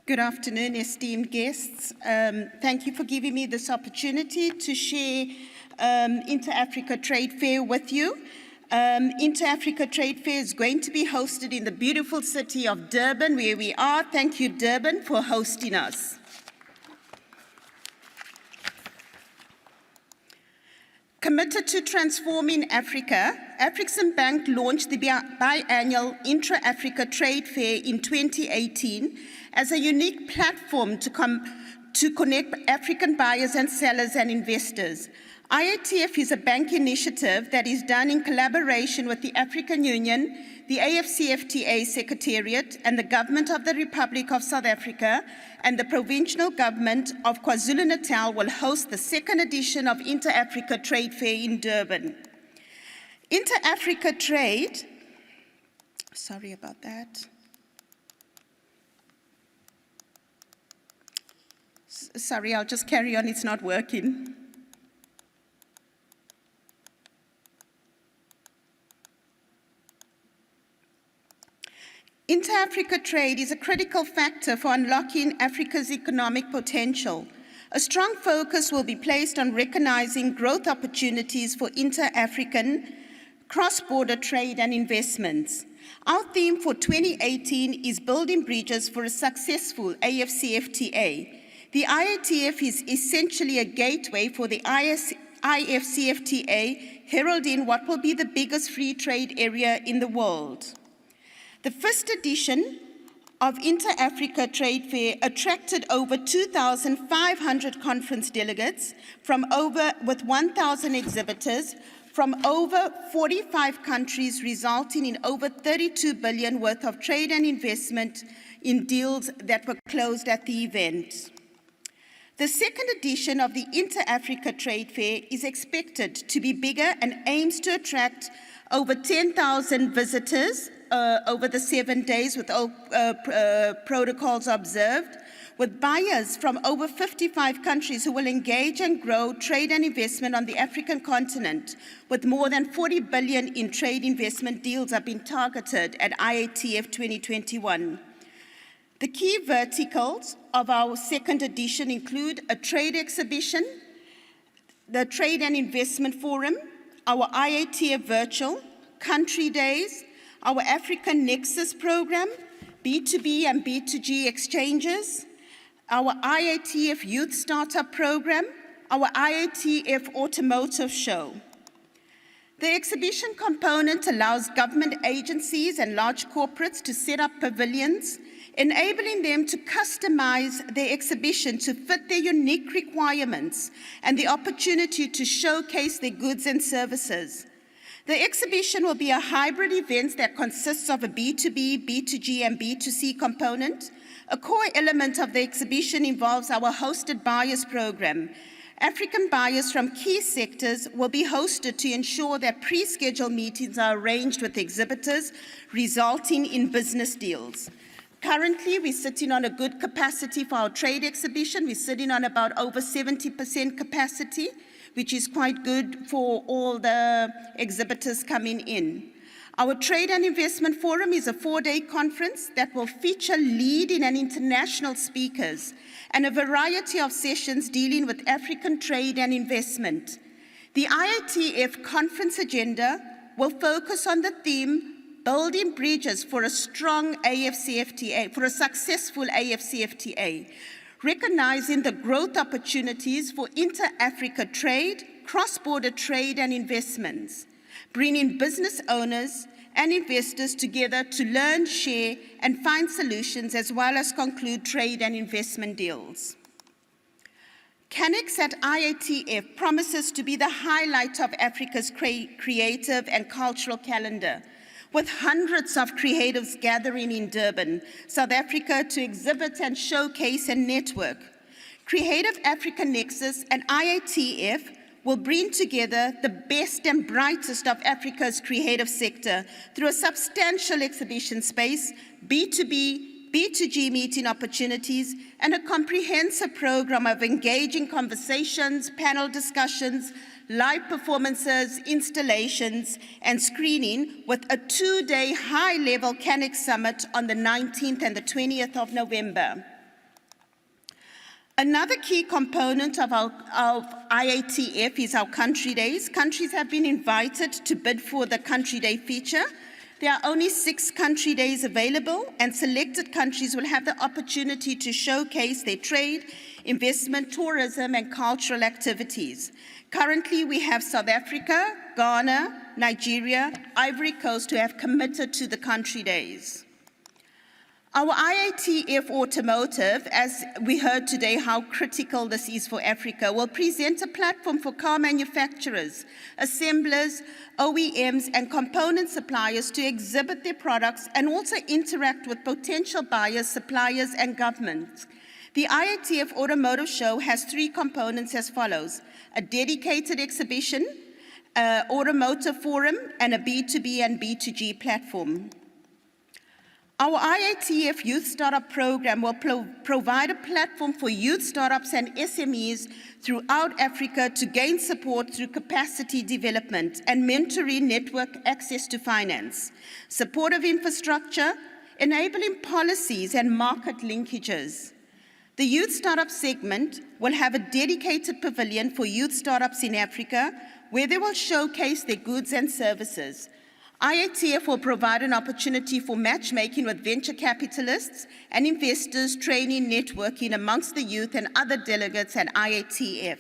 Good afternoon, esteemed guests. Thank you for giving me this opportunity to share Inter-Africa Trade Fair with you. Inter-Africa Trade Fair is going to be hosted in the beautiful city of Durban, where we are. Thank you, Durban, for hosting us. Committed to transforming Africa Afreximbank launched the biannual Intra-Africa Trade Fair in 2018 as a unique platform to connect African buyers and sellers and investors. IATF is a bank initiative that is done in collaboration with the African Union, the AFCFTA Secretariat, and the Government of the Republic of South Africa, and the Provincial Government of KwaZulu-Natal will host the second edition of Inter-Africa Trade Fair in Durban. Inter-Africa Trade, sorry about that. Sorry, I'll just carry on, it's not working. Inter-Africa trade is a critical factor for unlocking Africa's economic potential. A strong focus will be placed on recognizing growth opportunities for inter-African cross-border trade and investments. Our theme for 2018 is Building Bridges for a Successful AFCFTA. The IATF is essentially a gateway for the IFCFTA, heralding what will be the biggest free trade area in the world. The first edition of Inter-Africa Trade Fair attracted over 2,500 conference delegates with 1,000 exhibitors from over 45 countries, resulting in over 32 billion worth of trade and investment in deals that were closed at the event. The second edition of the Inter-Africa Trade Fair is expected to be bigger and aims to attract over 10,000 visitors over the 7 days with all protocols observed, with buyers from over 55 countries who will engage and grow trade and investment on the African continent, with more than 40 billion in trade investment deals have been targeted at IATF 2021. The key verticals of our second edition include a trade exhibition, the Trade and Investment Forum, our IATF Virtual, Country Days, our African Nexus program, B2B and B2G exchanges, our IATF Youth Startup program, our IATF Automotive Show. The exhibition component allows government agencies and large corporates to set up pavilions, enabling them to customize their exhibition to fit their unique requirements and the opportunity to showcase their goods and services. The exhibition will be a hybrid event that consists of a B2B, B2G, and B2C component. A core element of the exhibition involves our hosted buyers program. African buyers from key sectors will be hosted to ensure that pre-scheduled meetings are arranged with exhibitors, resulting in business deals. Currently, we're sitting on a good capacity for our trade exhibition. We're sitting on about over 70% capacity, which is quite good for all the exhibitors coming in. Our Trade and Investment Forum is a 4-day conference that will feature leading and international speakers and a variety of sessions dealing with African trade and investment. The IATF conference agenda will focus on the theme Building Bridges for a Strong AFCFTA, for a Successful AFCFTA, recognizing the growth opportunities for inter-Africa trade, cross-border trade and investments, bringing business owners and investors together to learn, share, and find solutions, as well as conclude trade and investment deals. CANEX at IATF promises to be the highlight of Africa's creative and cultural calendar, with hundreds of creatives gathering in Durban, South Africa, to exhibit and showcase and network. Creative Africa Nexus and IATF will bring together the best and brightest of Africa's creative sector through a substantial exhibition space, B2B, B2G meeting opportunities, and a comprehensive program of engaging conversations, panel discussions, live performances, installations, and screening, with a 2-day high-level CANEX Summit on the 19th and the 20th of November. Another key component of IATF is our Country Days. Countries have been invited to bid for the Country Day feature. There are only 6 Country Days available, and selected countries will have the opportunity to showcase their trade, investment, tourism, and cultural activities. Currently, we have South Africa, Ghana, Nigeria, Ivory Coast who have committed to the country days. Our IATF Automotive, as we heard today how critical this is for Africa, will present a platform for car manufacturers, assemblers, OEMs, and component suppliers to exhibit their products and also interact with potential buyers, suppliers, and governments. The IATF Automotive Show has 3 components as follows: a dedicated exhibition, automotive forum, and a B2B and B2G platform. Our IATF Youth Startup Program will provide a platform for youth startups and SMEs throughout Africa to gain support through capacity development and mentoring network access to finance, supportive infrastructure, enabling policies and market linkages. The Youth Startup segment will have a dedicated pavilion for youth startups in Africa where they will showcase their goods and services. IATF will provide an opportunity for matchmaking with venture capitalists and investors, training, networking amongst the youth and other delegates at IATF.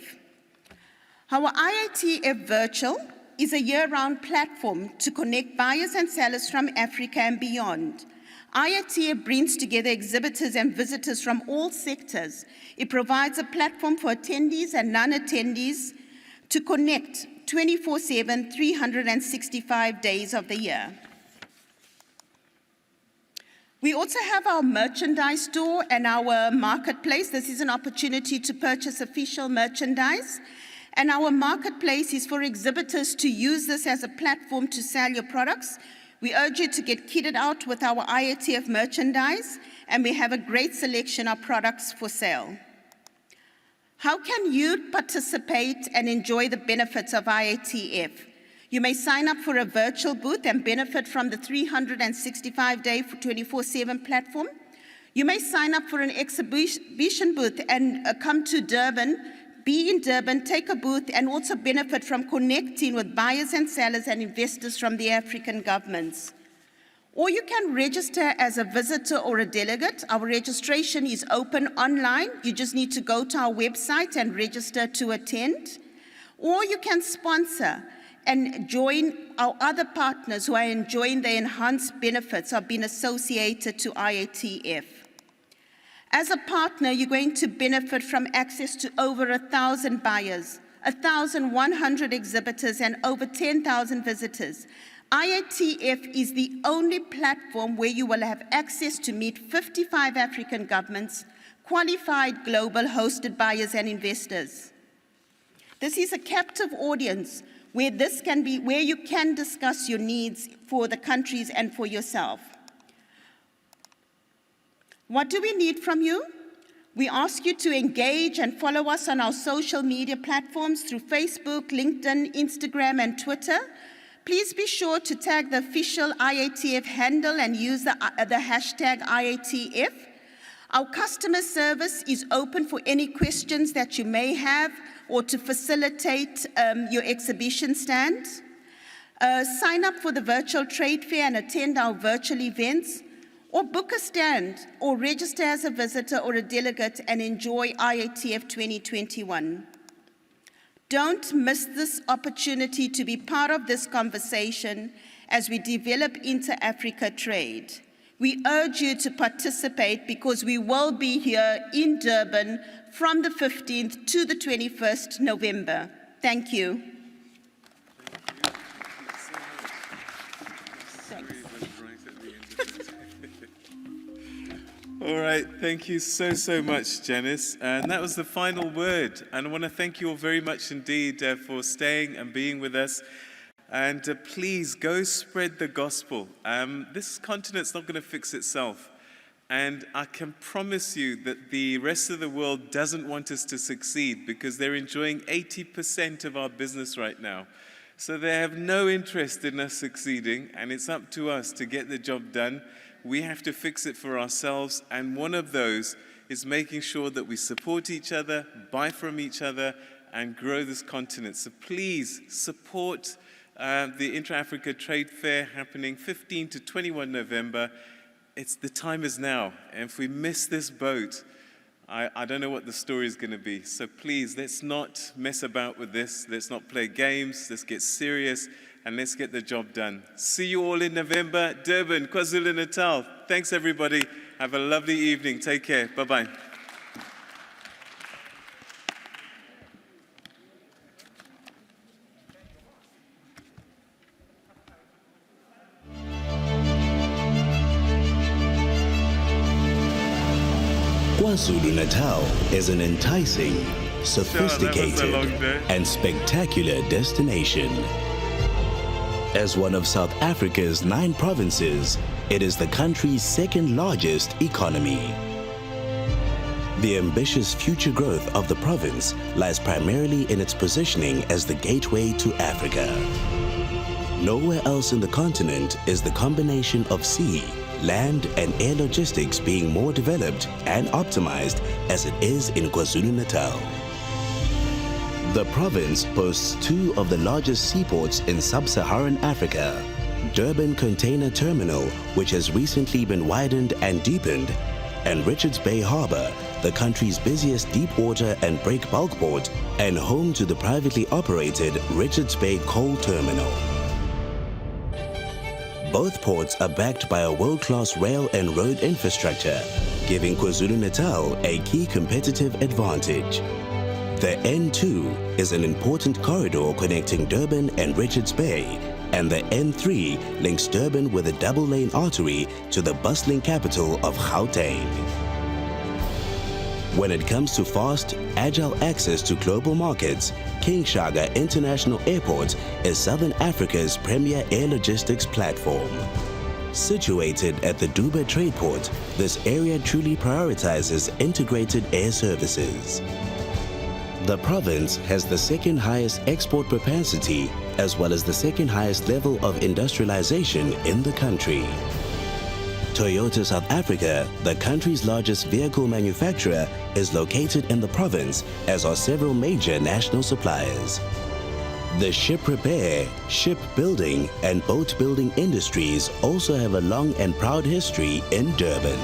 Our IATF Virtual is a year-round platform to connect buyers and sellers from Africa and beyond. IATF brings together exhibitors and visitors from all sectors. It provides a platform for attendees and non-attendees to connect 24/7, 365 days of the year. We also have our merchandise store and our marketplace. This is an opportunity to purchase official merchandise. And our marketplace is for exhibitors to use this as a platform to sell your products. We urge you to get kitted out with our IATF merchandise, and we have a great selection of products for sale. How can you participate and enjoy the benefits of IATF? You may sign up for a virtual booth and benefit from the 365-day 24/7 platform. You may sign up for an exhibition booth and come to Durban, be in Durban, take a booth, and also benefit from connecting with buyers and sellers and investors from the African governments. Or you can register as a visitor or a delegate. Our registration is open online. You just need to go to our website and register to attend. Or you can sponsor and join our other partners who are enjoying the enhanced benefits of being associated to IATF. As a partner, you're going to benefit from access to over 1,000 buyers, 1,100 exhibitors, and over 10,000 visitors. IATF is the only platform where you will have access to meet 55 African governments, qualified global hosted buyers and investors. This is a captive audience where you can discuss your needs for the countries and for yourself. What do we need from you? We ask you to engage and follow us on our social media platforms through Facebook, LinkedIn, Instagram, and Twitter. Please be sure to tag the official IATF handle and use the hashtag IATF. Our customer service is open for any questions that you may have or to facilitate your exhibition stand. Sign up for the virtual trade fair and attend our virtual events, or book a stand or register as a visitor or a delegate and enjoy IATF 2021. Don't miss this opportunity to be part of this conversation as we develop inter-Africa trade. We urge you to participate because we will be here in Durban from the 15th to the 21st November. Thank you. All right, thank you so much, Janice. And that was the final word. And I want to thank you all very much indeed for staying and being with us. And please go spread the gospel. This continent's not going to fix itself. And I can promise you that the rest of the world doesn't want us to succeed because they're enjoying 80% of our business right now. So they have no interest in us succeeding, and it's up to us to get the job done. We have to fix it for ourselves, and one of those is making sure that we support each other, buy from each other, and grow this continent. So please support the Intra-Africa Trade Fair happening 15 to 21 November. The time is now, and if we miss this boat, I don't know what the story is going to be. So please, let's not mess about with this. Let's not play games. Let's get serious. and let's get the job done. See you all in November. Durban, KwaZulu-Natal. Thanks, everybody. Have a lovely evening. Take care. Bye-bye. KwaZulu-Natal is an enticing, sophisticated, and spectacular destination. As one of South Africa's 9 provinces, it is the country's second largest economy. The ambitious future growth of the province lies primarily in its positioning as the gateway to Africa. Nowhere else in the continent is the combination of sea, land, and air logistics being more developed and optimized as it is in KwaZulu-Natal. The province boasts 2 of the largest seaports in sub-Saharan Africa. Durban Container Terminal, which has recently been widened and deepened, and Richards Bay Harbour, the country's busiest deep water and break bulk port, and home to the privately operated Richards Bay Coal Terminal. Both ports are backed by a world-class rail and road infrastructure, giving KwaZulu-Natal a key competitive advantage. The N2 is an important corridor connecting Durban and Richards Bay, and the N3 links Durban with a double-lane artery to the bustling capital of Gauteng. When it comes to fast, agile access to global markets, King Shaka International Airport is Southern Africa's premier air logistics platform. Situated at the Durban Trade Port, this area truly prioritizes integrated air services. The province has the second highest export propensity as well as the second highest level of industrialization in the country. Toyota South Africa, the country's largest vehicle manufacturer, is located in the province, as are several major national suppliers. The ship repair, shipbuilding, and boat building industries also have a long and proud history in Durban.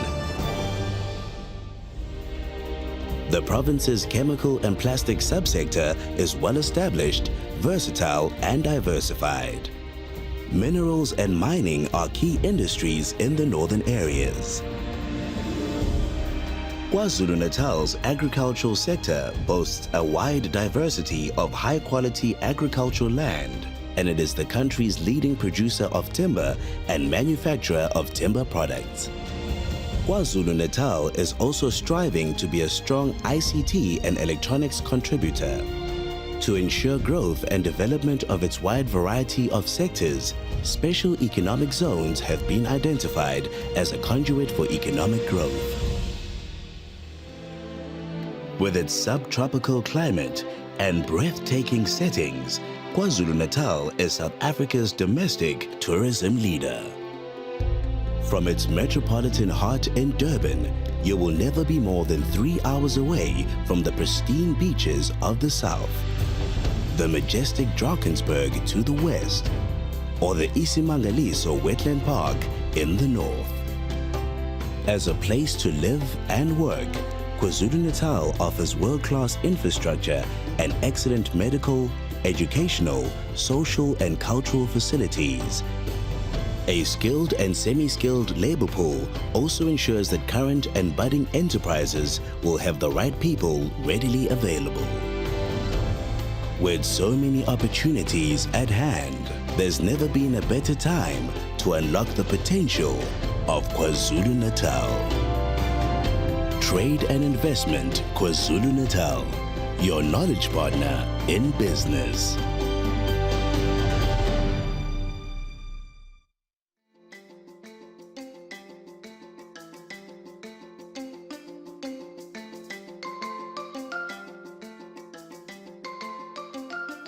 The province's chemical and plastic subsector is well established, versatile, and diversified. Minerals and mining are key industries in the northern areas. KwaZulu-Natal's agricultural sector boasts a wide diversity of high-quality agricultural land, and it is the country's leading producer of timber and manufacturer of timber products. KwaZulu-Natal is also striving to be a strong ICT and electronics contributor. To ensure growth and development of its wide variety of sectors, special economic zones have been identified as a conduit for economic growth. With its subtropical climate and breathtaking settings, KwaZulu-Natal is South Africa's domestic tourism leader. From its metropolitan heart in Durban, you will never be more than 3 hours away from the pristine beaches of the south, the majestic Drakensberg to the west, or the Isimangaliso Wetland Park in the north. As a place to live and work, KwaZulu-Natal offers world-class infrastructure and excellent medical, educational, social, and cultural facilities. A skilled and semi-skilled labor pool also ensures that current and budding enterprises will have the right people readily available. With so many opportunities at hand, there's never been a better time to unlock the potential of KwaZulu-Natal. Trade and Investment KwaZulu-Natal, your knowledge partner in business.